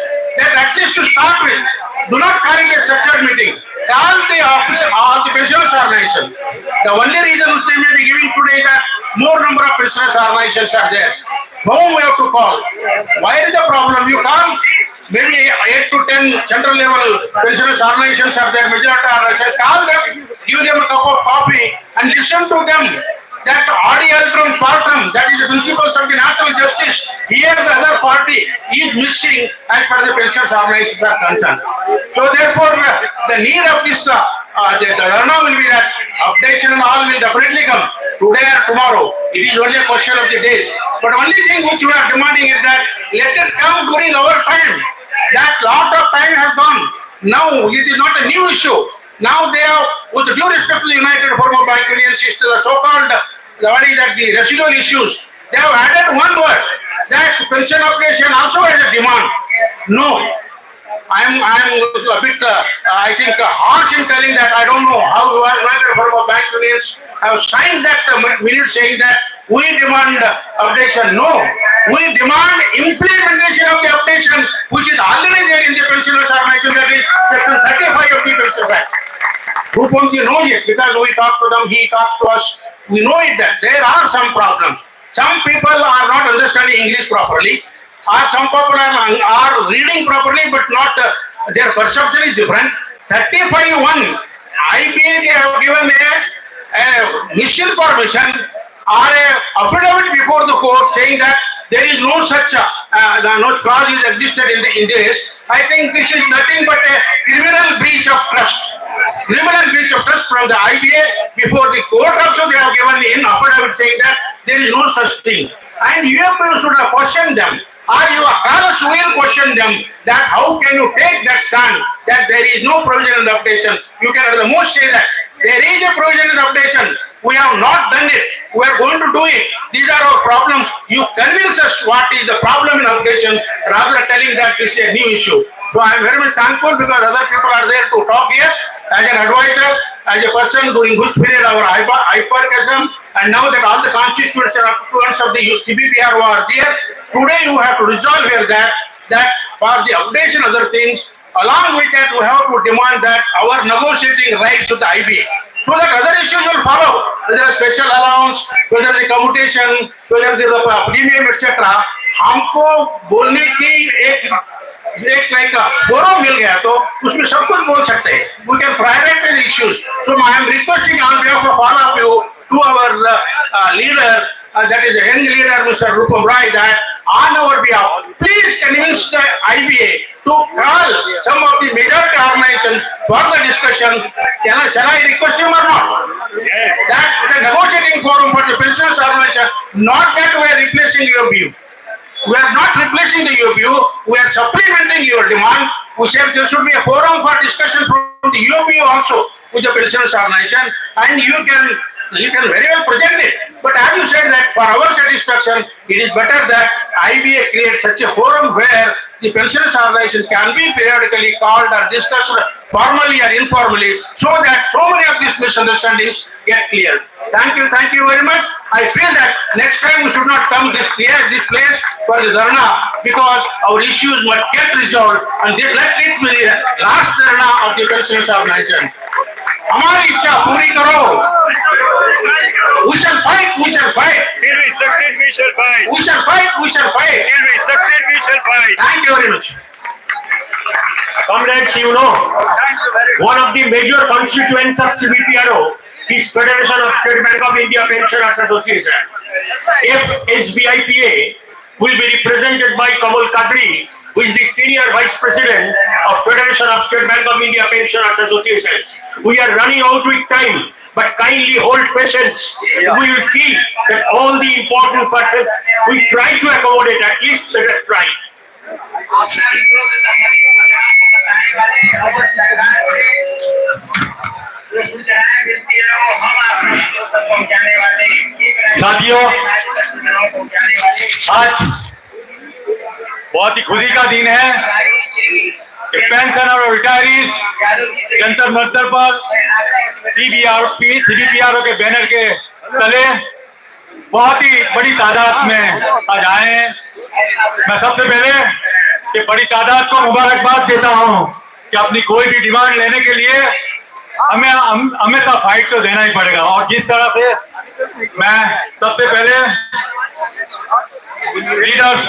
that at least to start with, do not call it a structured meeting. Call the office, all the pensioners organization. The only reason which they may be giving today is that more number of pensioners organizations are there. Whom we have to call? Why is the problem? You call maybe 8 to 10 central level pensioners organizations are there, majority organizations. Call them, give them a cup of coffee and listen to them. That adi altrum partum, that is the principles of the natural justice. Here the other party is missing as far as the pensioners organizations are concerned. So therefore, the need of this, the Dharana will be that updation and all will definitely come today or tomorrow. It is only a question of the days. But only thing which we are demanding is that let it come during our time. That lot of time has gone. Now it is not a new issue. Now they have, with due respect to the United Forum of Bank Unions, the so-called the residual issues, they have added one word, that pension updation also has a demand. No. I am a bit, I think, harsh in telling that. I don't know how United Forum of Bank Unions have signed that minute saying that we demand updation. No. We demand implementation of the updation which is already there in the pensioners organization, that is section 35 of the Pension Act. Rupamji knows it because we talk to them, he talks to us. We know it that there are some problems. Some people are not understanding English properly, or some people are reading properly but not, their perception is different. 35(1), IBA they have given a mission permission or a affidavit before the court saying that there is no such no clause is existed in this. I think this is nothing but a criminal breach of trust. Criminal breach of trust from the IBA before the court also they have given in affidavit saying that there is no such thing. And UFBRO should have questioned them, or your callers will question them, that how can you take that stand that there is no provision in the updation. You can at the most say that there is a provision in the updation. We have not done it. We are going to do it. These are our problems. You convince us what is the problem in updation rather than telling that this is a new issue. So I am very much thankful because other people are there to talk here as an advisor, as a person during which period our AIBPARC has come, and now that all the constituents of the CBPRO are there, today you have to resolve here that for the updation other things, along with that we have to demand that our negotiating rights to the IBA, so that other issues will follow, whether a special allowance, whether the commutation, whether the premium, etc. हमको बोलने की एक forum मिल गया तो उसमें सब कुछ बोल सकते हैं. We can prioritize the issues. So I am requesting on behalf of all of you to our leader, that is a young leader, Mr. Rupam Roy, that on our behalf, please convince the IBA to call some of the majority organizations for the discussion. Shall I request him or not? Yes. That the negotiating forum for the pensioners organization, not that we are replacing your view. We are not replacing the UFBRO, we are supplementing your demand. We said there should be a forum for discussion from the UFBRO also with the pensioners organization, and you can very well present it. But as you said that for our satisfaction, it is better that IBA creates such a forum where the pensioners organizations can be periodically called or discussed formally or informally, so that so many of these misunderstandings get cleared. Thank you very much. I feel that next time we should not come this place for the Dharana, because our issues must get resolved, and let it be the last Dharana of the pensioners organization. हमारी इच्छा पूरी करो. We shall fight. Till we succeed, we shall fight. We shall fight. Till we succeed, we shall fight. Thank you very much. Comrades, you know, one of the major constituents of CBPRO is Federation of State Bank of India Pensioners Association. If SBIPA will be represented by Kamal Kadri, who is the senior vice president of Federation of State Bank of India Pensioners Associations. We are running out with time, but kindly hold patience. We will see that all the important persons we try to accommodate, at least let us try. साथियों, आज बहुत ही खुशी का दिन है कि pension और retirees Jantar Mantar पर सीबीपीआरओ के बैनर के तले बहुत ही बड़ी तादाद में आज आए हैं। मैं सबसे पहले ये बड़ी तादाद को मुबारकबाद देता हूँ कि अपनी कोई भी डिमांड लेने के लिए हमें हमेशा फाइट तो देना ही पड़ेगा। और जिस तरह से मैं सबसे पहले लीडर्स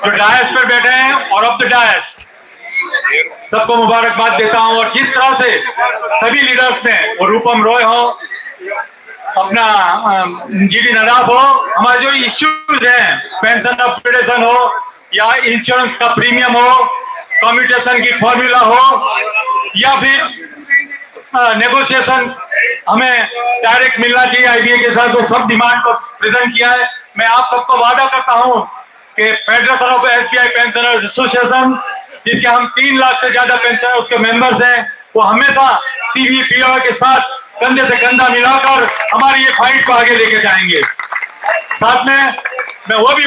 जो डायस पर बैठे हैं और ऑफ द डायस सबको मुबारकबाद देता हूं। और जिस तरह से सभी लीडर्स ने, वो रूपम रॉय हो, अपना जीडी नदाफ हो, हमारे जो इश्यूज हैं, पेंशन अपग्रेडेशन हो या इंश्योरेंस का प्रीमियम हो, कम्यूटेशन की फॉर्मूला हो या फिर नेगोशिएशन हमें डायरेक्ट मिलना चाहिए आईबीए के साथ, वो सब डिमांड को प्रेजेंट किया है। मैं आप सबको वादा करता हूं कि federation of SBI pensioners association, जिसके हम 3 लाख से ज्यादा पेंशनर उसके मेंबर्स हैं, वो हमेशा सीबीपीआर के साथ कंधे से कंधा मिलाकर हमारी ये फाइट को आगे लेके जाएंगे। साथ में मैं वो भी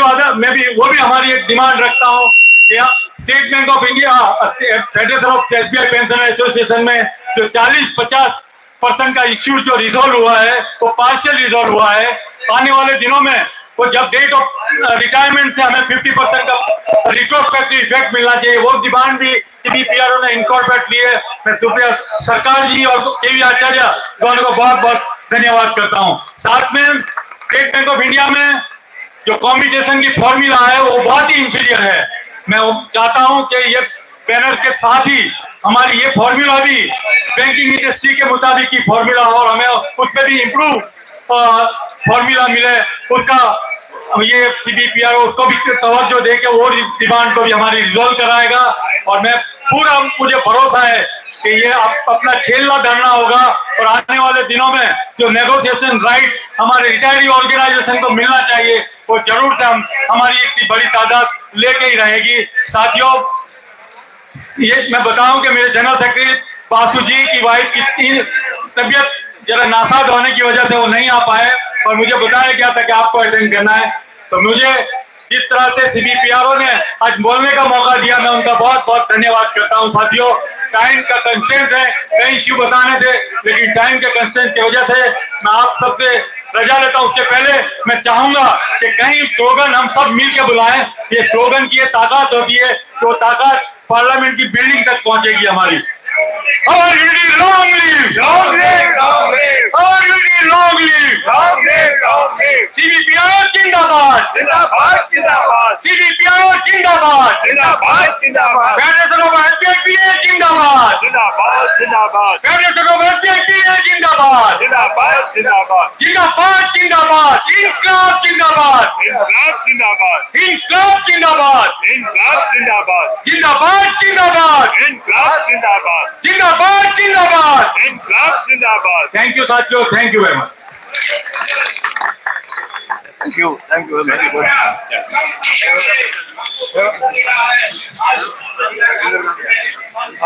हमारी एक डिमांड रखता हूँ कि state bank of India, federation of SBI pensioner association में जो 40-50% का इश्यू जो रिजोल्व हुआ है वो पार्शियल रिजोल्व हुआ है। आने वाले दिनों में वो जब डेट ऑफ रिटायरमेंट से हमें 50% का रिट्रोस्पेक्टिव इफेक्ट मिलना चाहिए, वो डिमांड भी सीबीपीआरओ ने इनकॉर्पोरेट की है। मैं सुप्रिया सरकार जी और केवी आचार्य दोनों को बहुत बहुत धन्यवाद करता हूँ। साथ में स्टेट बैंक ऑफ इंडिया में जो कम्यूटेशन की फॉर्मूला है वो बहुत ही इंफीरियर है। मैं चाहता हूं कि ये बैनर के साथ ही हमारी ये फॉर्मूला भी बैंकिंग इंडस्ट्री के मुताबिक की फॉर्मूला हो और हमें उसमें भी इम्प्रूव फॉर्मूला मिले, उसका ये सीबीपीआर उसको भी तवज्जो दे के वो डिमांड को भी हमारी रिजॉल्व कराएगा। और मुझे भरोसा है कि ये अपना खेलना धरना होगा और आने वाले दिनों में जो नेगोशिएशन राइट हमारे रिटायरी ऑर्गेनाइजेशन को मिलना चाहिए वो जरूर से हमारी इतनी बड़ी तादाद लेके ही रहेगी। साथियों, ये मैं बताऊं कि मेरे जनरल सेक्रेटरी बासु जी की वाइफ की तबीयत जरा नासाज होने की वजह से वो नहीं आ पाए और मुझे बताया गया था कि आपको अटेंड करना है। तो मुझे जिस तरह से सीबीपीआरओ ने आज बोलने का मौका दिया, मैं उनका बहुत बहुत धन्यवाद करता हूं। साथियों, टाइम का कंस्ट्रेंट है, कई इश्यू बताने थे, लेकिन टाइम के कंस्ट्रेंट की वजह से मैं आप सबसे रजा लेता हूं। उसके पहले मैं चाहूंगा कि कहीं स्लोगन हम सब मिल के बुलाएं। ये स्लोगन की ये ताकत होती है, तो ताकत पार्लियामेंट की बिल्डिंग तक पहुंचेगी हमारी। Our unity long live! Long live! Long live! Our unity long live! Long live! Long live! CBPRO जिंदाबाद! जिंदाबाद! जिंदाबाद! CBPRO जिंदाबाद! जिंदाबाद! जिंदाबाद! Federation of AIBPARC जिंदाबाद! जिंदाबाद! जिंदाबाद! Federation of AIBPARC जिंदाबाद! जिंदाबाद! जिंदाबाद! जिंदाबाद! जिंदाबाद! इनकलाब जिंदाबाद! इनकलाब जिंदाबाद! इनकलाब जिंदाबाद! इनकलाब जिंदाबाद! जिंदाबाद! जिंदाबाद! इनकलाब जिंदाबाद! जिंदाबाद जिंदाबाद इनकलाब जिंदाबाद। थैंक यू साथियों, thank you very much. Thank you very good.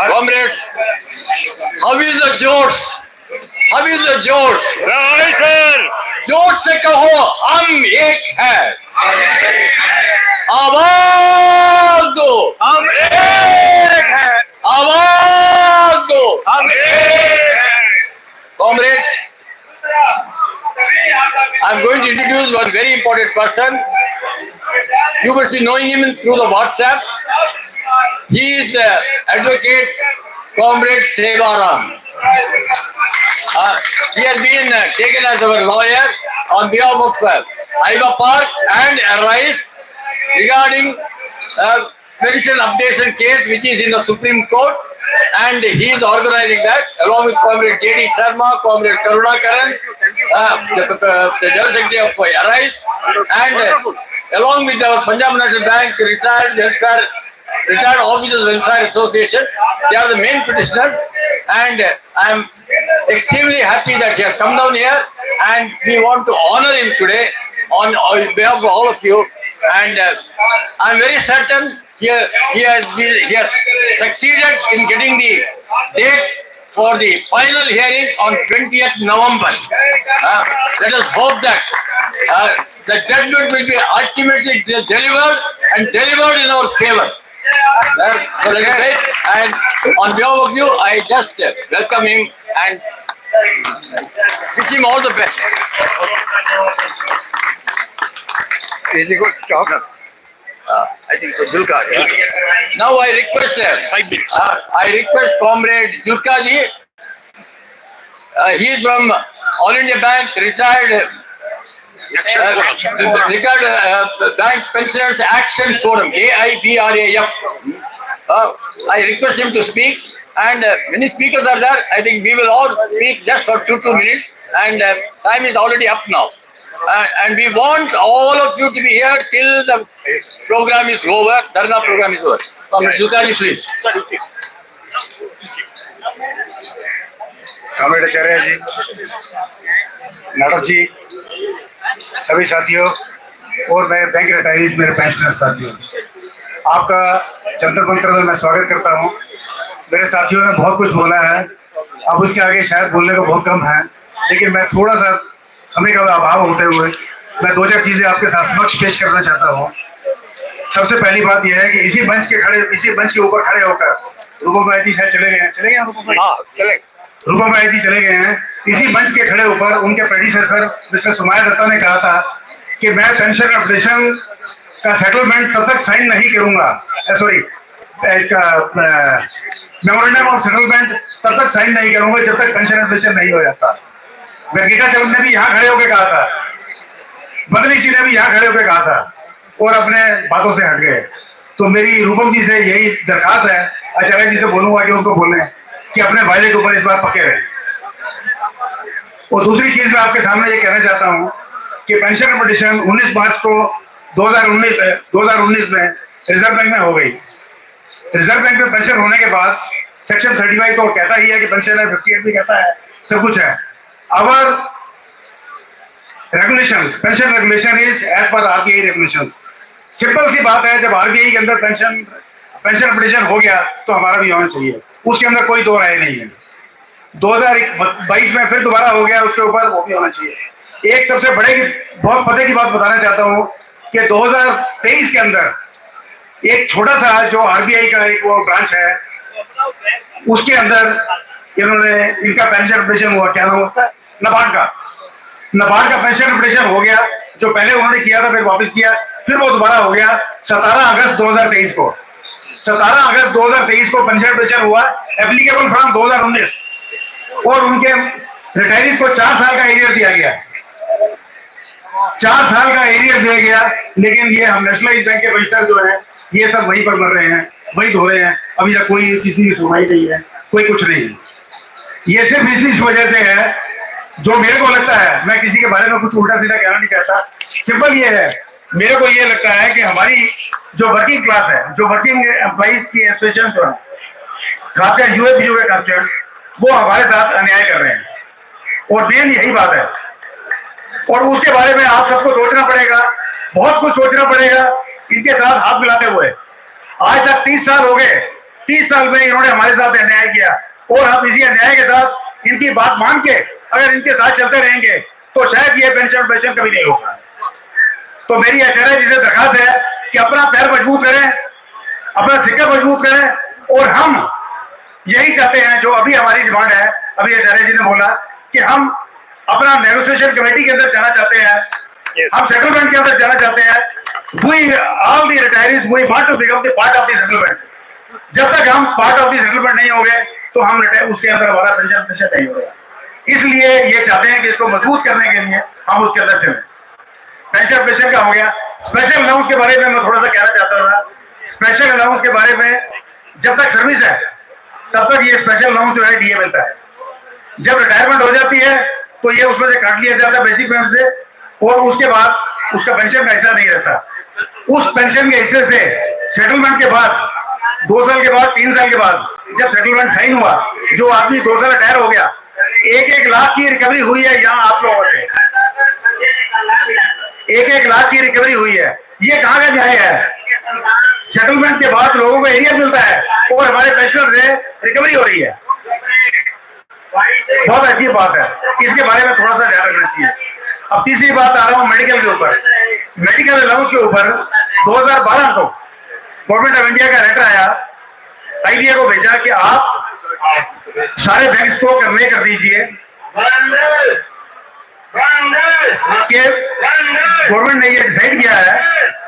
Comrades, how is the Josh? How is the Josh? Right, sir. जोर से कहो हम एक हैं। आवाज दो, हम एक हैं। आवाज दो, हम एक हैं। Comrades, I'm going to introduce one very important person. You must be knowing him through the WhatsApp. He is Advocate Comrade Sevaram. He has been taken as our lawyer on behalf of AIBPARC and Arise regarding petition updation case which is in the Supreme Court, and he is organizing that along with Comrade J.D. Sharma, Comrade Karunakaran, the General Secretary of Arise, and along with the Punjab National Bank Retired Officers Welfare Association. They are the main petitioners, and I am extremely happy that he has come down here, and we want to honor him today on behalf of all of you. And I am very certain he has succeeded in getting the date for the final hearing on 20th November. Let us hope that the judgment will be ultimately delivered and delivered in our favor. So let us wait, and on behalf of you, I just welcome him and wish him all the best. is he going to talk? I think for Julka. Yeah. Now I request, I request Comrade Julka ji. He is from All India Bank, retired Bank Pensioners Action Forum, AIBRAF. I request him to speak, and many speakers are there. I think we will all speak just for 2 minutes, and time is already up now. And we want all of you to be here till the program is over, Dharna program is over. Comrade Julka ji, please. Comrade Acharya ji, Natak ji, सभी साथियों और मेरे bank retirees, मेरे pensioner साथियों, आपका जंतर मंतर में मैं स्वागत करता हूं। मेरे साथियों ने बहुत कुछ बोला है, अब उसके आगे शायद बोलने को बहुत कम है, लेकिन मैं थोड़ा सा समय का अभाव होते हुए मैं 2-4 चीजें आपके साथ समक्ष पेश करना चाहता हूं। सबसे पहली बात यह है कि इसी मंच के ऊपर खड़े होकर रूपम भाई जी चले गए हैं, रूपम भाई जी चले गए हैं। इसी मंच के खड़े ऊपर उनके प्रेडिसेसर मिस्टर सुमाया दत्ता ने कहा था कि मैं पेंशन अपडेशन का सेटलमेंट तब तक साइन नहीं करूंगा, इसका मेमोरेंडम ऑफ सेटलमेंट तब तक साइन नहीं करूंगा जब तक पेंशन अपडेशन नहीं हो जाता। वेंकटाचलम ने भी यहाँ खड़े होकर कहा था, बदली जी ने भी यहाँ खड़े होकर कहा था और अपने बातों से हट गए। तो मेरी रूपम जी से यही दरखास्त है, आचार्य जी से बोलूंगा कि उनको बोलें कि अपने वायदे के ऊपर इस बार पक्के रहे। और दूसरी चीज मैं आपके सामने ये कहना चाहता हूँ कि पेंशन अपडेशन 19 मार्च को 2019 में रिजर्व बैंक में हो गई। रिजर्व बैंक में पेंशन होने के बाद सेक्शन 35 तो कहता ही है कि पेंशन है, 58 भी कहता है, सब कुछ है। Our regulations, pension regulation is as per RBI regulations. Simple सी बात है, जब आरबीआई के अंदर पेंशन अपडेशन हो गया तो हमारा भी होना चाहिए, उसके अंदर कोई दो राय नहीं है। 2022 में फिर दोबारा हो गया, उसके ऊपर वो भी होना चाहिए। एक सबसे बड़े की बहुत पते की बात बताना चाहता हूँ कि 2023 के अंदर एक छोटा सा जो आरबीआई का एक वो ब्रांच है, उसके अंदर इनका पेंशन अपडेशन हुआ, क्या नाम उसका, नबार्ड का पेंशन अपडेशन हो गया। जो पहले उन्होंने किया था फिर वापस किया, फिर वो दोबारा हो गया 17 अगस्त 2023 को। 17 अगस्त 2023 को पेंशन अपडेशन हुआ, एप्लीकेबल फ्रॉम 2019, और उनके रिटायरीज को 4 साल का एरियर दिया गया, 4 साल का एरियर दिया गया। लेकिन ये हम नेशनलाइज बैंक के रजिस्टर जो है ये सब वहीं पर मर रहे हैं, वही धो रहे हैं, अभी तक कोई किसी की सुनवाई नहीं है, कोई कुछ नहीं। ये सिर्फ इस वजह से है, जो मेरे को लगता है, मैं किसी के बारे में कुछ उल्टा सीधा कहना नहीं चाहता, सिंपल ये है, मेरे को ये लगता है कि हमारी जो वर्किंग क्लास है, जो वर्किंग एम्प्लॉइज की एसोसिएशन जो है, खासकर यूएफबीआरओ के कल्चर, वो हमारे साथ अन्याय कर रहे हैं, और मेन यही बात है। और उसके बारे में आप सबको सोचना पड़ेगा, बहुत कुछ सोचना पड़ेगा इनके साथ हाथ मिलाते हुए। आज तक 30 साल हो गए, 30 साल में इन्होंने हमारे साथ अन्याय किया, और हम इसी अन्याय के साथ इनकी बात मान के अगर इनके साथ चलते रहेंगे तो शायद ये पेंशन कभी नहीं होगा। तो मेरी आचार्य जी से दरखास्त है कि अपना पैर मजबूत करें, अपना सिक्का मजबूत करें, और हम यही चाहते हैं, जो अभी हमारी डिमांड है, अभी आचार्य जी ने बोला कि हम अपना नेगोशिएशन कमेटी के अंदर जाना चाहते हैं, हम सेटलमेंट के अंदर जाना चाहते हैं। all the retirees we want to become the part of the settlement. जब तक हम पार्ट ऑफ द सेटलमेंट नहीं होंगे तो हम उसके अंदर हमारा पेंशन नहीं होगा। इसलिए ये चाहते हैं कि इसको मजबूत करने के लिए हम उसके अंदर चलें। पेंशन का हो गया। स्पेशल अलाउंस के बारे में मैं थोड़ा सा कहना चाहता था। स्पेशल अलाउंस के बारे में, जब तक सर्विस है तब तक ये स्पेशल अलाउंस जो है डीए मिलता है। जब रिटायरमेंट हो जाती है तो ये उसमें से काट लिया जाता है बेसिक पेमेंट से, और उसके बाद उसका पेंशन का हिस्सा नहीं रहता। उस पेंशन के हिस्से से सेटलमेंट के बाद 2 साल के बाद 3 साल के बाद जब सेटलमेंट साइन हुआ, जो आदमी 2 साल रिटायर हो गया, 1-1 लाख की रिकवरी हुई है यहाँ आप लोगों से, 1-1 लाख की रिकवरी हुई है। ये कहाँ का न्याय है? सेटलमेंट के बाद लोगों को एरियर मिलता है और हमारे पेंशनर से रिकवरी हो रही है। बहुत अच्छी बात है, इसके बारे में थोड़ा सा ध्यान रखना चाहिए। अब तीसरी बात आ रहा हूँ मेडिकल के ऊपर। मेडिकल अलाउंस के ऊपर 2012 को गवर्नमेंट ऑफ इंडिया का लेटर आया, आईबीए को भेजा कि आप सारे बैंक्स को कन्वे कर दीजिए कि गवर्नमेंट ने ये डिसाइड किया है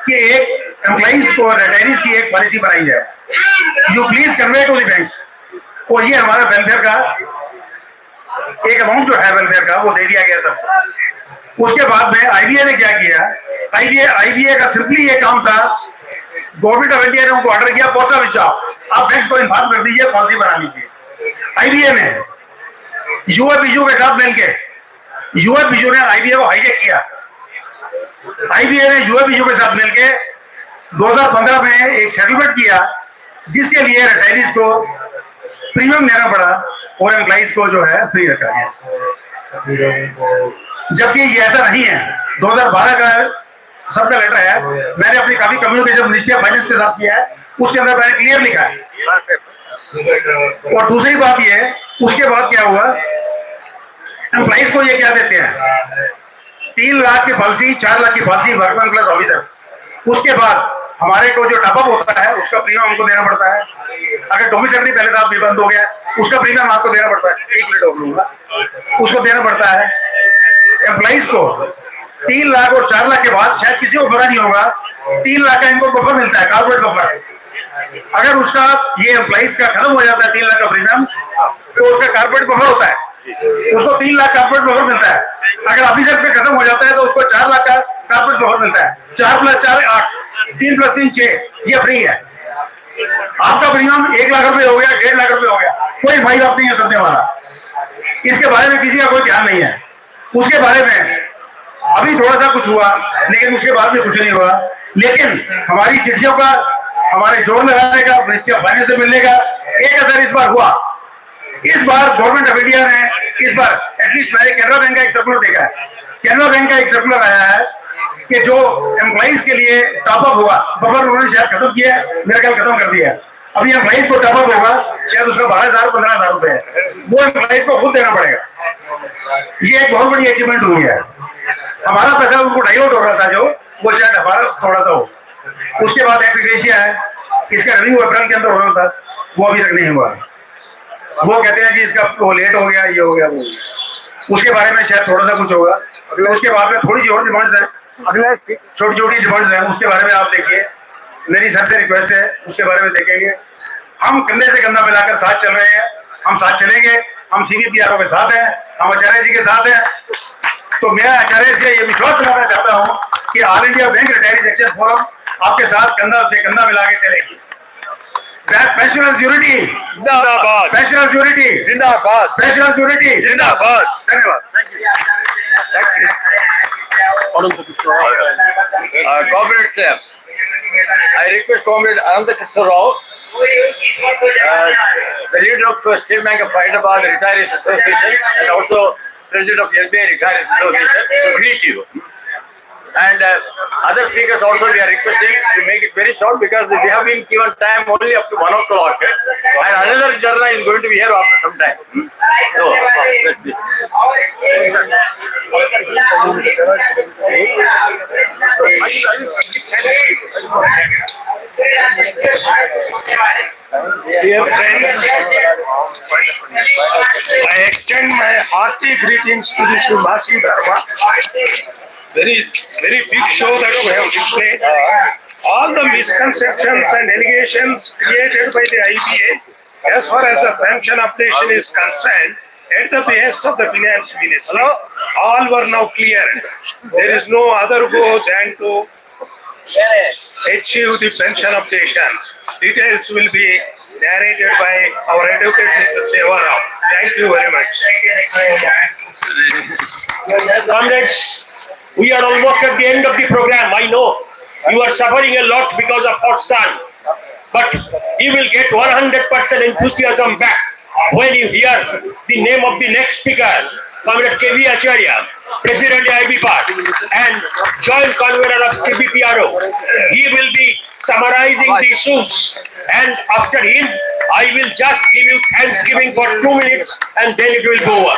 कि एक एम्प्लॉइज को रिटायरीज की एक पॉलिसी बनाई जाए, you please convey to the banks, और ये हमारा वेलफेयर का एक अमाउंट जो है वेलफेयर का वो दे दिया गया सब। उसके बाद में आईबीए ने क्या किया, आईबीए का सिंपली ये काम था, गवर्नमेंट ऑफ इंडिया ने उनको ऑर्डर किया पोस्ट ऑफिस आप बैंक्स को इन्फॉर्म कर दीजिए, पॉलिसी बना लीजिए। आईबीए ने यूएफबीआरओ के साथ मिलकर, यूएफबीआरओ ने आईबीए को हाईजैक किया। आईबीए ने यूएफबीआरओ के साथ मिलकर 2015 में एक सेटलमेंट किया जिसके लिए रिटायरीज को प्रीमियम देना पड़ा और एम्प्लॉइज को जो है फ्री रखा गया, जबकि ये ऐसा नहीं है। 2012 का सबका लेटर है, मैंने अपनी काफी कम्युनिकेशन मिनिस्ट्री ऑफ फाइनेंस के साथ किया है, उसके अंदर मैंने क्लियर लिखा है। और दूसरी बात ये, उसके बाद क्या हुआ, एम्प्लॉइज को ये क्या देते हैं, 3 लाख की पॉलिसी, 4 लाख की पॉलिसी वर्कमैन प्लस ऑफिसर। उसके बाद हमारे को जो टॉपअप होता है उसका प्रीमियम हमको देना पड़ता है। अगर डोमिसाइल पहले साहब भी बंद हो गया, उसका प्रीमियम आपको देना पड़ता है, 1 मिनट और लूंगा, उसको देना पड़ता है। एम्प्लॉइज को 3 लाख और 4 लाख के बाद शायद किसी को पता नहीं होगा, 3 लाख का इनको बफर मिलता है, कॉर्पोरेट बफर। अगर उसका ये एम्प्लॉइज का खत्म हो जाता है 3 लाख का प्रीमियम, तो उसका कॉर्पोरेट बफर होता है, उसको 3 लाख कॉर्पोरेट बफर मिलता है। अगर ऑफिसर पे खत्म हो जाता है तो उसको 4 लाख का कॉर्पोरेट बफर मिलता है। 4 + 4 8, 3 + 3 6, ये फ्री है। आपका प्रीमियम 1 लाख रुपए हो गया, 1.5 लाख रुपए हो गया, कोई भाई बाप नहीं है करने वाला, इसके बारे में किसी का कोई ध्यान नहीं है। उसके बारे में अभी थोड़ा सा कुछ हुआ, लेकिन उसके बाद में कुछ नहीं हुआ। लेकिन हमारी चिट्ठियों का, हमारे जोर लगाने का, मिनिस्ट्री ऑफ फाइनेंस से मिलने का एक असर इस बार हुआ। इस बार गवर्नमेंट ऑफ इंडिया ने इस बार एटलीस्ट मैंने कैनरा बैंक का एक सर्कुलर देखा है, कैनरा बैंक का एक सर्कुलर आया है कि जो एम्प्लॉइज के लिए टॉपअप हुआ, बफर उन्होंने शायद खत्म किया है, मेरा ख्याल खत्म कर दिया। अभी एम्प्लॉइज को टॉपअप होगा शायद उसका 12,000 15,000 रुपए है, वो एम्प्लॉइज को खुद देना पड़ेगा। ये एक बहुत बड़ी अचीवमेंट हुई है। हमारा पैसा उनको डाइवर्ट हो रहा था जो, वो शायद हमारा थोड़ा सा हो। उसके बाद एक्सग्रेशिया है, इसका रिव्यू अप्रैल के अंदर हो रहा था, वो अभी तक नहीं हुआ। वो कहते हैं कि इसका वो लेट हो गया, ये हो गया, वो। उसके बारे में शायद थोड़ा सा कुछ होगा। उसके बाद में थोड़ी सी और डिमांड्स हैं, अगले छोटी छोटी डिमांड्स हैं, उसके बारे में आप देखिए, मेरी सबसे रिक्वेस्ट है, उसके बारे में देखेंगे। हम कंधे से कंधा मिलाकर साथ चल रहे हैं, हम साथ चलेंगे, हम CBPRO के साथ हैं, हम आचार्य जी के साथ हैं। तो मैं आचार्य से ये विश्वास दिलाना चाहता हूँ कि all India bank retirees action forum आपके साथ कंधा से कंधा मिला के चलेगी। Pensioners unity, जिंदाबाद, pensioners unity, जिंदाबाद, pensioners unity, जिंदाबाद। धन्यवाद। Comrade sir, I request Comrade Ananda Krishna Rao, the leader of State Bank of Hyderabad Retirees Association and also President of SBI Retirees Association, to greet you. And other speakers also we are requesting to make it very short because we have been given time only up to 1 o'clock, and another Dharna is going to be here after some time. So, Dear friends, I extend my hearty greetings to this massive Dharma. Very big show that we have displayed. All the misconceptions and allegations created by the IBA as far as the pension updation is concerned at the behest of the finance ministry, all were now cleared. There is no other goal than to achieve the pension updation. Details will be narrated by our advocate Mr. Seva Rao. Thank you very much. Comrades, we are almost at the end of the program. I know you are suffering a lot because of hot sun, but you will get 100% enthusiasm back when you hear the name of the next speaker, Comrade KV Acharya, President AIBPARC and Joint Convener of CBPRO. He will be summarizing the issues, and after him, I will just give you Thanksgiving for 2 minutes, and then it will go over.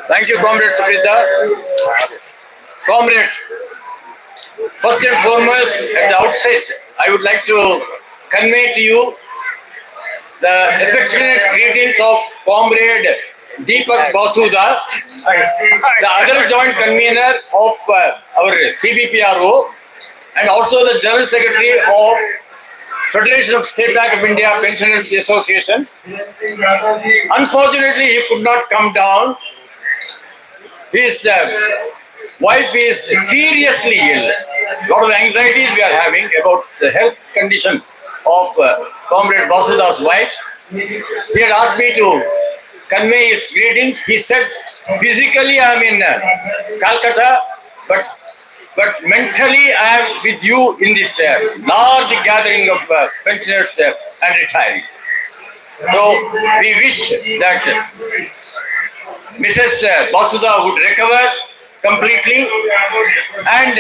thank you, Comrade Sukrita. Comrades, first and foremost, at the outset, I would like to convey to you the affectionate greetings of Comrade Deepak Basuda, the other joint convener of our CBPRO, and also the General Secretary of Federation of State Bank of India Pensioners Association. Unfortunately, he could not come down. His wife is seriously ill. A lot of anxieties we are having about the health condition of Comrade Basuda's wife. He had asked me to convey his greetings. He said, physically I am in Calcutta, but mentally I am with you in this large gathering of pensioners and retirees. So we wish that Mrs. Basuda would recover completely, and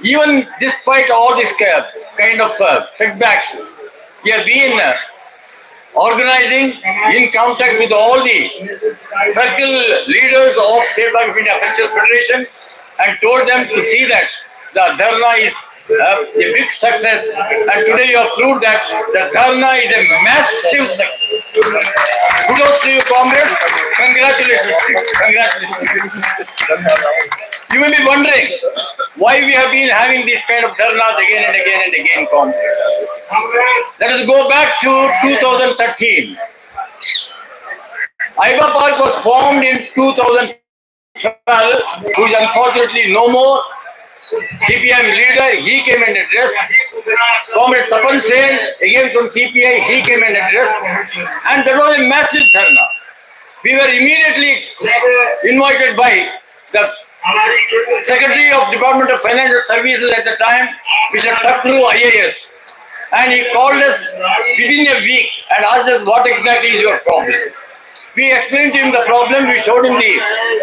even despite all this kind of setbacks, we have been organizing in contact with all the circle leaders of State Bank of India Pensioners Federation and told them to see that the Dharana is a big success, and today you have proved that the Dharana is a massive success. Kudos to you, comrades. Congratulations. Congratulations. You may be wondering why we have been having these kind of Dharanas again and again and again, comrades. Let us go back to 2013. AIBPARC was formed in 2012, who is unfortunately no more. CPM leader, he came and addressed. Comrade Tapan Sen, again from CPI, he came and addressed. And there was a massive dharna. We were immediately invited by the Secretary of Department of Financial Services at the time, Mr. Takru IAS. And he called us within a week and asked us what exactly is your problem. We explained to him the problem. We showed him the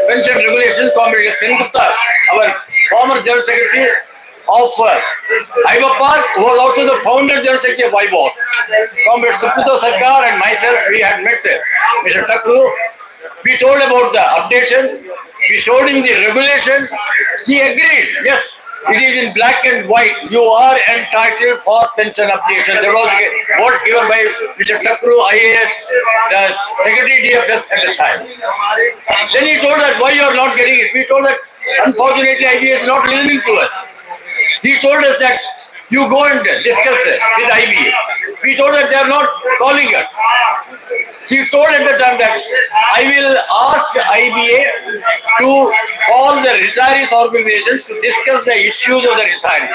pension regulations. Comrade Sengupta, our former General Secretary of AIBPARC, who was also the founder General Secretary of IBOR. Comrade Suputo Sarkar and myself, we had met Mr. Takru. We told about the updation. We showed him the regulation. He agreed. Yes, it is in black and white. You are entitled for pension updation. There was a vote given by Mr. Takru IAS, the Secretary DFS at the time. Then he told that why you are not getting it. We told that unfortunately IBA is not listening to us. He told us that you go and discuss with IBA. We told that they are not calling us. He told at the time that I will ask IBA to call the retirees organizations to discuss the issues of the retirees.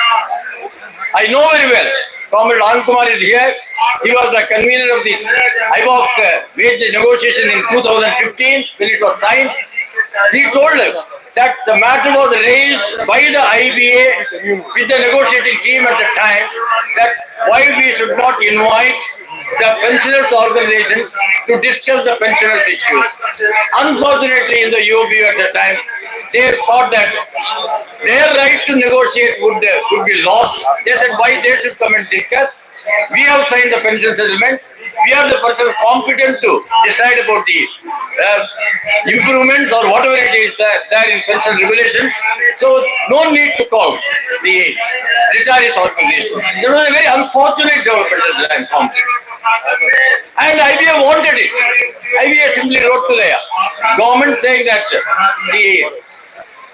I know very well. Comrade Anand Kumar is here. He was the convener of this IBOC wage negotiation in 2015 when it was signed. He told that the matter was raised by the IBA with the negotiating team at the time, that why we should not invite the pensioners organizations to discuss the pensioners issues. Unfortunately, in the UFBRO at the time, they thought that their right to negotiate would be lost. They said why they should come and discuss. We have signed the pension settlement. We are the persons competent to decide about the improvements or whatever it is there in pension regulations. So no need to call the retirees organization. There was a very unfortunate development at the time. And IBA wanted it. IBA simply wrote to the government saying that the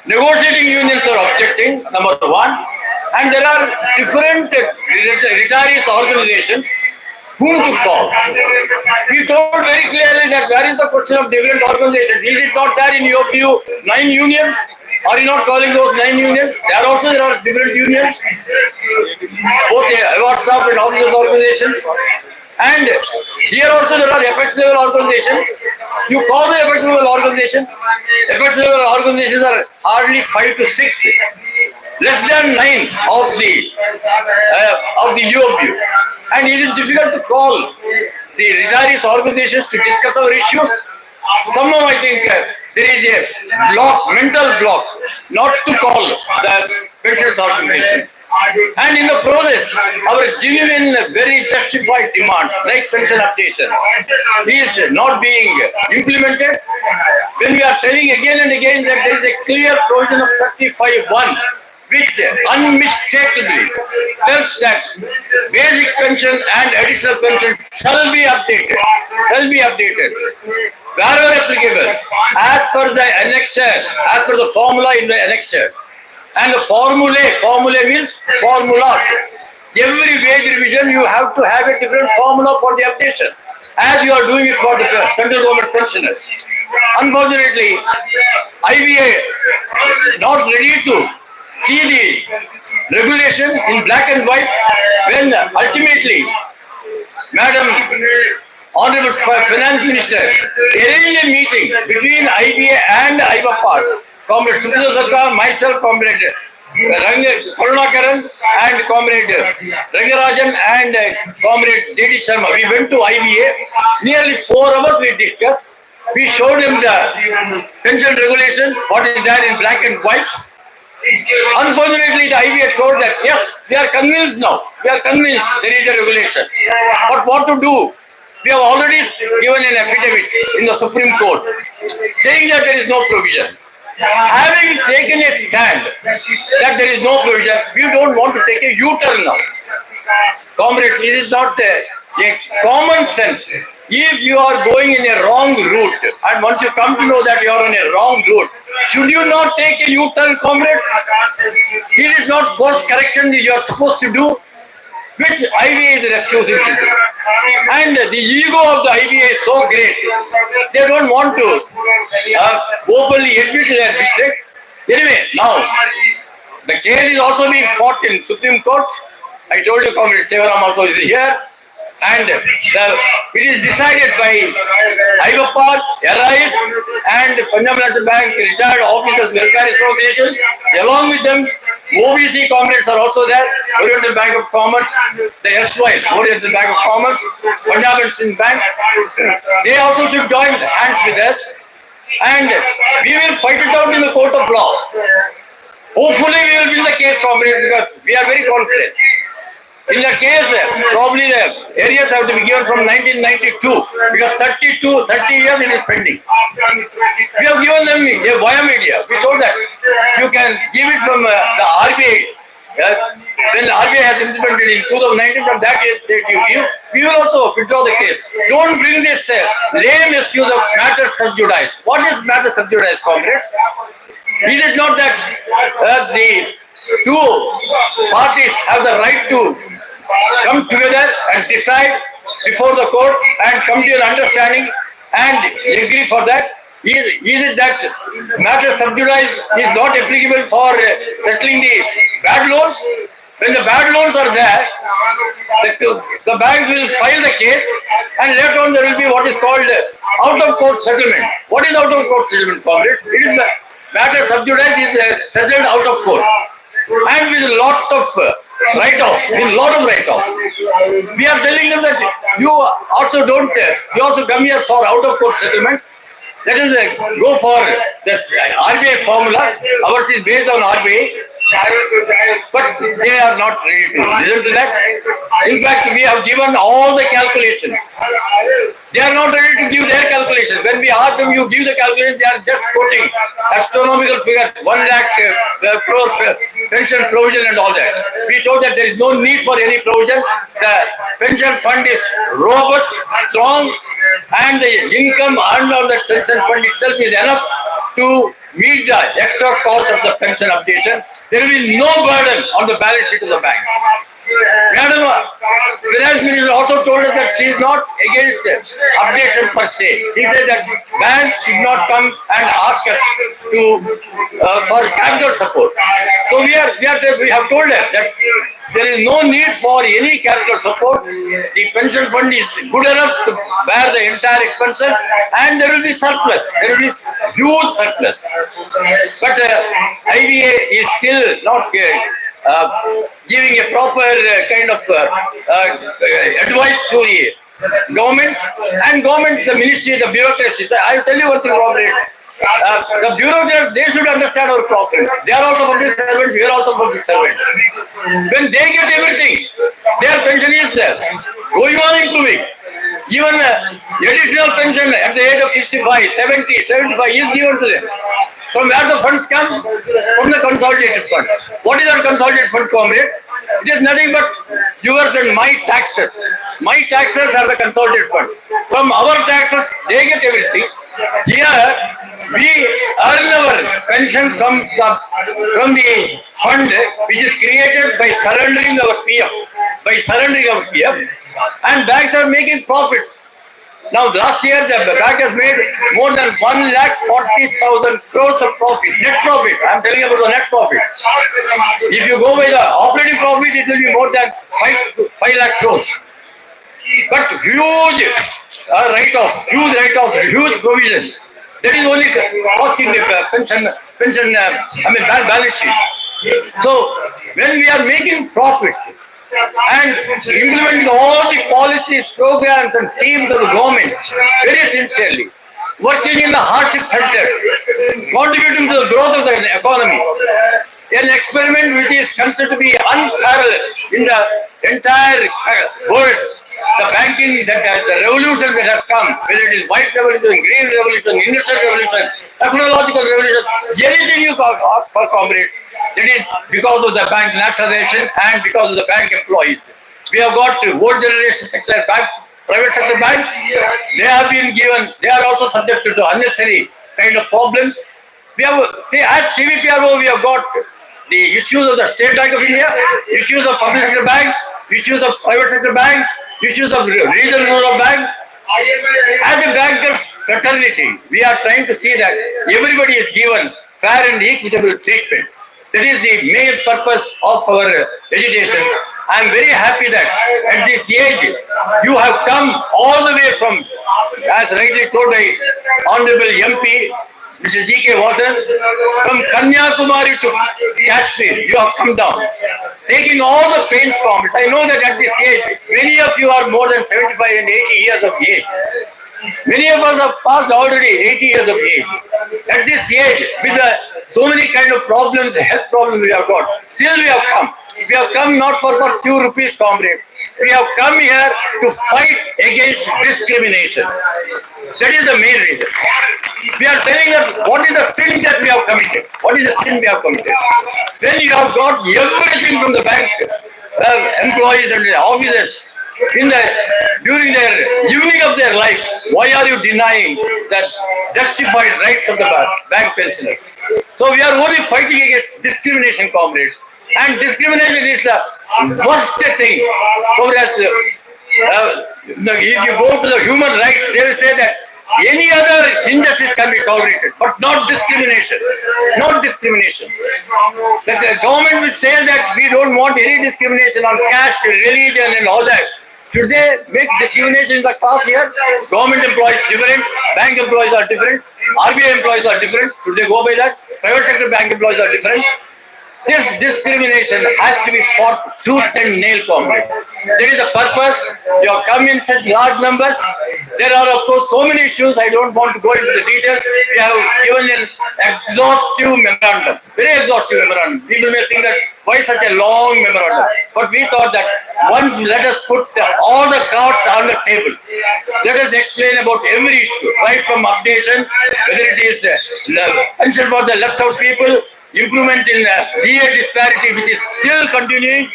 negotiating unions are objecting, number one, and there are different retirees organizations whom to call. We told very clearly that where is the question of different organizations? Is it not there in UFBRO 9 unions? Are you not calling those 9 unions? There are different unions, both award staff and officers organizations. And here also there are apex level organizations. You call the apex level organizations. Apex level organizations are hardly 5 to 6, less than 9 of the UFBRO. And it is difficult to call the retirees organizations to discuss our issues. Somehow I think there is a mental block, not to call the pensioners organization. And in the process, our genuine, very justified demands, like pension updation, is not being implemented. When we are telling again and again that there is a clear provision of 35(1) which unmistakably tells that basic pension and additional pension shall be updated. Wherever applicable, as per the annexure, as per the formula in the annexure. And the formula means formulas. Every wage revision you have to have a different formula for the updation, as you are doing it for the central government pensioners. Unfortunately, IBA not ready to see the regulation in black and white when ultimately Madam Honorable Finance Minister arranged a meeting between IBA and AIBPARC. Comrade Sukhdev Sarkar, myself, Comrade Karunakaran and Comrade Rangarajan and Comrade JD Sharma. We went to IBA. Nearly 4 hours we discussed. We showed him the pension regulation, what is there in black and white. Unfortunately, the IBA told that yes, we are convinced now. We are convinced there is a regulation. But what to do? We have already given an affidavit in the Supreme Court saying that there is no provision. Having taken a stand that there is no provision, we don't want to take a U-turn now. Comrades, it is not a common sense. If you are going in a wrong route, and once you come to know that you are on a wrong route, should you not take a U-turn, comrades? It is not course correction that you are supposed to do, which IBA is refusing to do. And the ego of the IBA is so great, they don't want to openly admit their mistakes. Anyway, now, the case is also being fought in Supreme Court. I told you, Comrade Sevaram also is here. And it is decided by AIBPARC, RIS and Punjab National Bank Retired Officers Welfare Association. Along with them, OBC comrades are also there. Oriental Bank of Commerce, the erstwhile Oriental Bank of Commerce, Punjab and Sindh Bank. They also should join hands with us. And we will fight it out in the court of law. Hopefully we will win the case, comrades, because we are very confident. In the case, probably the areas have to be given from 1992 because 30 years it is pending. We have given them a via media. We told that you can give it from the RBI. When the RBI has implemented in 2019, from that date you give, we will also withdraw the case. Don't bring this lame excuse of matter sub judice. What is matter sub judice, comrades? Is it not that the two parties have the right to come together and decide before the court and come to an understanding and agree for that? Is it that matter sub judice is not applicable for settling the bad loans? When the bad loans are there, the banks will file the case and later on there will be what is called out of court settlement. What is out of court settlement, comrades? It is the matter sub judice is settled out of court. And with a lot of write-off, we are telling them that you also don't, you also come here for out-of-court settlement. Let us go for this RBI formula. Ours is based on RBI. But they are not ready to listen to that. In fact, we have given all the calculations. They are not ready to give their calculations. When we ask them, you give the calculations, they are just quoting astronomical figures, 1 lakh crore pension provision and all that. We told that there is no need for any provision. The pension fund is robust, strong, and the income earned on the pension fund itself is enough to meet the extra cost of the pension updation. There will be no burden on the balance sheet of the bank. Madam Finance Minister also told us that she is not against updation per se. She said that banks should not come and ask us to for capital support. So we have told her that there is no need for any capital support. The pension fund is good enough to bear the entire expenses, and there will be surplus. There will be huge surplus. But IBA is still not giving a proper kind of advice to the government, and government, the ministry, the bureaucracy. I will tell you one thing, comrades. The bureaucrats, they should understand our problem. They are also public servants, we are also public servants. When they get everything, their pension is there, going on improving. Even additional pension at the age of 65, 70, 75 is given to them. From where the funds come? From the consolidated fund. What is our consolidated fund, comrades? It is nothing but yours and my taxes. My taxes are the consolidated fund. From our taxes, they get everything. Here, we earn our pension from the fund which is created by surrendering our PF. And banks are making profits. Now, last year, the bank has made more than 1,40,000 crores of profit, net profit. I am telling you about the net profit. If you go by the operating profit, it will be more than 5 lakh crores. But huge write-off, huge provision. That is only costing the pension, balance sheet. So, when we are making profits, and implementing all the policies, programs and schemes of the government very sincerely, working in the hardship centers, contributing to the growth of the economy. An experiment which is considered to be unparalleled in the entire world. The banking, the revolution that has come, whether it is white revolution, green revolution, industrial revolution, technological revolution, anything you ask for, comrades, that is because of the bank nationalization and because of the bank employees. We have got old generation sector bank, private sector banks. They have been given, they are also subjected to unnecessary kind of problems. We have, see, as CBPRO, we have got the issues of the State Bank of India, issues of public sector banks, issues of private sector banks, issues of regional rural banks. As a bankers fraternity, we are trying to see that everybody is given fair and equitable treatment. That is the main purpose of our agitation. I am very happy that at this age, you have come all the way from, as rightly told by Honorable MP, Mr. GK Vasan, from Kanyakumari to Kashmir, you have come down, taking all the pains from it. I know that at this age, many of you are more than 75 and 80 years of age. Many of us have passed already 80 years of age. At this age, with so many kind of problems, health problems we have got, still we have come. We have come not for few rupees, comrade. We have come here to fight against discrimination. That is the main reason. We are telling that what is the sin that we have committed? What is the sin we have committed? When you have got everything from the bank, employees and officers, during their evening of their life, why are you denying that justified rights of the bank pensioners? So we are only fighting against discrimination, comrades. And discrimination is the worst thing. Comrades, if you go to the human rights, they will say that any other injustice can be tolerated, but not discrimination. Not discrimination. That the government will say that we don't want any discrimination on caste, religion and all that. Should they make discrimination in the class here? Government employees different, bank employees are different, RBI employees are different. Should they go by that? Private sector bank employees are different. This discrimination has to be fought tooth and nail, comrade. That is the purpose. You have come in such large numbers. There are, of course, so many issues. I don't want to go into the details. We have given an exhaustive memorandum, very exhaustive memorandum. People may think that why such a long memorandum? But we thought that once let us put all the cards on the table. Let us explain about every issue, right from updation, whether it is pension for the left out people, improvement in DA disparity, which is still continuing,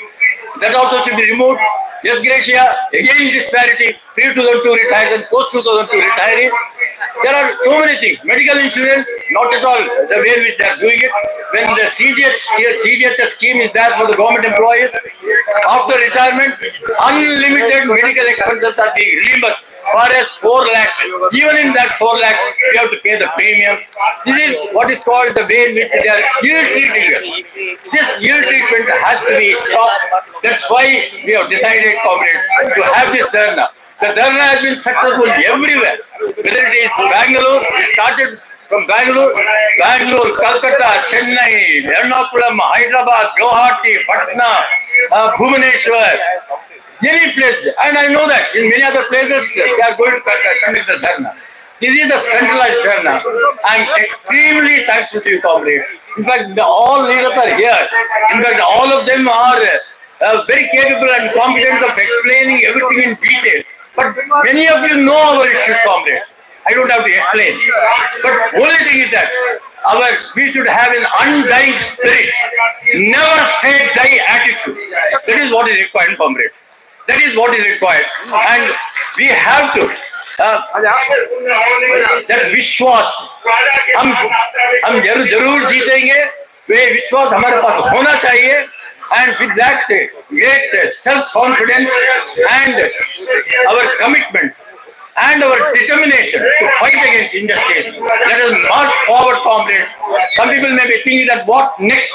that also should be removed. Yes, Gracia, again disparity, pre-2002 retirees and post-2002 retirees. There are so many things. Medical insurance, not at all the way which they are doing it. When the CGHS scheme is there for the government employees, after retirement, unlimited medical expenses are being reimbursed. For as 4 lakhs, even in that 4 lakhs, we have to pay the premium. This is what is called the way in which they are ill-treating us. This ill-treatment has to be stopped. That's why we have decided, comrades, to have this Dharna. The Dharna has been successful everywhere. Whether it is Bangalore, we started from Bangalore, Calcutta, Chennai, Ernakulam, Hyderabad, Guwahati, Patna, Bhubaneswar. Any place, and I know that in many other places they are going to conduct the Dharna. This is the centralized Dharna. I am extremely thankful to you, comrades. In fact, all leaders are here. In fact, all of them are very capable and competent of explaining everything in detail. But many of you know our issues, comrades. I don't have to explain. But only thing is that we should have an undying spirit, never say die attitude. That is what is required, comrades. That is what is required, and we have to. that विश्वास हम जरूर जीतेंगे, वे विश्वास हमारे पास होना चाहिए, and with that great self-confidence and our commitment and our determination to fight against injustice, let us march forward, comrades. Some people may be thinking that what next?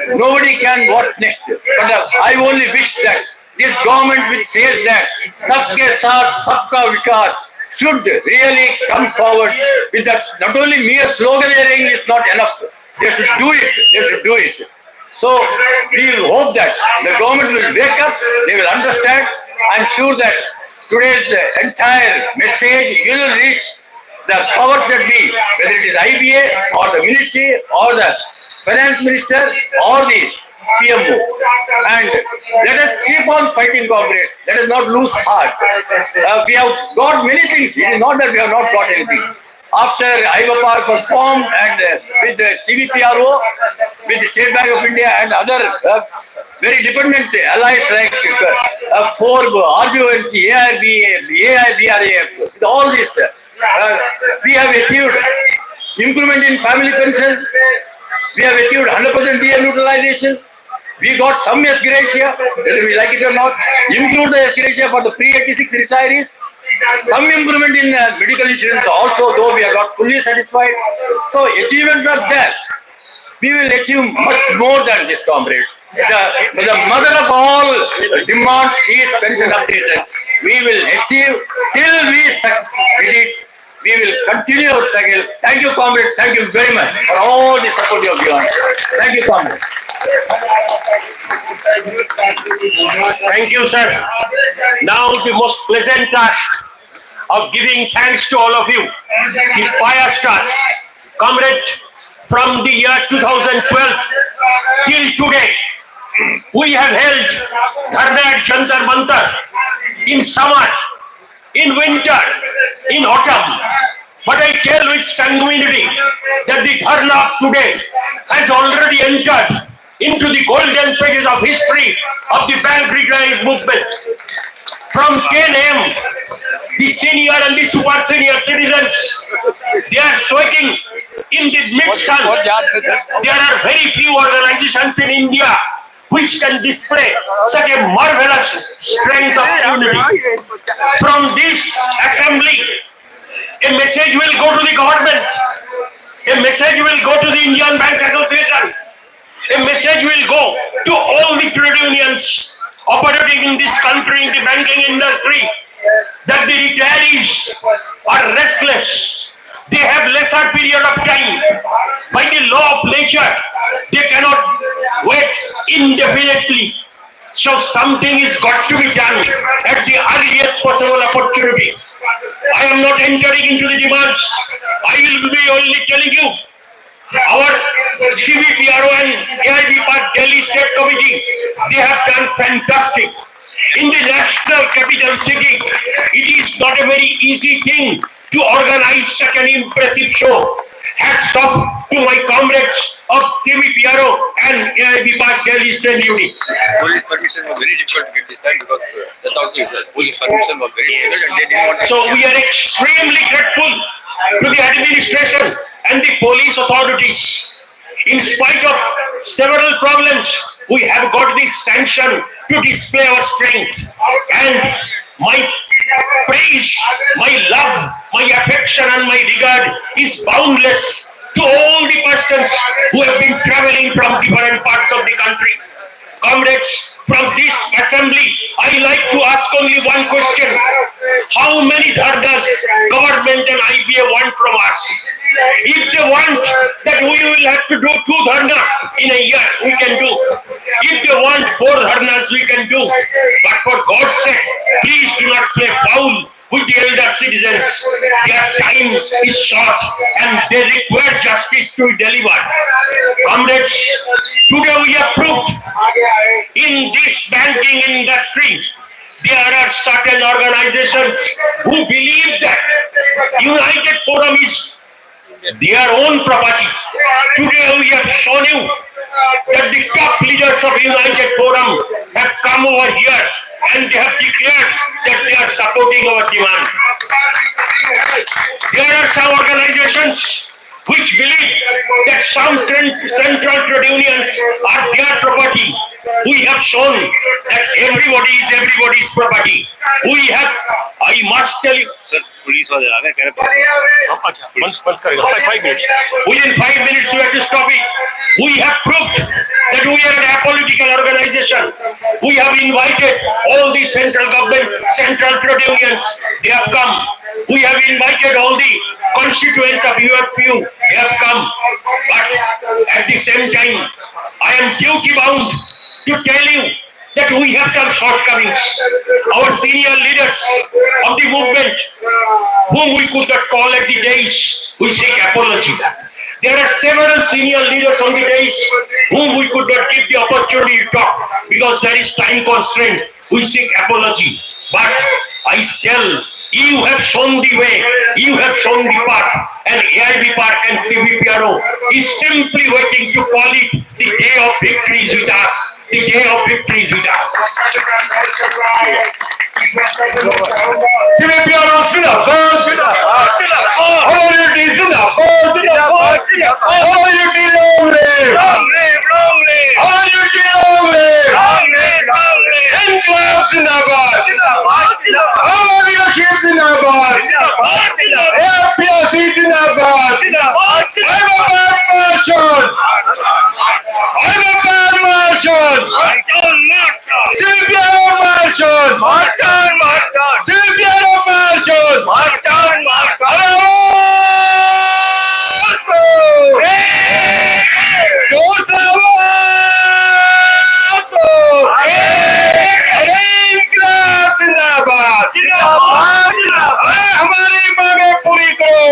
Nobody can what next. But I only wish that this government which says that सबके साथ सबका विकास should really come forward with that. Not only mere sloganeering is not enough. They should do it. They should do it. So we hope that the government will wake up. They will understand. I'm sure that today's entire message will reach the powers that be, whether it is IBA or the ministry or the finance minister or the PMO. And let us keep on fighting, comrades. Let us not lose heart. We have got many things. It is not that we have not got anything. After AIBPARC was formed and with the CBPRO, with the State Bank of India and other very dependent allies like FORB, RBONC, AIBRAF, with all this, we have achieved improvement in family pensions. We have achieved 100% DA neutralization. We got some S gratia, whether we like it or not. Improved the S gratia for the pre-86 retirees. Some improvement in medical insurance also, though we are not fully satisfied. So achievements are there. We will achieve much more than this, comrades. The mother of all demands is pension updation. We will achieve till we succeed. We will continue our struggle. Thank you, comrades. Thank you very much for all the support you have given. Thank you, comrades. Thank you, sir. Now the most pleasant task of giving thanks to all of you, the pious task. Comrade, from the year 2012 till today, we have held Dharna at Jantar Mantar in summer, in winter, in autumn. But I tell with sanguinity that the Dharna of today has already entered into the golden pages of history of the bank recognized movement. From 10 a.m., the senior and the super senior citizens, they are sweating in the mid-sun. There are very few organizations in India which can display such a marvelous strength of unity. From this assembly, a message will go to the government. A message will go to the Indian Bank Association. A message will go to all the trade unions operating in this country, in the banking industry, that the retirees are restless. They have lesser period of time. By the law of nature, they cannot wait indefinitely. So something is got to be done at the earliest possible opportunity. I am not entering into the demands. I will be only telling you, our CBPRO and AIBPARC Delhi State Committee, they have done fantastic. In the national capital city, it is not a very easy thing to organize such an impressive show. Hats off to my comrades of CBPRO and AIBPARC Delhi State Unit. Police permission was very difficult to get this time because that's also police permission was very difficult and they didn't want to. So we are extremely grateful to the administration and the police authorities. In spite of several problems, we have got the sanction to display our strength. And my praise, my love, my affection and my regard is boundless to all the persons who have been traveling from different parts of the country. Comrades, from this assembly, I like to ask only one question. How many dharnas government and IBA want from us? If they want that we will have to do 2 dharna in a year, we can do. If they want 4 dharnas, we can do. But for God's sake, please do not play foul with the elder citizens. Their time is short and they require justice to be delivered. Comrades, today we have proved in this banking industry, there are certain organizations who believe that United Forum is their own property. Today we have shown you that the top leaders of United Forum have come over here and they have declared that they are supporting our demand. There are some organizations which believe that some central trade unions are their property. We have shown that everybody is everybody's property. We have, I must tell you, sir, police was there. Within 5 minutes we have to stop it. We have proved that we are an apolitical organization. We have invited all the central government, central trade unions. They have come. We have invited all the constituents of UFBRO. They have come. But at the same time, I am duty bound to tell you that we have some shortcomings. Our senior leaders of the movement, whom we could not call at the days, we seek apology. There are several senior leaders on the days whom we could not give the opportunity to talk because there is time constraint. We seek apology. But I tell, you have shown the way, you have shown the path, and AIBPARC and CBPRO is simply waiting to call it the day of victories with us. The day of victories with us. CBPRO Zindabad, Modality Zindabad, Modality long live, Modality long live, Inclab Zindabad, our leadership Zindabad, AIBPARC Zindabad, I'm a bad merchant, I'm a bad merchant, CBPRO merchant, CBPRO merchant, हमारी मांगे पूरी करो,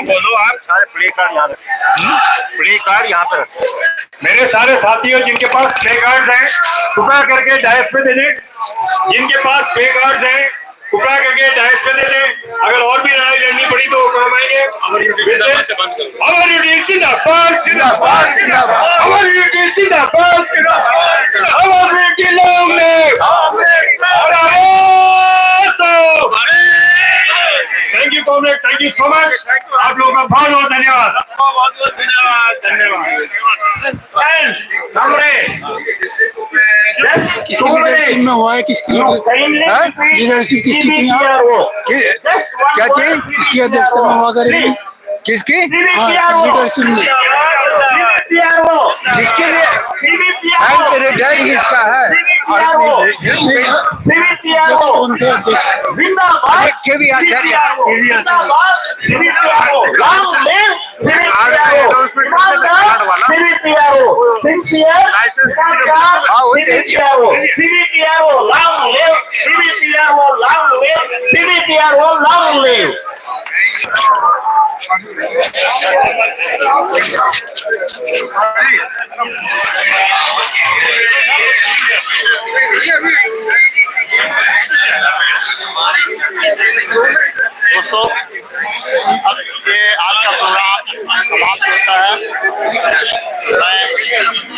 बोलो आप सारे play card यहाँ play card यहाँ पे रखो। मेरे सारे साथियों जिनके पास प्ले कार्ड हैं कृपया करके डायस पे दे दें। जिनके पास प्ले कार्ड हैं कृपया करके डायस पे दे दें। अगर और भी लड़ाई लड़नी पड़ी तो काम आएंगे। अमर यूनिटी जिंदाबाद, जिंदाबाद, जिंदाबाद, अमर यूनिटी जिंदाबाद, अमर unity long live. Thank you comrade, thank you so much. आप लोगों का बहुत बहुत धन्यवाद, बहुत बहुत धन्यवाद, धन्यवाद। किसकी लीडरशिप में हुआ है? किसकी लीडरशिप किसकी थी यहाँ? क्या चीज किसकी अध्यक्षता में हुआ करेगी? किसकी लीडरशिप में? किसके लिए? किसका है? कौन थे अध्यक्ष? अध्यक्ष भी आचार्य दोस्तों, अब ये आज का प्रोग्राम समाप्त होता है। मैं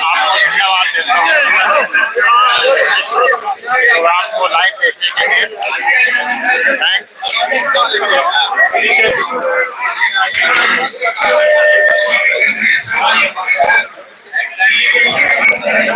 आपको धन्यवाद देता हूँ इस प्रोग्राम को लाइव देखने के लिए। थैंक्स।